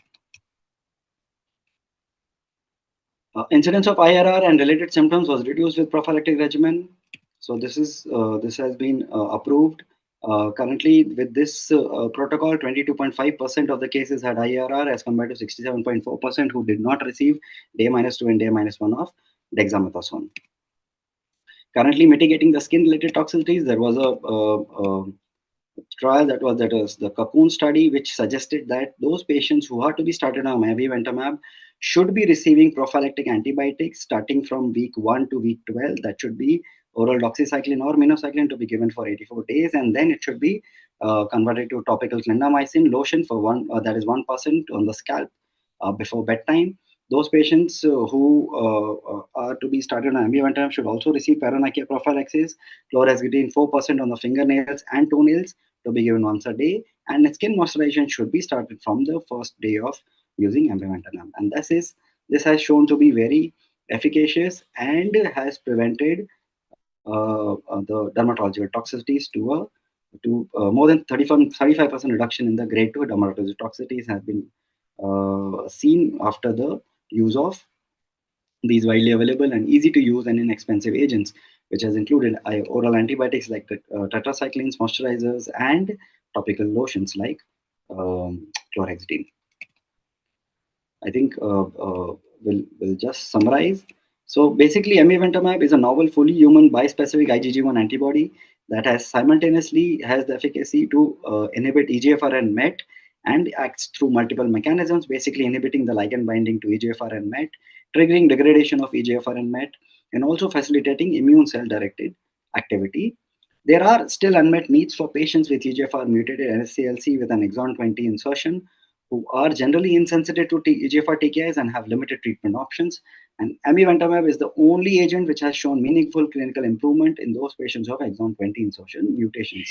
Incidence of IRR and related symptoms was reduced with prophylactic regimen. So this has been approved Currently, with this protocol, 22.5% of the cases had IRR as compared to 67.4% who did not receive day -2 and day -1 of dexamethasone. Currently, mitigating the skin-related toxicities, there was a trial that was the Cocoon study, which suggested that those patients who are to be started on amivantamab should be receiving prophylactic antibiotics starting from week 1 to week 12. That should be oral doxycycline or minocycline to be given for 84 days, and then it should be converted to topical clindamycin lotion for that is 1% on the scalp before bedtime. Those patients who are to be started on amivantamab should also receive paronychia prophylaxis, chlorhexidine 4% on the fingernails and toenails to be given once a day, and skin moisturization should be started from the first day of using amivantamab. And this has shown to be very efficacious and has prevented the dermatological toxicities to more than 35% reduction in the grade 2 dermatological toxicities have been seen after the use of these widely available and easy to use and inexpensive agents, which has included oral antibiotics like tetracyclines, moisturizers, and topical lotions like chlorhexidine. I think we'll just summarize. So basically, amivantamab is a novel, fully human bispecific IgG1 antibody that has the efficacy to inhibit EGFR and MET and acts through multiple mechanisms, basically inhibiting the ligand binding to EGFR and MET, triggering degradation of EGFR and MET, and also facilitating immune cell directed activity. There are still unmet needs for patients with EGFR mutated NSCLC with an exon 20 insertion who are generally insensitive to EGFR TKIs and have limited treatment options. And amivantamab is the only agent which has shown meaningful clinical improvement in those patients who have exon 20 insertion mutations.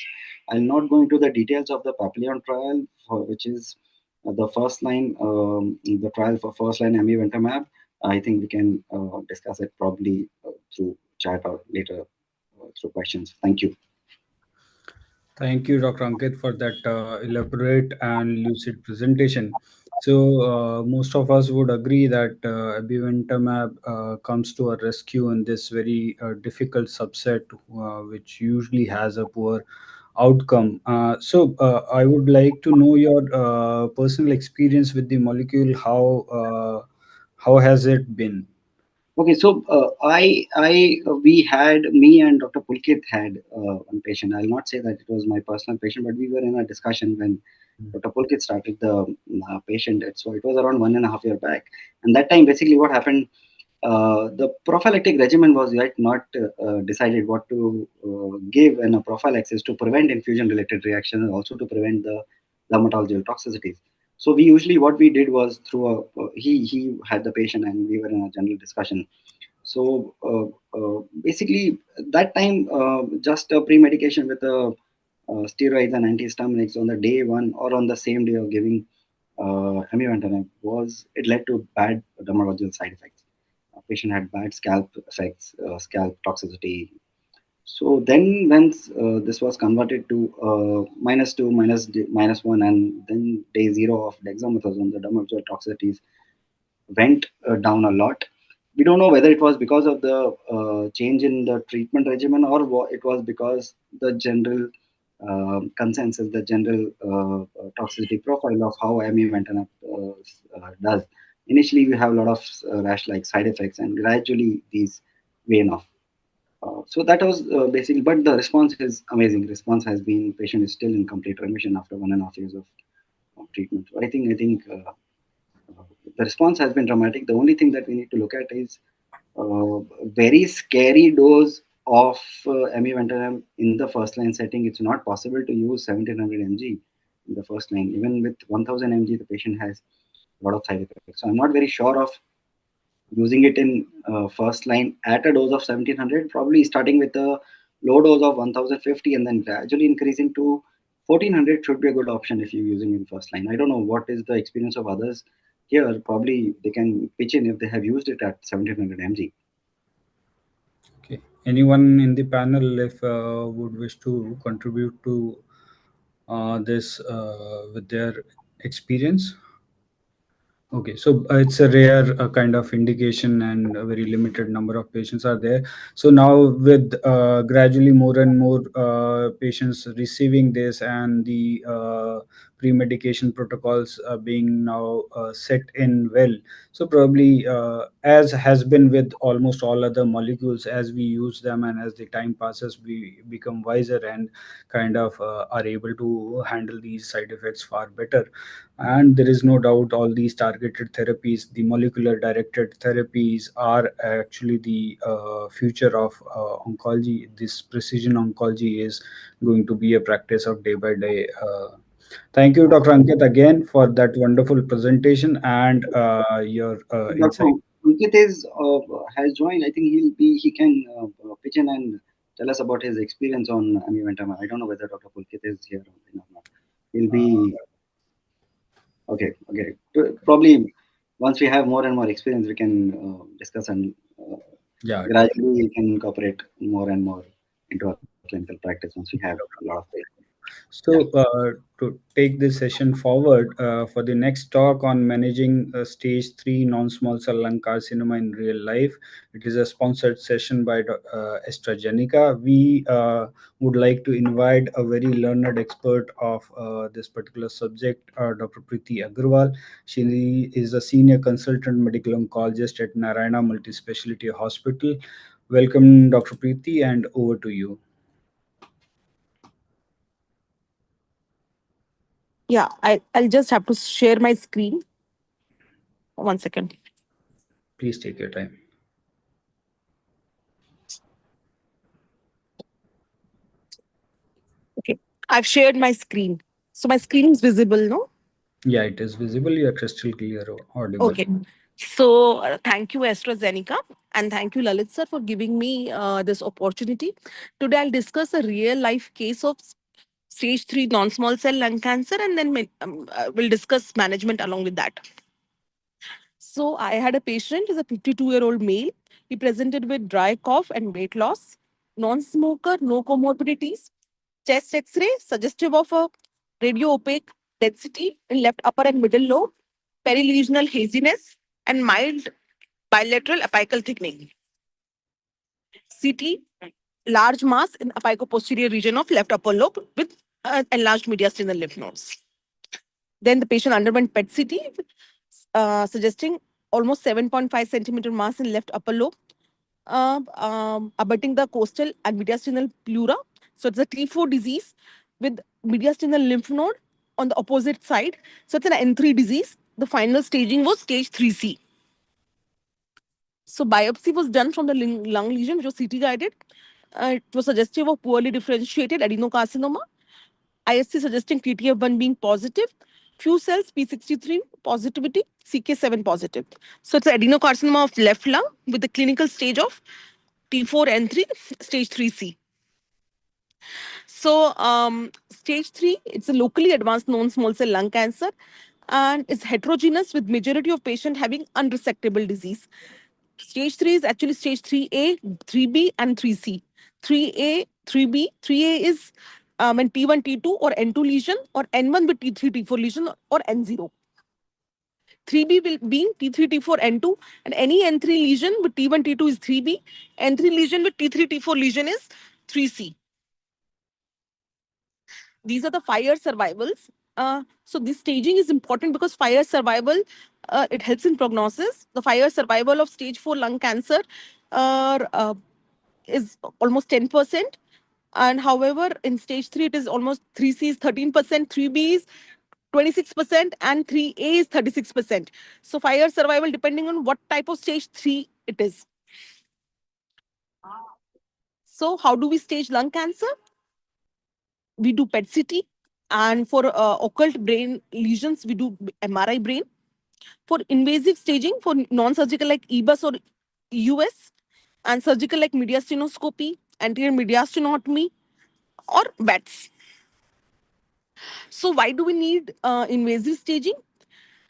I'll not go into the details of the Papillon trial, which is the the trial for first-line amivantamab. I think we can discuss it probably through chat or later through questions. Thank you. Thank you, Dr. Ankit, for that elaborate and lucid presentation. So, most of us would agree that abiventamab comes to our rescue in this very difficult subset, which usually has a poor outcome. I would like to know your personal experience with the molecule. How has it been? Okay, so we had, me and Dr. Pulkit had one patient. I'll not say that it was my personal patient, but we were in a discussion when Dr. Pulkit started the patient. So it was around 1.5 years back. And that time, basically what happened, the prophylactic regimen was yet not decided what to give in a prophylaxis to prevent infusion-related reactions and also to prevent the dermatological toxicities. So we usually, what we did was he had the patient and we were in a general discussion. So basically that time, just a pre-medication with steroids and antihistaminics on the day one or on the same day of giving amivantamab it led to bad dermatological side effects. Patient had bad scalp effects, scalp toxicity. So then, when this was converted to -2, -1, and then day 0 of dexamethasone, the dermatological toxicities went down a lot. We don't know whether it was because of the change in the treatment regimen or it was because the general consensus, the general toxicity profile of how amivantamab does. Initially, we have a lot of rash-like side effects, and gradually these wane off. So that was basically, but the response is amazing. Response has been, patient is still in complete remission after 1.5 years of treatment. So I think the response has been dramatic. The only thing that we need to look at is very scary dose of amivantamab in the first line setting. It's not possible to use 1700 mg in the first line. Even with 1000 mg, the patient has a lot of side effects. So I'm not very sure of using it in first line at a dose of 1700, probably starting with a low dose of 1050 and then gradually increasing to 1400 should be a good option if you're using in first line. I don't know what is the experience of others here. Probably they can pitch in if they have used it at 1700 mg. Okay. Anyone in the panel if would wish to contribute to this with their experience? Okay, so it's a rare kind of indication, and a very limited number of patients are there. So now, with gradually more and more patients receiving this, and the pre-medication protocols being now set in well, so probably as has been with almost all other molecules, as we use them and as the time passes, we become wiser and kind of are able to handle these side effects far better. And there is no doubt all these targeted therapies, the molecular directed therapies, are actually the future of oncology. This precision oncology is going to be a practice of day by day. Thank you, Dr. Ankit, again for that wonderful presentation and your Dr. insight. Pulkit has joined. I think he can pitch in and tell us about his experience on amivantamab. I don't know whether Dr. Pulkit is here or not. He'll be okay. Okay, probably once we have more and more experience, we can discuss, and Yeah, gradually we can incorporate more and more into our clinical practice once we have a lot of data. Yeah. so, to take this session forward, for the next talk on managing stage 3 non-small cell lung carcinoma in real life, it is a sponsored session by AstraZeneca. We would like to invite a very learned expert of this particular subject, Dr. Preeti Agarwal. She is a senior consultant medical oncologist at Narayana Multispecialty Hospital. Welcome, Dr. Preeti, and over to you. Yeah, I'll just have to share my screen. 1 second. Please take your time. Okay, I've shared my screen. So my screen is visible, no? Yeah, it is visible. You are crystal clear, audible. Okay. So thank you, AstraZeneca, and thank you, Lalit sir, for giving me this opportunity. Today, I'll discuss a real life case of stage 3 non-small cell lung cancer, and then we'll discuss management along with that. So I had a patient, he's a 52-year-old male. He presented with dry cough and weight loss, non-smoker, no comorbidities, chest X-ray suggestive of a radio-opaque density in left upper and middle lobe, perilesional haziness, and mild bilateral apical thickening. CT, large mass in apico-posterior region of left upper lobe with enlarged mediastinal lymph nodes. Then the patient underwent PET CT, suggesting almost 7.5 centimeter mass in left upper lobe, abutting the costal and mediastinal pleura. So it's a T4 disease with mediastinal lymph node on the opposite side. So it's an N3 disease. The final staging was stage 3C. So biopsy was done from the lung lesion, which was CT guided. It was suggestive of poorly differentiated adenocarcinoma. ISC suggesting TTF1 being positive, few cells P63 positivity, CK7 positive. So it's an adenocarcinoma of left lung with the clinical stage of T4N3, stage 3C. So stage 3, it's a locally advanced non-small cell lung cancer, and it's heterogeneous with majority of patients having unresectable disease. Stage 3 is actually stage 3A, 3B, and 3C. 3A, 3B, 3A is when T1, T2 or N2 lesion, or N1 with T3, T4 lesion, or N0. 3B will being T3, T4, N2, and any N3 lesion with T1, T2 is 3B. N3 lesion with T3, T4 lesion is 3C. These are the 5-year survivals. So this staging is important because 5-year survival, it helps in prognosis. The 5-year survival of stage 4 lung cancer is almost 10%. And however, in stage 3, it is almost 3C is 13%, 3B is 26%, and 3A is 36%. So 5-year survival depending on what type of stage 3 it is. So how do we stage lung cancer? We do PET CT, and for occult brain lesions, we do MRI brain. For invasive staging, for non-surgical like EBUS or EUS, and surgical like mediastinoscopy, anterior mediastinotomy, or VATS. So why do we need invasive staging?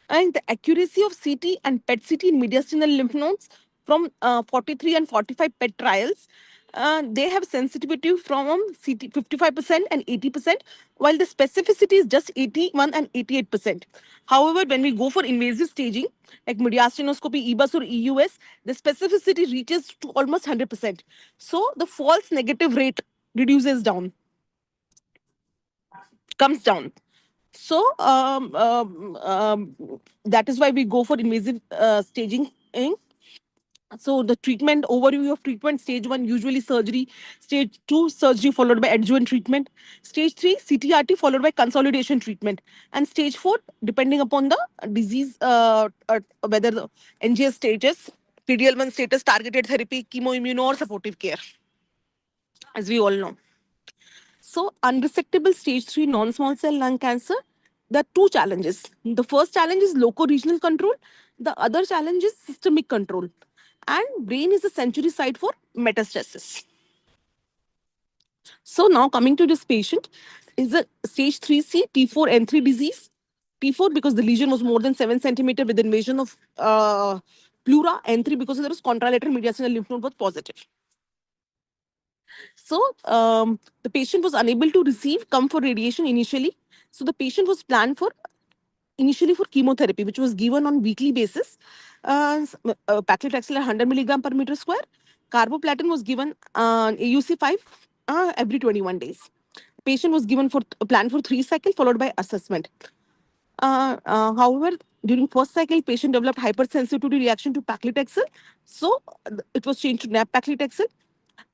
And the accuracy of CT and PET CT in mediastinal lymph nodes from 43 and 45 PET trials they have sensitivity from 55% and 80%, while the specificity is just 81 and 88%. However, when we go for invasive staging, like mediastinoscopy, EBUS or EUS, the specificity reaches to almost 100%. So the false negative rate reduces down, comes down. So that is why we go for invasive staging. So the treatment overview of treatment: stage 1 usually surgery, stage 2 surgery followed by adjuvant treatment, stage 3 CTRT followed by consolidation treatment, and stage 4 depending upon the disease, whether the NGS status, PD-L1 status, targeted therapy, chemoimmuno or supportive care, as we all know. So unresectable stage 3 non-small cell lung cancer, there are two challenges. The first challenge is loco-regional control. The other challenge is systemic control. And brain is a sanctuary site for metastasis. So now coming to this patient, is a stage 3C T4N3 disease. T4 because the lesion was more than 7 centimeter with invasion of pleura. N3 because there was contralateral mediastinal lymph node was positive. So the patient was unable to come for radiation initially. So the patient was planned for initially for chemotherapy, which was given on weekly basis. Paclitaxel 100 milligram per meter square. Carboplatin was given AUC 5 every 21 days. Patient was given for planned for 3 cycles followed by assessment. However, during first cycle, patient developed hypersensitivity reaction to paclitaxel. So it was changed to nab-paclitaxel.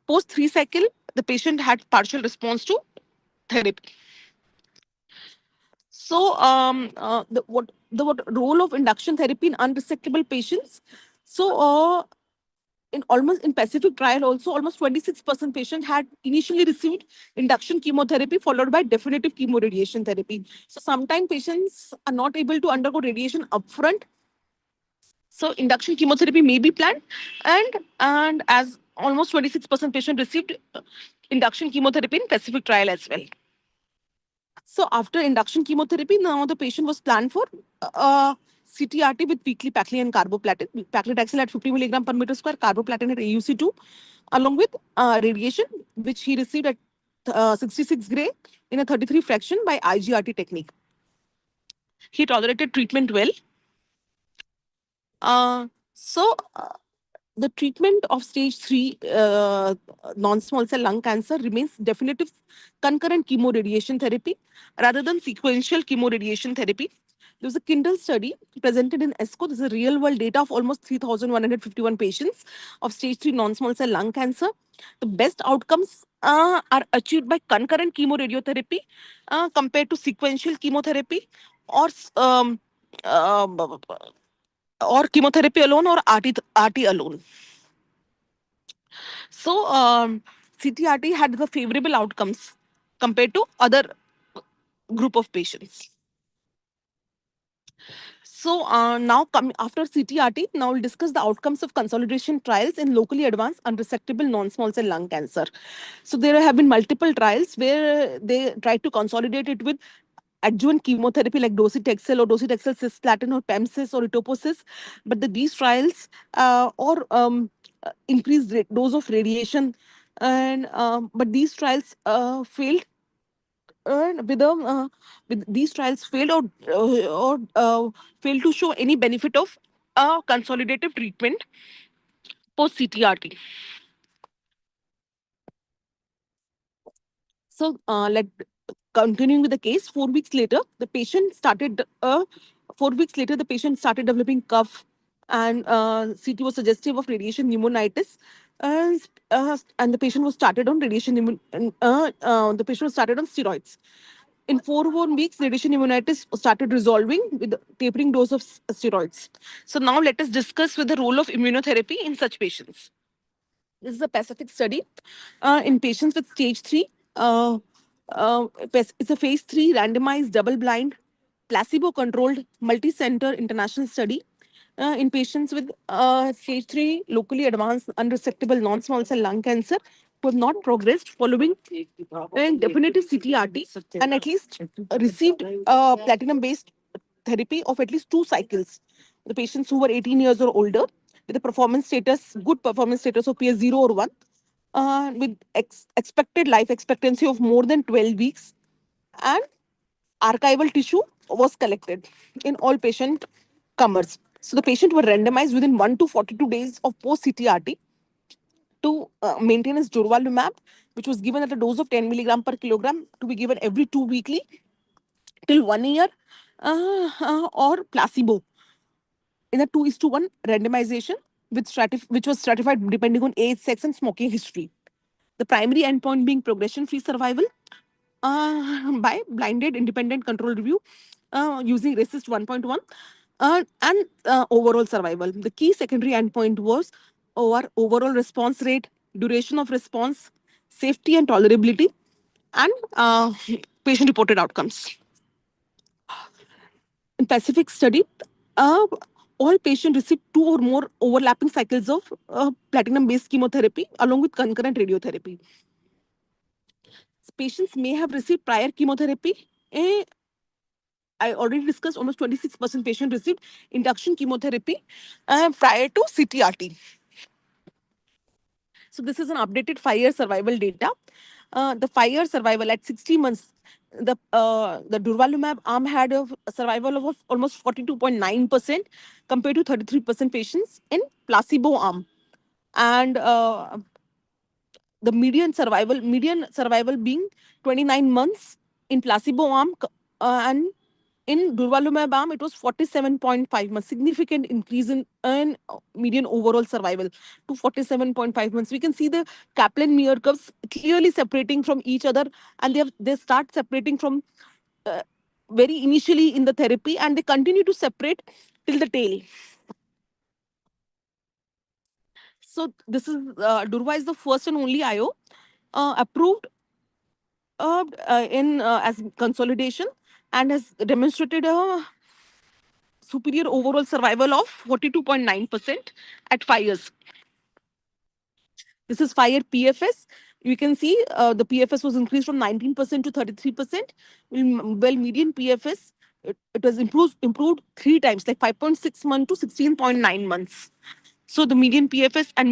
Post 3 cycle, the patient had partial response to therapy. So what role of induction therapy in unresectable patients? So in Pacific trial also, almost 26% patient had initially received induction chemotherapy followed by definitive chemoradiation therapy. So sometimes patients are not able to undergo radiation upfront. So induction chemotherapy may be planned, and as almost 26% patient received induction chemotherapy in Pacific trial as well. So after induction chemotherapy, now the patient was planned for CTRT with weekly pacli and carboplatin. Paclitaxel at 50 milligram per meter square, carboplatin at AUC2, along with radiation, which he received at 66 gray in a 33 fraction by IGRT technique. He tolerated treatment well. The treatment of stage 3 non-small cell lung cancer remains definitive concurrent chemoradiation therapy rather than sequential chemoradiation therapy. There was a Kindle study presented in ESCO. This is a real-world data of almost 3,151 patients of stage 3 non-small cell lung cancer. The best outcomes are achieved by concurrent chemoradiotherapy compared to sequential chemotherapy or chemotherapy alone or RT alone. So CTRT had the favorable outcomes compared to other group of patients. So now after CTRT, now we'll discuss the outcomes of consolidation trials in locally advanced unresectable non-small cell lung cancer. So there have been multiple trials where they tried to consolidate it with adjuvant chemotherapy like docetaxel or docetaxel cisplatin or PEMSIS or etoposide, but these trials or increased dose of radiation, and but these trials failed. With these trials failed or failed to show any benefit of consolidative treatment post CTRT. So continuing with the case, 4 weeks later, the patient started. 4 weeks later, the patient started developing cough, and CT was suggestive of radiation pneumonitis, and the patient was started on radiation. The patient was started on steroids. In 4 weeks, radiation pneumonitis started resolving with the tapering dose of steroids. So now let us discuss with the role of immunotherapy in such patients. This is a Pacific study in patients with stage 3. It's a phase 3 randomized double-blind placebo-controlled multi-center international study in patients with stage 3 locally advanced unresectable non-small cell lung cancer who have not progressed following definitive CTRT and at least received platinum-based therapy of at least 2 cycles. The patients who were 18 years or older with a performance status, good performance status of PS0 or 1, with expected life expectancy of more than 12 weeks, and archival tissue was collected in all patient comers. So the patient were randomized within 1 to 42 days of post CTRT to maintenance durvalumab, which was given at a dose of 10 milligram per kilogram to be given every 2 weekly till 1 year, or placebo in a 2:1 randomization, which was stratified depending on age, sex, and smoking history. The primary endpoint being progression-free survival by blinded independent control review using RECIST 1.1, and overall survival. The key secondary endpoint was overall response rate, duration of response, safety and tolerability, and patient-reported outcomes. In Pacific study, uh, all patients received 2 or more overlapping cycles of platinum-based chemotherapy along with concurrent radiotherapy. Patients may have received prior chemotherapy. I already discussed almost 26% patients received induction chemotherapy prior to CTRT. So this is an updated 5-year survival data. The 5-year survival at 60 months, the durvalumab arm had a survival of almost 42.9% compared to 33% patients in placebo arm. And the median survival being 29 months in placebo arm, and in durvalumab arm, it was 47.5 months, significant increase in median overall survival to 47.5 months. We can see the Kaplan-Meier curves clearly separating from each other, and they start separating from very initially in the therapy, and they continue to separate till the tail. So this is Durva is the first and only IO approved in as consolidation, and has demonstrated a superior overall survival of 42.9% at 5 years. This is 5-year PFS. You can see the PFS was increased from 19% to 33%. Well, median PFS, it was improved 3 times, like 5.6 months to 16.9 months. So the median PFS and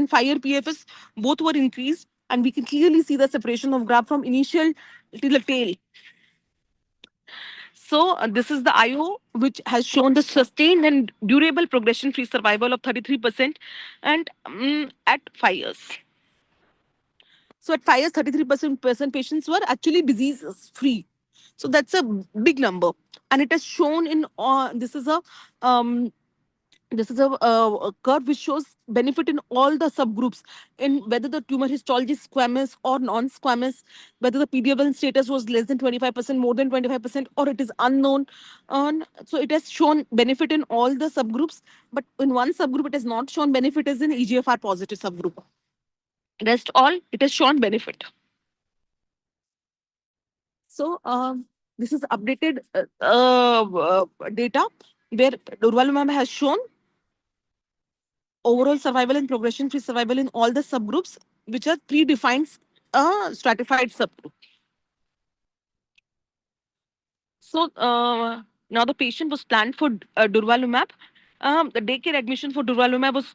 5-year PFS both were increased, and we can clearly see the separation of graph from initial till the tail. So this is the IO, which has shown the sustained and durable progression-free survival of 33% and at 5 years. So at 5 years, 33% patients were actually disease-free. So that's a big number. And it has shown in, this is a curve which shows benefit in all the subgroups, in whether the tumor histology is squamous or non-squamous, whether the PD-L1 status was less than 25%, more than 25%, or it is unknown. So it has shown benefit in all the subgroups, but in one subgroup it has not shown benefit, as in EGFR positive subgroup. Rest all, it has shown benefit. So this is updated data where durvalumab has shown overall survival and progression-free survival in all the subgroups, which are predefined stratified subgroup. So now the patient was planned for durvalumab. The daycare admission for durvalumab was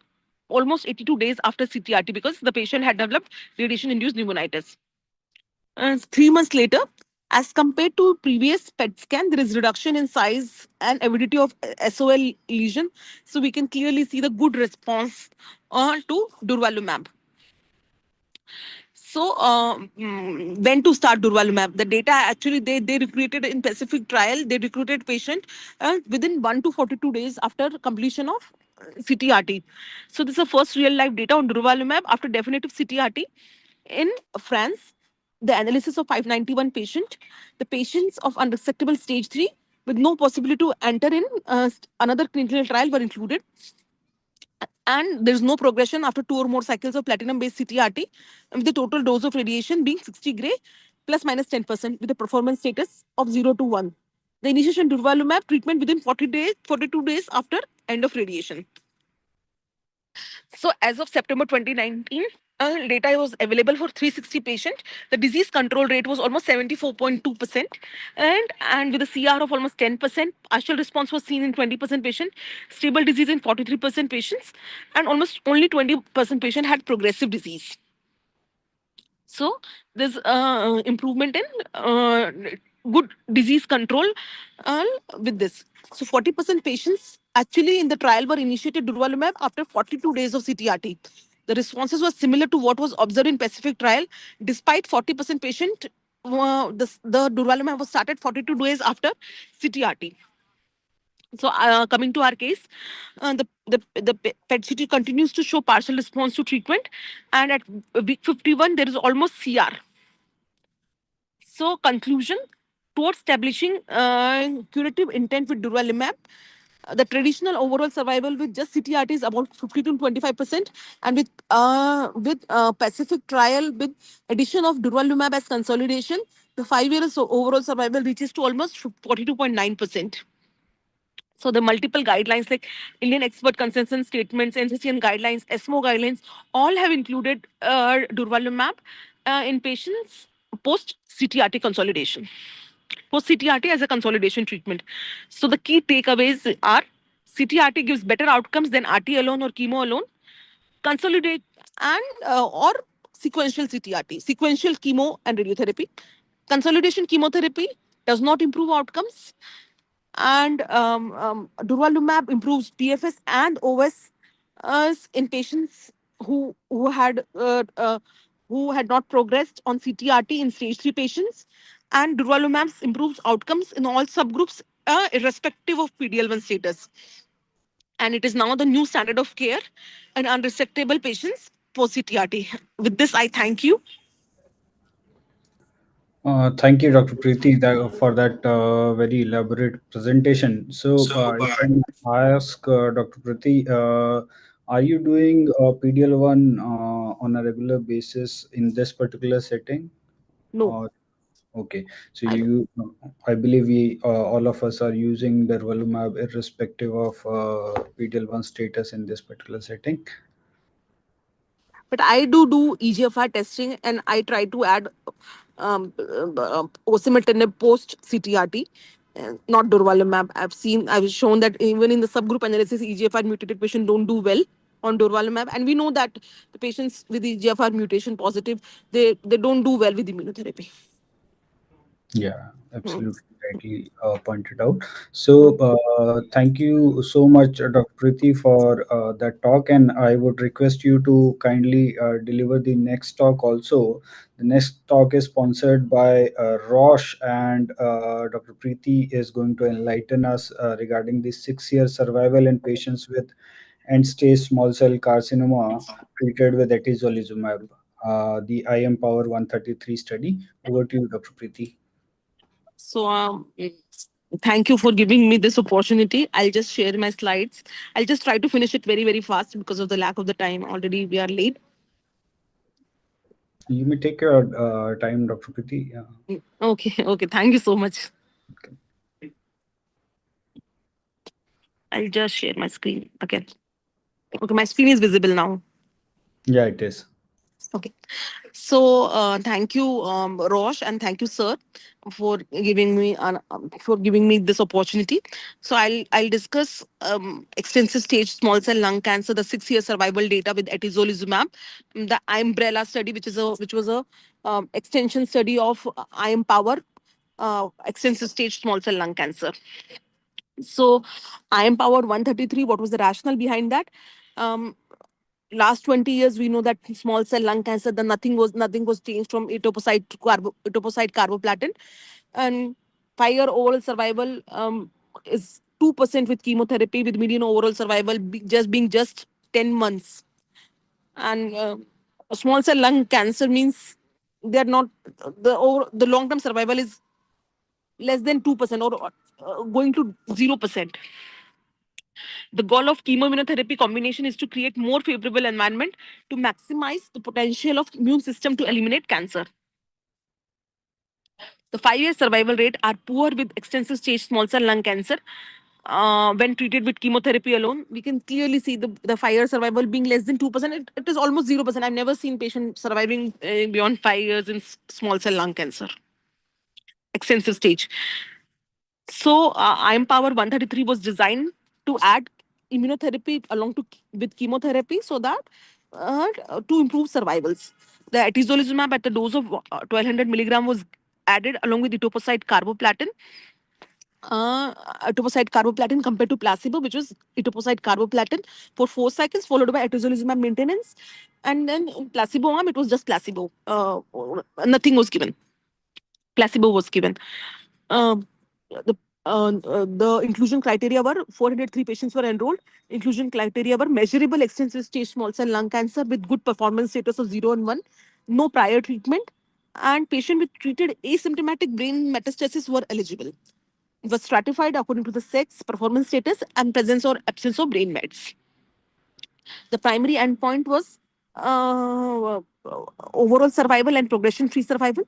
almost 82 days after CTRT because the patient had developed radiation-induced pneumonitis. 3 months later, as compared to previous PET scan, there is reduction in size and avidity of SOL lesion. So we can clearly see the good response to durvalumab. So when to start durvalumab? The data actually they recruited in Pacific trial. They recruited patient within 1 to 42 days after completion of CTRT. So this is the first real life data on durvalumab after definitive CTRT in France. The analysis of 591 patient, the patients of unresectable stage 3 with no possibility to enter in another clinical trial were included. And there's no progression after 2 or more cycles of platinum-based CTRT, with the total dose of radiation being 60 gray plus minus 10% with a performance status of 0 to 1. The initiation durvalumab treatment within 42 days after end of radiation. So as of September 2019, data was available for 360 patients. The disease control rate was almost 74.2%, and with a CR of almost 10%. Partial response was seen in 20% patients, stable disease in 43% patients, and almost only 20% patient had progressive disease. So there's improvement in good disease control uh, with this. So 40% patients actually in the trial were initiated durvalumab after 42 days of CTRT. The responses were similar to what was observed in Pacific trial, despite 40% patient, the durvalumab was started 42 days after CTRT. So coming to our case, the PET-CT continues to show partial response to treatment, and at week 51 there is almost CR. So conclusion, towards establishing curative intent with durvalumab, the traditional overall survival with just CTRT is about 50 to 25%, and with Pacific trial with addition of durvalumab as consolidation, the 5 years overall survival reaches to almost 42.9%. So the multiple guidelines like Indian expert consensus statements, NCCN guidelines, ESMO guidelines, all have included durvalumab in patients post CTRT consolidation. Post CTRT as a consolidation treatment. So the key takeaways are CTRT gives better outcomes than RT alone or chemo alone. Consolidate and or sequential CTRT, sequential chemo and radiotherapy. Consolidation chemotherapy does not improve outcomes, and durvalumab improves PFS and OS in patients who had not progressed on CTRT in stage 3 patients, and durvalumab improves outcomes in all subgroups irrespective of PDL1 status, and it is now the new standard of care in unresectable patients post CTRT. With this, I thank you. Thank you, Dr. Preeti, for that very elaborate presentation. So, if I may ask Dr. Preeti, are you doing PDL1 on a regular basis in this particular setting? No, Okay, so I don't. I believe all of us are using durvalumab irrespective of PDL1 status in this particular setting. But I do EGFR testing, and I try to add osimertinib post CTRT, not durvalumab. I've shown that even in the subgroup analysis, EGFR mutated patients don't do well on durvalumab, and we know that the patients with EGFR mutation positive, they don't do well with immunotherapy. Yeah, Hmm. absolutely rightly pointed out. So, thank you so much, Dr. Priti, for that talk. And I would request you to kindly deliver the next talk also. The next talk is sponsored by Roche, and Dr. Priti is going to enlighten us regarding the 6-year survival in patients with end-stage small cell carcinoma treated with atezolizumab, the IM Power 133 study. Over to you, Dr. Priti. So, thank you for giving me this opportunity. I'll just share my slides. I'll just try to finish it very, very fast because of the lack of the time. Already we are late. You may take your time, Dr. Priti. Okay, okay. Thank you so much. I'll just share my screen again. Okay, my screen is visible now. Yeah, it is. Okay. So thank you, Rosh, and thank you, sir, for giving me this opportunity. So I'll discuss extensive stage small cell lung cancer, the 6-year survival data with atezolizumab, the umbrella study, which was a extension study of IM Power, extensive stage small cell lung cancer. So IM Power 133. What was the rationale behind that? Last 20 years, we know that small cell lung cancer, the nothing was changed from etoposide to etoposide carboplatin, and 5-year overall survival is 2% with chemotherapy, with median overall survival just 10 months. And small cell lung cancer means they're not the long term survival is less than 2% or going to 0%. The goal of chemoimmunotherapy combination is to create more favorable environment to maximize the potential of immune system to eliminate cancer. The 5-year survival rate are poor with extensive stage small cell lung cancer. When treated with chemotherapy alone, we can clearly see the 5-year survival being less than 2%. It is almost 0%. I've never seen patient surviving beyond 5 years in small cell lung cancer, extensive stage. So IM Power 133 was designed to add immunotherapy along with chemotherapy so that to improve survivals. The atezolizumab at the dose of 1200 milligram was added along with etoposide carboplatin. Etoposide carboplatin compared to placebo, which was etoposide carboplatin for 4 cycles, followed by atezolizumab maintenance. And then in placebo arm, it was just placebo. Nothing was given. Placebo was given. The the inclusion criteria were 403 patients were enrolled. Inclusion criteria were measurable extensive stage small cell lung cancer with good performance status of 0 and 1, no prior treatment, and patient with treated asymptomatic brain metastasis were eligible. It was stratified according to the sex, performance status, and presence or absence of brain mets. The primary endpoint was overall survival and progression-free survival.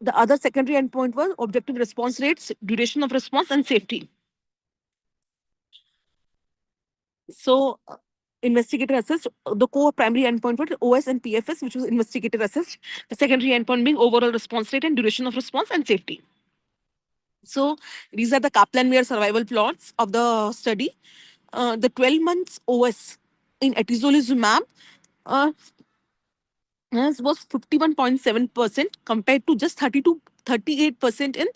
The other secondary endpoint was objective response rates, duration of response, and safety. So, investigator assessed. The core primary endpoint was OS and PFS, which was investigator assessed. The secondary endpoint being overall response rate and duration of response and safety. So, these are the Kaplan-Meier survival plots of the study. The 12 months OS in atezolizumab was 51.7% compared to just 38% in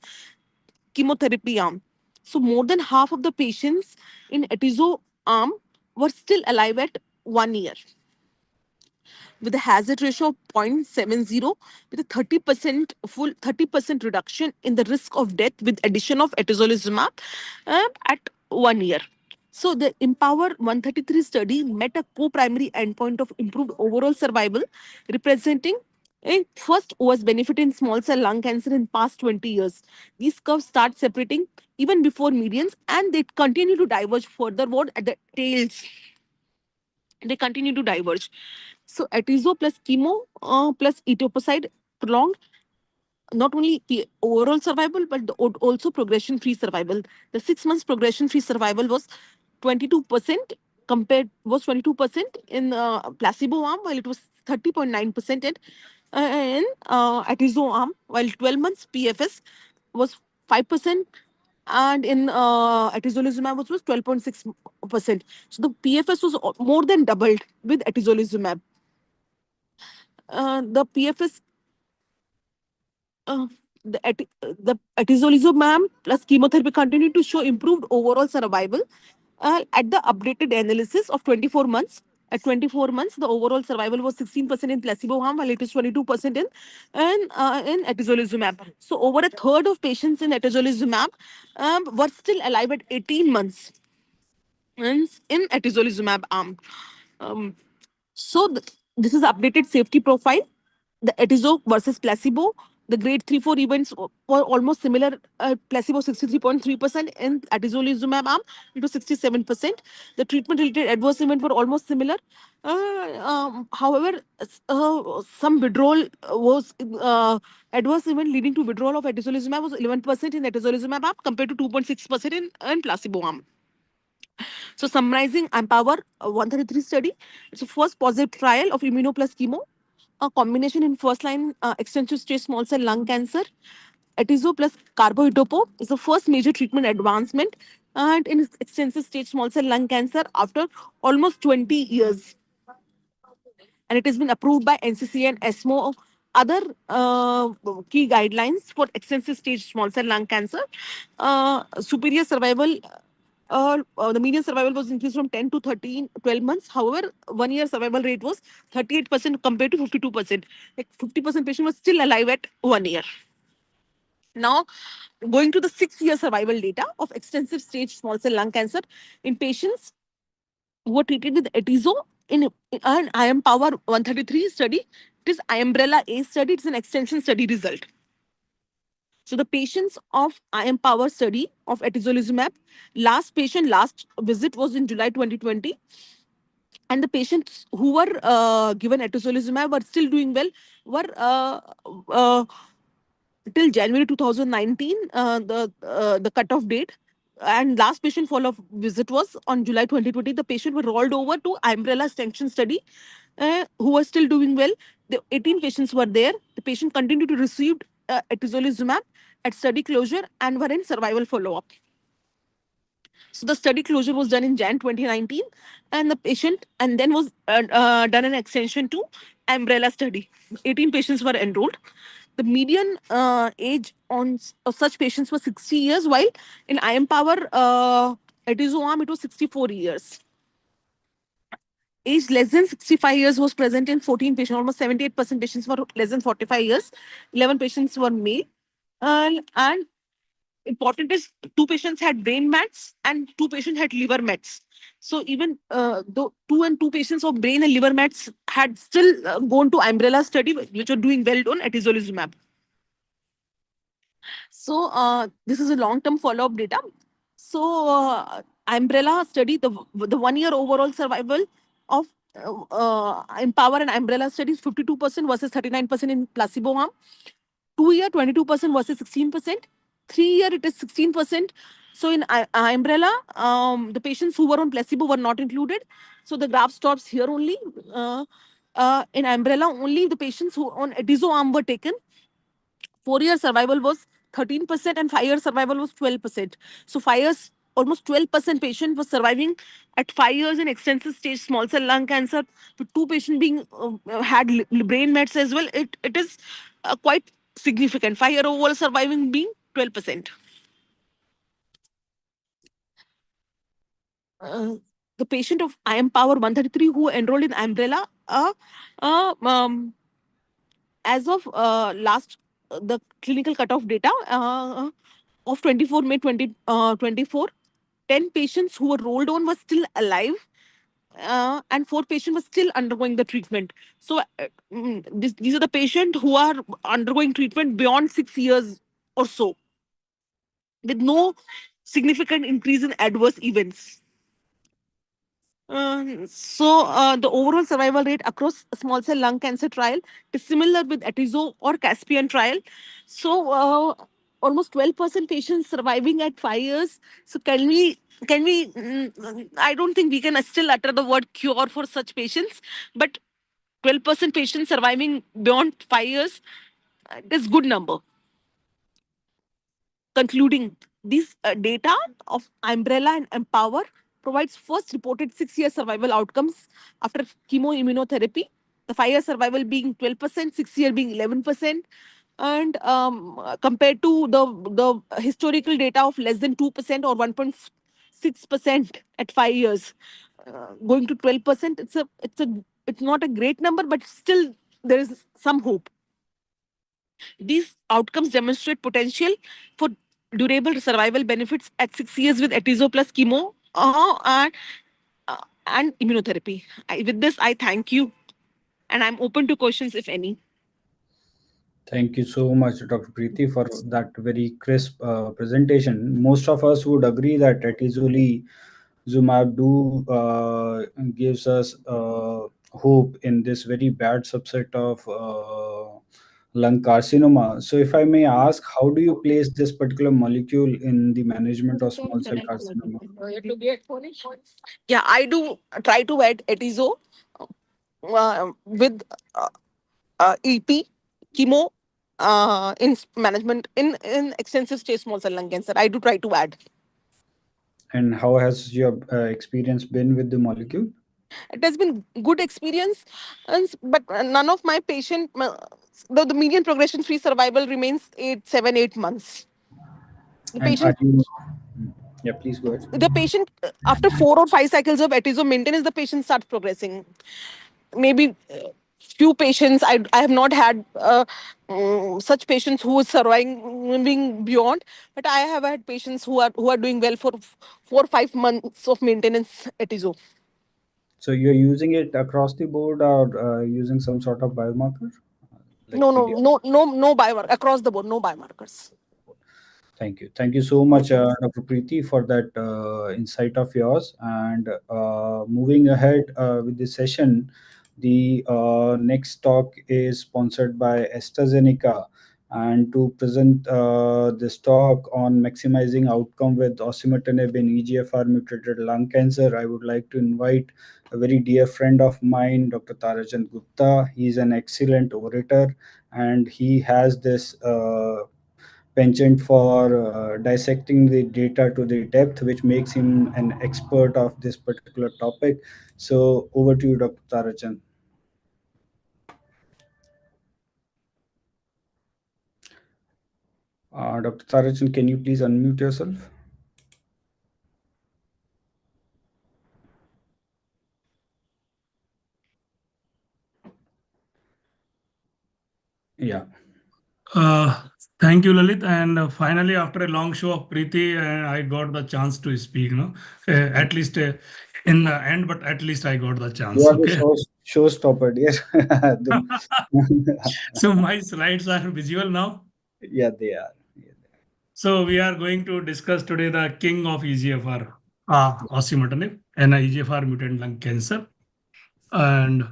chemotherapy arm. So more than half of the patients in atezo arm were still alive at 1 year, with a hazard ratio of 0.70, with a 30% reduction in the risk of death with addition of atezolizumab at 1 year. So the Empower 133 study met a co-primary endpoint of improved overall survival, representing a first OS benefit in small cell lung cancer in past 20 years. These curves start separating even before medians, and they continue to diverge furtherward at the tails. They continue to diverge. So atezo plus chemo plus etoposide prolonged not only the overall survival, but also progression-free survival. The 6 months progression-free survival was 22% was 22% in placebo arm, while it was 30.9% in atezo arm, while 12 months PFS was 5%, and in atezolizumab was 12.6%. So the PFS was more than doubled with atezolizumab. The PFS the atezolizumab plus chemotherapy continued to show improved overall survival at the updated analysis of 24 months. At 24 months, the overall survival was 16% in placebo arm, while it is 22% in atezolizumab. So over a third of patients in atezolizumab were still alive at 18 months in atezolizumab arm. So this is updated safety profile. The atezo versus placebo, the grade 3-4 events were almost similar. Placebo 63.3%, in atezolizumab arm it was 67%. The treatment-related adverse events were almost similar. However, some withdrawal was adverse event leading to withdrawal of atezolizumab was 11% in atezolizumab arm compared to 2.6% in placebo arm. So summarizing Empower 133 study, it's the first positive trial of immuno plus chemo, a combination in first-line extensive stage small cell lung cancer. Atezo plus carboitopo is the first major treatment advancement and in extensive stage small cell lung cancer after almost 20 years. And it has been approved by NCC and ESMO, other key guidelines for extensive stage small cell lung cancer. Superior survival, the median survival was increased from 10 to 12 months. However, 1 year survival rate was 38% compared to 52%. Like 50% patient was still alive at 1 year. Now, going to the 6-year survival data of extensive stage small cell lung cancer in patients who were treated with atezo in an Empower 133 study. It is Umbrella A study. It's an extension study result. So the patients of Empower study of atezolizumab, last visit was in July 2020. And the patients who were given atezolizumab were still doing well, were till January 2019, the cutoff date. And last patient follow-up visit was on July 2020. The patient were rolled over to Umbrella extension study, who were still doing well. The 18 patients were there. The patient continued to receive atezolizumab at study closure and were in survival follow-up. So the study closure was done in Jan 2019, and the patient and then was done an extension to umbrella study. 18 patients were enrolled. The median age of such patients was 60 years, while in IM Power Atizo arm it was 64 years. Age less than 65 years was present in 14 patients. Almost 78% patients were less than 45 years. 11 patients were male. And important is 2 patients had brain mets and 2 patients had liver mets. So even though 2 patients of brain and liver mets had still gone to umbrella study, which were doing well on atezolizumab. So this is a long-term follow-up data. So umbrella study, the 1 year overall survival of Empower and umbrella studies 52% versus 39% in placebo arm. 2 year 22% versus 16%. 3 year it is 16%. So in umbrella, the patients who were on placebo were not included. So the graph stops here only. In umbrella, only the patients who on Atizo arm were taken. 4-year survival was 13% and 5-year survival was 12%. So 5 years, almost 12% patient was surviving at 5 years in extensive stage small cell lung cancer. With 2 patients being had brain mets as well. It is quite significant. 5-year overall surviving being 12%. The patient of IM Power 133 who enrolled in umbrella as of the clinical cutoff data of 24 May 2024, 10 patients who were rolled on were still alive, and 4 patients were still undergoing the treatment. So these are the patients who are undergoing treatment beyond 6 years or so, with no significant increase in adverse events. The overall survival rate across small cell lung cancer trial is similar with Atizo or Caspian trial. So almost 12% patients surviving at 5 years. So can we, I don't think we can still utter the word cure for such patients, but 12% patients surviving beyond 5 years, that's good number. Concluding, this data of Umbrella and Empower provides first reported 6-year survival outcomes after chemoimmunotherapy. The 5-year survival being 12%, 6-year being 11%, and compared to the historical data of less than 2% or 1.6% at 5 years, going to 12%, it's not a great number, but still there is some hope. These outcomes demonstrate potential for durable survival benefits at 6 years with Atizo plus chemo and immunotherapy. With this, I thank you, and I'm open to questions if any. Thank you so much, Dr. Preeti, for that very crisp presentation. Most of us would agree that atezolizumab gives us hope in this very bad subset of lung carcinoma. So, if I may ask, how do you place this particular molecule in the management of small cell carcinoma? Yeah, I do try to add Atizo with EP, chemo, in management in extensive stage small cell lung cancer. I do try to add. And how has your experience been with the molecule? It has been good experience, but none of my patient, the median progression-free survival remains 8 months. The And are patient, you, yeah, please go ahead. the patient after 4 or 5 cycles of Atizo maintenance, the patient starts progressing. Maybe few patients, I have not had such patients who are surviving beyond, but I have had patients who are doing well for 4 or 5 months of maintenance Atizo. So you're using it across the board or using some sort of biomarker? Like No biomarker across the board, no biomarkers. Thank you. Thank you so much, Dr. Preeti, for that insight of yours. And moving ahead with the session, the next talk is sponsored by AstraZeneca. And to present this talk on maximizing outcome with osimertinib in EGFR mutated lung cancer, I would like to invite a very dear friend of mine, Dr. Tarajant Gupta. He is an excellent orator and he has this penchant for dissecting the data to the depth, which makes him an expert of this particular topic. So over to you, Dr. Tarachan. Dr. Tarachan, can you please unmute yourself? Yeah. Thank you, Lalit. And finally, after a long show of Preeti, I got the chance to speak. At least in the end, but at least I got the chance. You are Okay. the showstopper, dear. So my slides are visible now. Yeah, they are. So we are going to discuss today the king of EGFR, osimertinib, and EGFR mutant lung cancer. And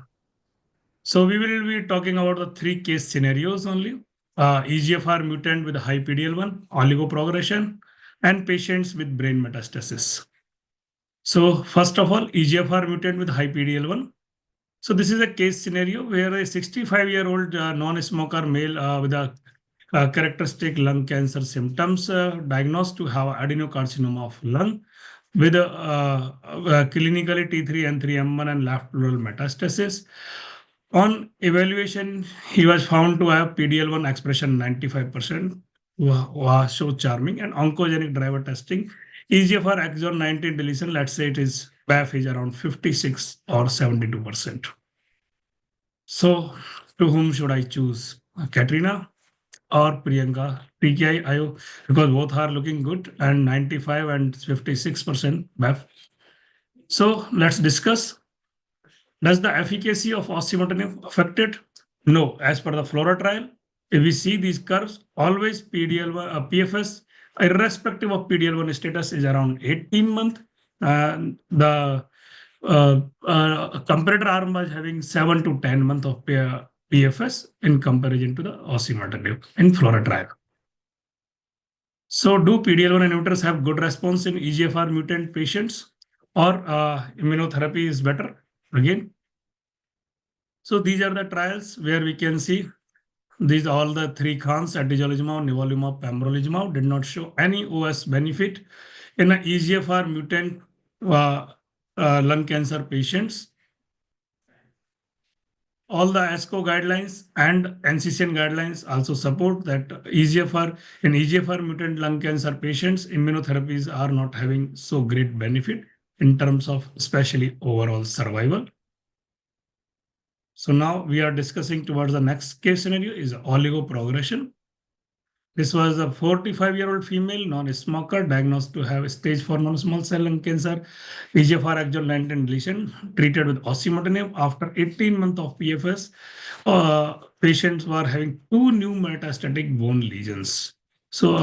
so we will be talking about the three case scenarios only. EGFR mutant with high PD-L1, oligoprogression, and patients with brain metastasis. So first of all, EGFR mutant with high PD-L1. So this is a case scenario where a 65-year-old non-smoker male with a characteristic lung cancer symptoms diagnosed to have adenocarcinoma of lung with clinically T3 and 3M1 and left pleural metastasis. On evaluation, he was found to have PDL1 expression 95%. Wow, so charming. And oncogenic driver testing, EGFR exon 19 deletion, let's say it is BAF is around 56 or 72%. So to whom should I choose? Katrina or Priyanka? TKI IO, because both are looking good and 95 and 56% BAF. So let's discuss. Does the efficacy of osimertinib affect it? No. As per the FLORA trial, if we see these curves, always PDL1, PFS, irrespective of PDL1 status, is around 18 months. The comparator arm was having 7 to 10 months of PFS in comparison to the osimertinib in FLORA trial. So do PDL1 inhibitors have good response in EGFR mutant patients, or immunotherapy is better? Again, so these are the trials where we can see these all the three Khans, atezolizumab, nivolumab, pembrolizumab, did not show any OS benefit in a EGFR mutant lung cancer patients. All the ASCO guidelines and NCCN guidelines also support that in EGFR mutant lung cancer patients, immunotherapies are not having so great benefit in terms of especially overall survival. So now we are discussing towards the next case scenario is oligoprogression. This was a 45-year-old female non-smoker diagnosed to have stage 4 non-small cell lung cancer, EGFR exon 19 deletion, treated with osimertinib. After 18 months of PFS, patients were having 2 new metastatic bone lesions. So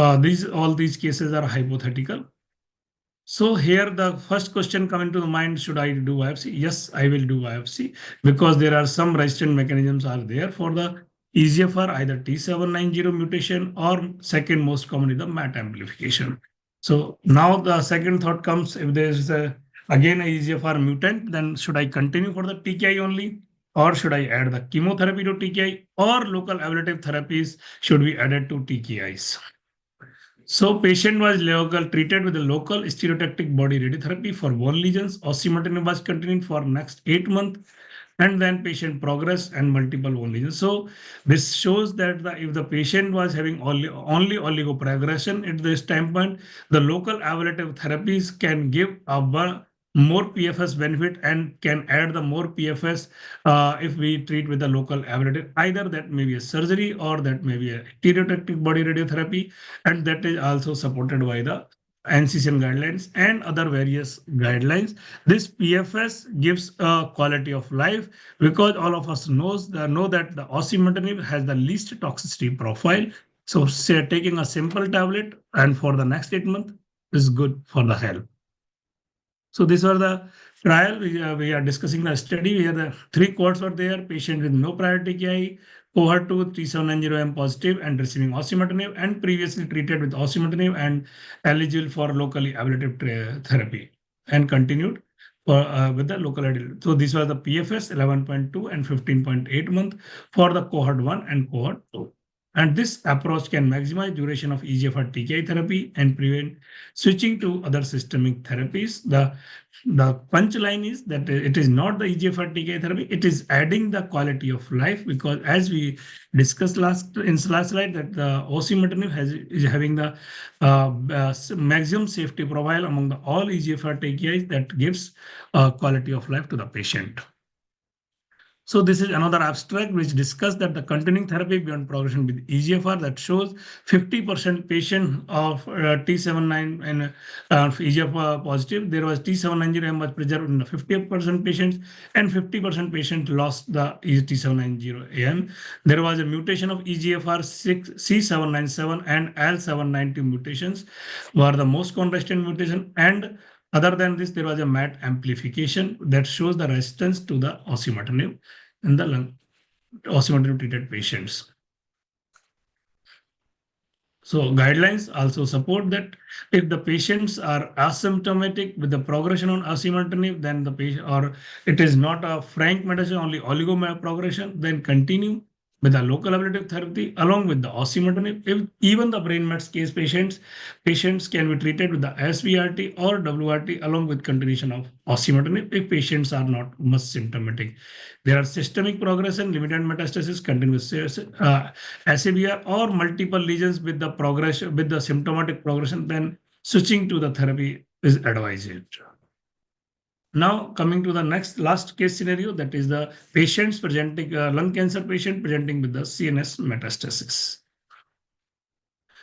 all these cases are hypothetical. So here the first question coming to the mind, should I do biopsy? Yes, I will do biopsy because there are some resistant mechanisms are there for the EGFR, either T790 mutation or second most commonly the MAT amplification. So now the second thought comes, if there is again a EGFR mutant, then should I continue for the TKI only? Or should I add the chemotherapy to TKI, or local ablative therapies should be added to TKIs? So patient was treated with a local stereotactic body radiotherapy for bone lesions. Osimertinib was continued for next 8 months, and then patient progressed and multiple bone lesions. So this shows that if the patient was having only oligoprogression at this time point, the local ablative therapies can give a more PFS benefit and can add the more PFS if we treat with the local ablative. Either that may be a surgery or that may be a stereotactic body radiotherapy, and that is also supported by the NCCN guidelines and other various guidelines. This PFS gives a quality of life because all of us know that the osimertinib has the least toxicity profile. So say taking a simple tablet and for the next 8 months is good for the health. So these were the trial. We are discussing the study where the 3 cohorts were there, patient with no prior TKI, cohort 2 T790M positive and receiving osimertinib, and previously treated with osimertinib and eligible for locally ablative therapy, and continued with the local adult. So these were the PFS 11.2 and 15.8 month for the cohort 1 and cohort 2. And this approach can maximize duration of EGFR TKI therapy and prevent switching to other systemic therapies. The punchline is that it is not the EGFR TKI therapy, it is adding the quality of life, because as we discussed last slide, that the osimertinib is having the maximum safety profile among all EGFR TKIs that gives quality of life to the patient. So this is another abstract which discussed that the continuing therapy beyond progression with EGFR that shows 50% patient of T79 and EGFR positive. There was T790M was preserved in the 50% patients, and 50% patients lost the T790AM. There was a mutation of EGFR C797 and L790 mutations were the most consistent mutation, and other than this, there was a MAT amplification that shows the resistance to the osimertinib in the osimertinib treated patients. So guidelines also support that if the patients are asymptomatic with the progression on osimertinib, then the patient, or it is not a frank metastasis, only oligo progression, then continue with the local ablative therapy along with the osimertinib. If even the brain mets case patients can be treated with the SVRT or WRT along with continuation of osimertinib if patients are not much symptomatic. There are systemic progression, limited metastasis, continuous SABR, or multiple lesions with the progression with the symptomatic progression, then switching to the therapy is advised. Now coming to the last case scenario, that is the patients presenting lung cancer patient presenting with the CNS metastasis.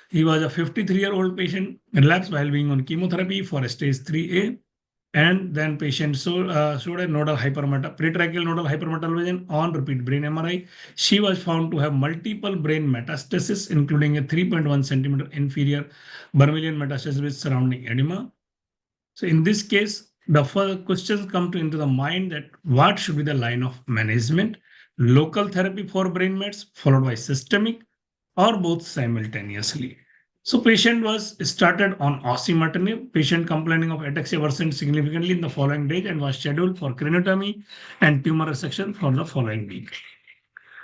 He was a 53-year-old patient, relapsed while being on chemotherapy for stage 3A, and then patient showed a nodal pretracheal nodal hypermetalvision on repeat brain MRI. She was found to have multiple brain metastasis, including a 3.1 centimeter inferior Vermilion metastasis with surrounding edema. So in this case, the first questions come into the mind that what should be the line of management? Local therapy for brain mets followed by systemic, or both simultaneously. So patient was started on osimertinib. Patient complaining of ataxia worsened significantly in the following days and was scheduled for craniotomy and tumor resection for the following week.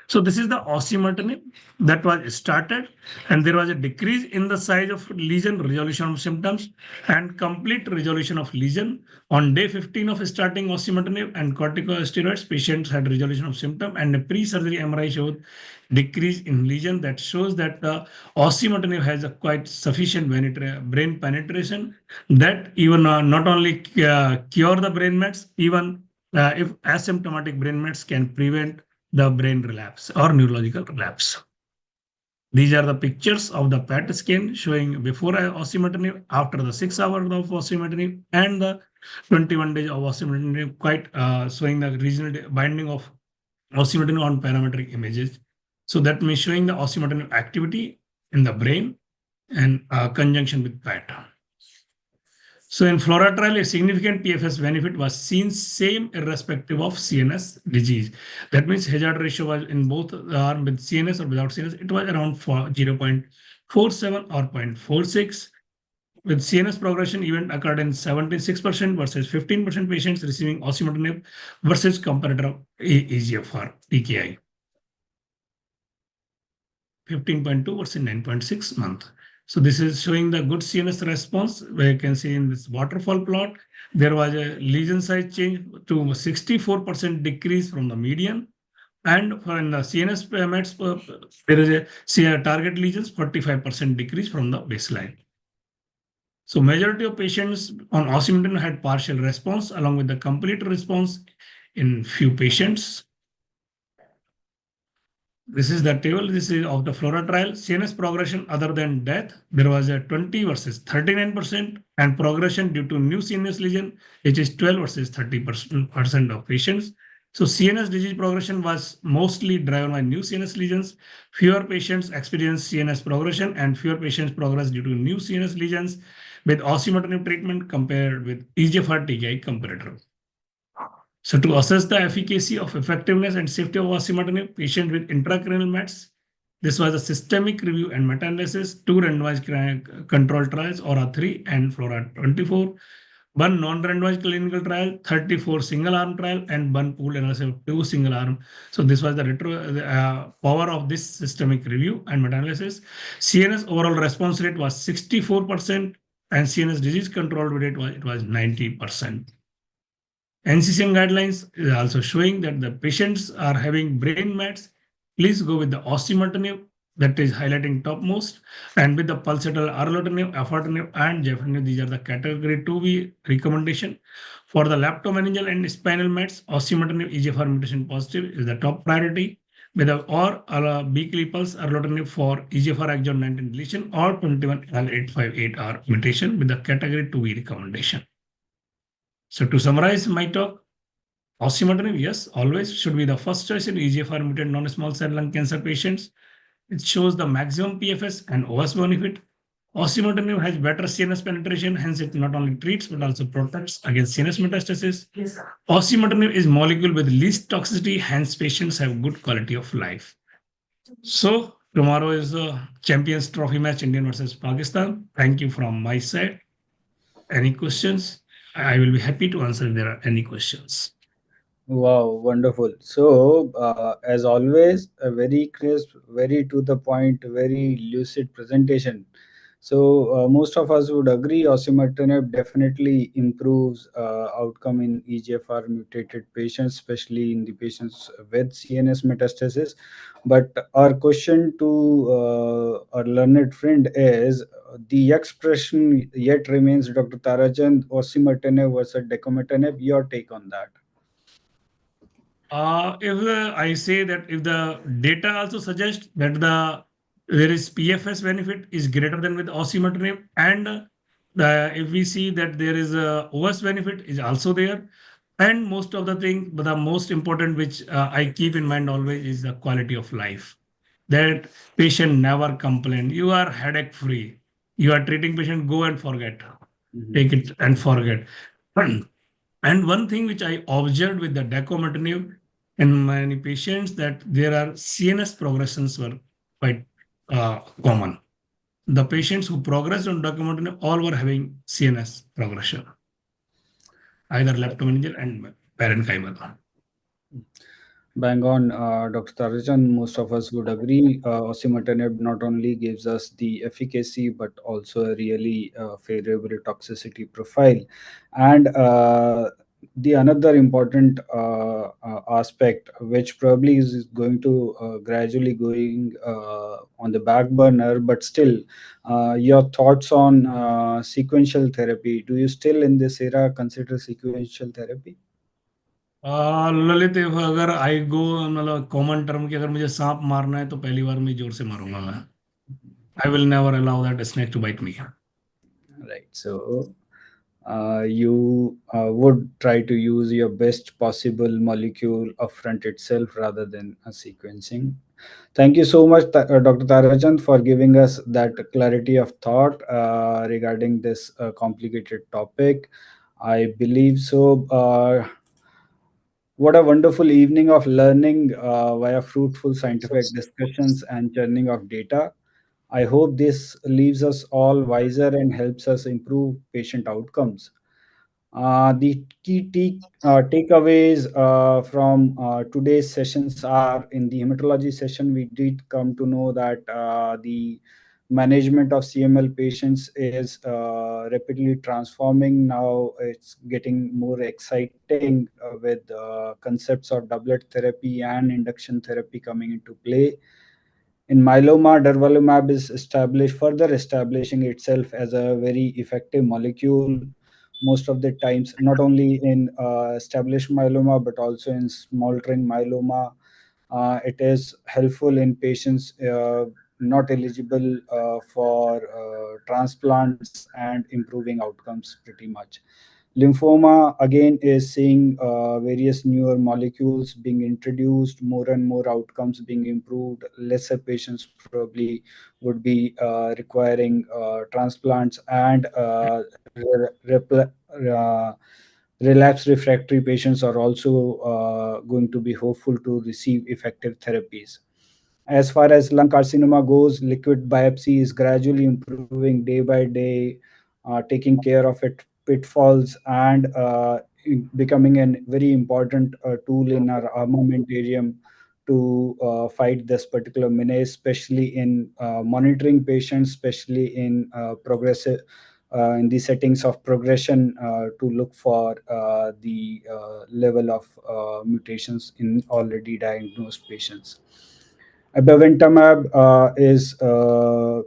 So this is the osimertinib that was started, and there was a decrease in the size of lesion, resolution of symptoms, and complete resolution of lesion. On day 15 of starting osimertinib and corticosteroids, patients had resolution of symptom, and a pre-surgery MRI showed decrease in lesion. That shows that the osimertinib has a quite sufficient brain penetration that even not only cure the brain mets, even if asymptomatic brain mets can prevent the brain relapse or neurological relapse. These are the pictures of the PET scan showing before osimertinib, after the 6 hours of osimertinib, and the 21 days of osimertinib, quite showing the regional binding of osimertinib on parametric images. So that means showing the osimertinib activity in the brain and conjunction with PET. So in FLORA trial, a significant PFS benefit was seen, same irrespective of CNS disease. That means hazard ratio was in both the arm with CNS or without CNS, it was around 0.47 or 0.46. With CNS progression, event occurred in 76% versus 15% patients receiving osimertinib versus comparator EGFR TKI. 15.2 versus 9.6 month. So this is showing the good CNS response, where you can see in this waterfall plot, there was a lesion size change to 64% decrease from the median. And for in the CNS mets, there is a target lesions 45% decrease from the baseline. So majority of patients on osimertinib had partial response along with the complete response in few patients. This is the table. This is of the FLORA trial. CNS progression other than death, there was a 20 versus 39%, and progression due to new CNS lesion, which is 12 versus 30% of patients. So CNS disease progression was mostly driven by new CNS lesions. Fewer patients experienced CNS progression, and fewer patients progressed due to new CNS lesions with osimertinib treatment compared with EGFR TKI comparator. So to assess the efficacy of effectiveness and safety of osimertinib, patients with intracranial mets, this was a systemic review and meta-analysis, 2 randomized controlled trials, AURA 3 and FLORA 24. one non-randomized clinical trial, 34 single-arm trial, and one pooled analysis of 2 single-arm. So this was the power of this systemic review and meta-analysis. CNS overall response rate was 64%, and CNS disease control rate was 90%. NCCN guidelines is also showing that the patients are having brain mets. Please go with the osimertinib, that is highlighting topmost, and with the pulsatile arlotinib, afatinib, and gefitinib. These are the category 2B recommendation. For the leptomeningeal and spinal mets, osimertinib EGFR mutation positive is the top priority, with the or weekly pulse arlotinib for EGFR exon 19 deletion or 21L858R mutation with the category 2B recommendation. So to summarize my talk, osimertinib, yes, always should be the first choice in EGFR mutated non-small cell lung cancer patients. It shows the maximum PFS and OS benefit. Osimertinib has better CNS penetration, hence it not only treats but also protects against CNS metastasis. Yes. Osimertinib is molecule with least toxicity, hence patients have good quality of life. So tomorrow is a Champions Trophy match, India versus Pakistan. Thank you from my side. Any questions? I will be happy to answer if there are any questions. Wow, wonderful. So, as always, a very crisp, very to the point, very lucid presentation. So, most of us would agree osimertinib definitely improves outcome in EGFR mutated patients, especially in the patients with CNS metastasis. But our question to our learned friend is the expression yet remains, Dr. Tarachand, osimertinib versus decomitinib. Your take on that? If I say that if the data also suggests that there is PFS benefit is greater than with osimertinib, and if we see that there is a OS benefit is also there, and most of the thing, but the most important which I keep in mind always is the quality of life. That patient never complain. You are headache free. You are treating patient. Go and forget. Take it and forget. And one thing which I observed with the decomitinib in many patients that there are CNS progressions were quite common. The patients who progressed on decomitinib all were having CNS progression, either leptomeningeal and parenchymal. Bang on, Dr. Tarajan. Most of us would agree. Osimertinib not only gives us the efficacy, but also a really favorable toxicity profile. And the another important aspect, which probably is going to gradually going on the back burner, but still, your thoughts on sequential therapy. Do you still in this era consider sequential therapy? Lalit अगर आई गो मतलब common term की अगर मुझे सांप मारना है तो पहली बार मैं जोर से मारूंगा मैं I will never allow that snake to bite me Right. So you would try to use your best possible molecule upfront itself rather than sequencing. Thank you so much, Dr. Tarachand, for giving us that clarity of thought regarding this complicated topic. I believe so. What a wonderful evening of learning via fruitful scientific discussions and churning of data. I hope this leaves us all wiser and helps us improve patient outcomes. The key takeaways from today's sessions are in the hematology session, we did come to know that the management of CML patients is rapidly transforming. Now it's getting more exciting with concepts of doublet therapy and induction therapy coming into play. In myeloma, durvalumab is further establishing itself as a very effective molecule. Most of the times, not only in established myeloma, but also in smoldering myeloma. It is helpful in patients not eligible for transplants and improving outcomes pretty much. Lymphoma again is seeing various newer molecules being introduced, more and more outcomes being improved. Lesser patients probably would be requiring transplants, and relapse refractory patients are also going to be hopeful to receive effective therapies. As far as lung carcinoma goes, liquid biopsy is gradually improving day by day. Taking care of it pitfalls and becoming a very important tool in our armamentarium to fight this particular menace, especially in monitoring patients, especially in progressive in the settings of progression to look for the level of mutations in already diagnosed patients. Abeventamab is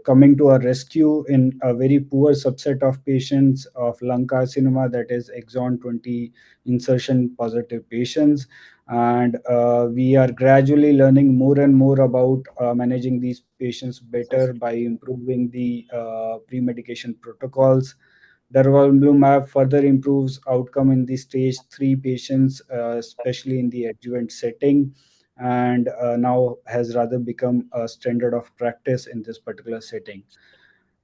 coming to our rescue in a very poor subset of patients of lung carcinoma, that is exon 20 insertion positive patients. And we are gradually learning more and more about managing these patients better by improving the pre-medication protocols. Durvalumab further improves outcome in the stage 3 patients, especially in the adjuvant setting, and now has rather become a standard of practice in this particular setting.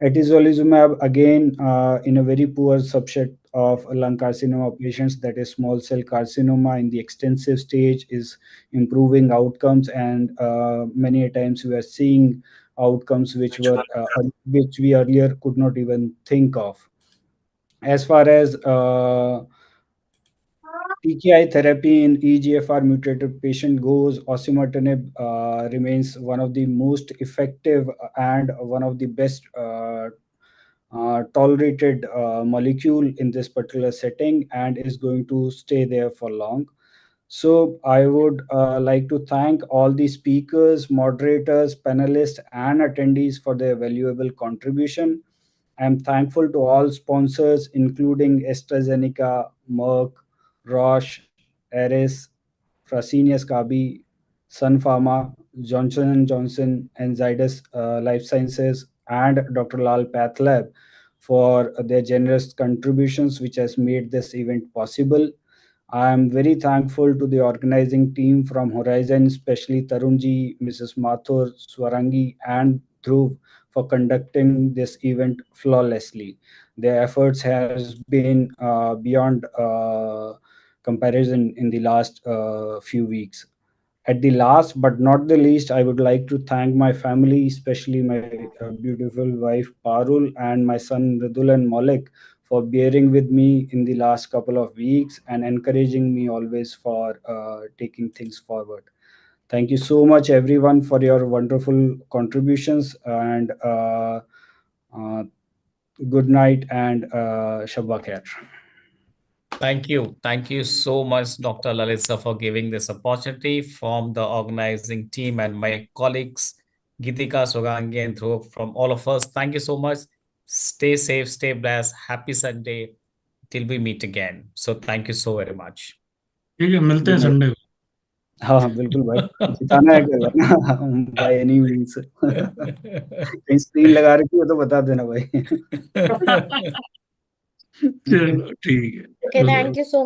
Atezolizumab, again, in a very poor subset of lung carcinoma patients, that is small cell carcinoma in the extensive stage, is improving outcomes, and many a times we are seeing outcomes which we earlier could not even think of. As far as TKI therapy in EGFR mutated patient goes, osimertinib remains one of the most effective and one of the best tolerated molecule in this particular setting, and is going to stay there for long. So I would like to thank all the speakers, moderators, panelists, and attendees for their valuable contribution. I'm thankful to all sponsors, including AstraZeneca, Merck, Roche, Eris, Fresenius Kabi, Sun Pharma, Johnson & Johnson, and Zydus Life Sciences, and Dr. Lal Pathlab for their generous contributions, which has made this event possible. I am very thankful to the organizing team from Horizon, especially Tarunji, Mrs. Mathur, Swarangi, and Dhruv for conducting this event flawlessly. Their efforts has been beyond comparison in the last few weeks. At the last but not the least, I would like to thank my family, especially my beautiful wife Parul and my son Ridul and Malik, for bearing with me in the last couple of weeks and encouraging me always for taking things forward. Thank you so much, everyone, for your wonderful contributions, and uh, good night and Shabba Khair. Thank you. Thank you so much, Dr. Lalitsa, for giving this opportunity from the organizing team and my colleagues, Gitika, Sogangi, and Dhruv, from all of us. Thank you so much. Stay safe, stay blessed. Happy Sunday till we meet again. So thank you so very much. ठीक है, मिलते हैं Sunday को। हाँ बिल्कुल भाई, जिताना है कल बाय एनी मींस। कहीं स्क्रीन लगा रखी हो तो बता देना भाई। चलो ठीक है। Okay, thank you so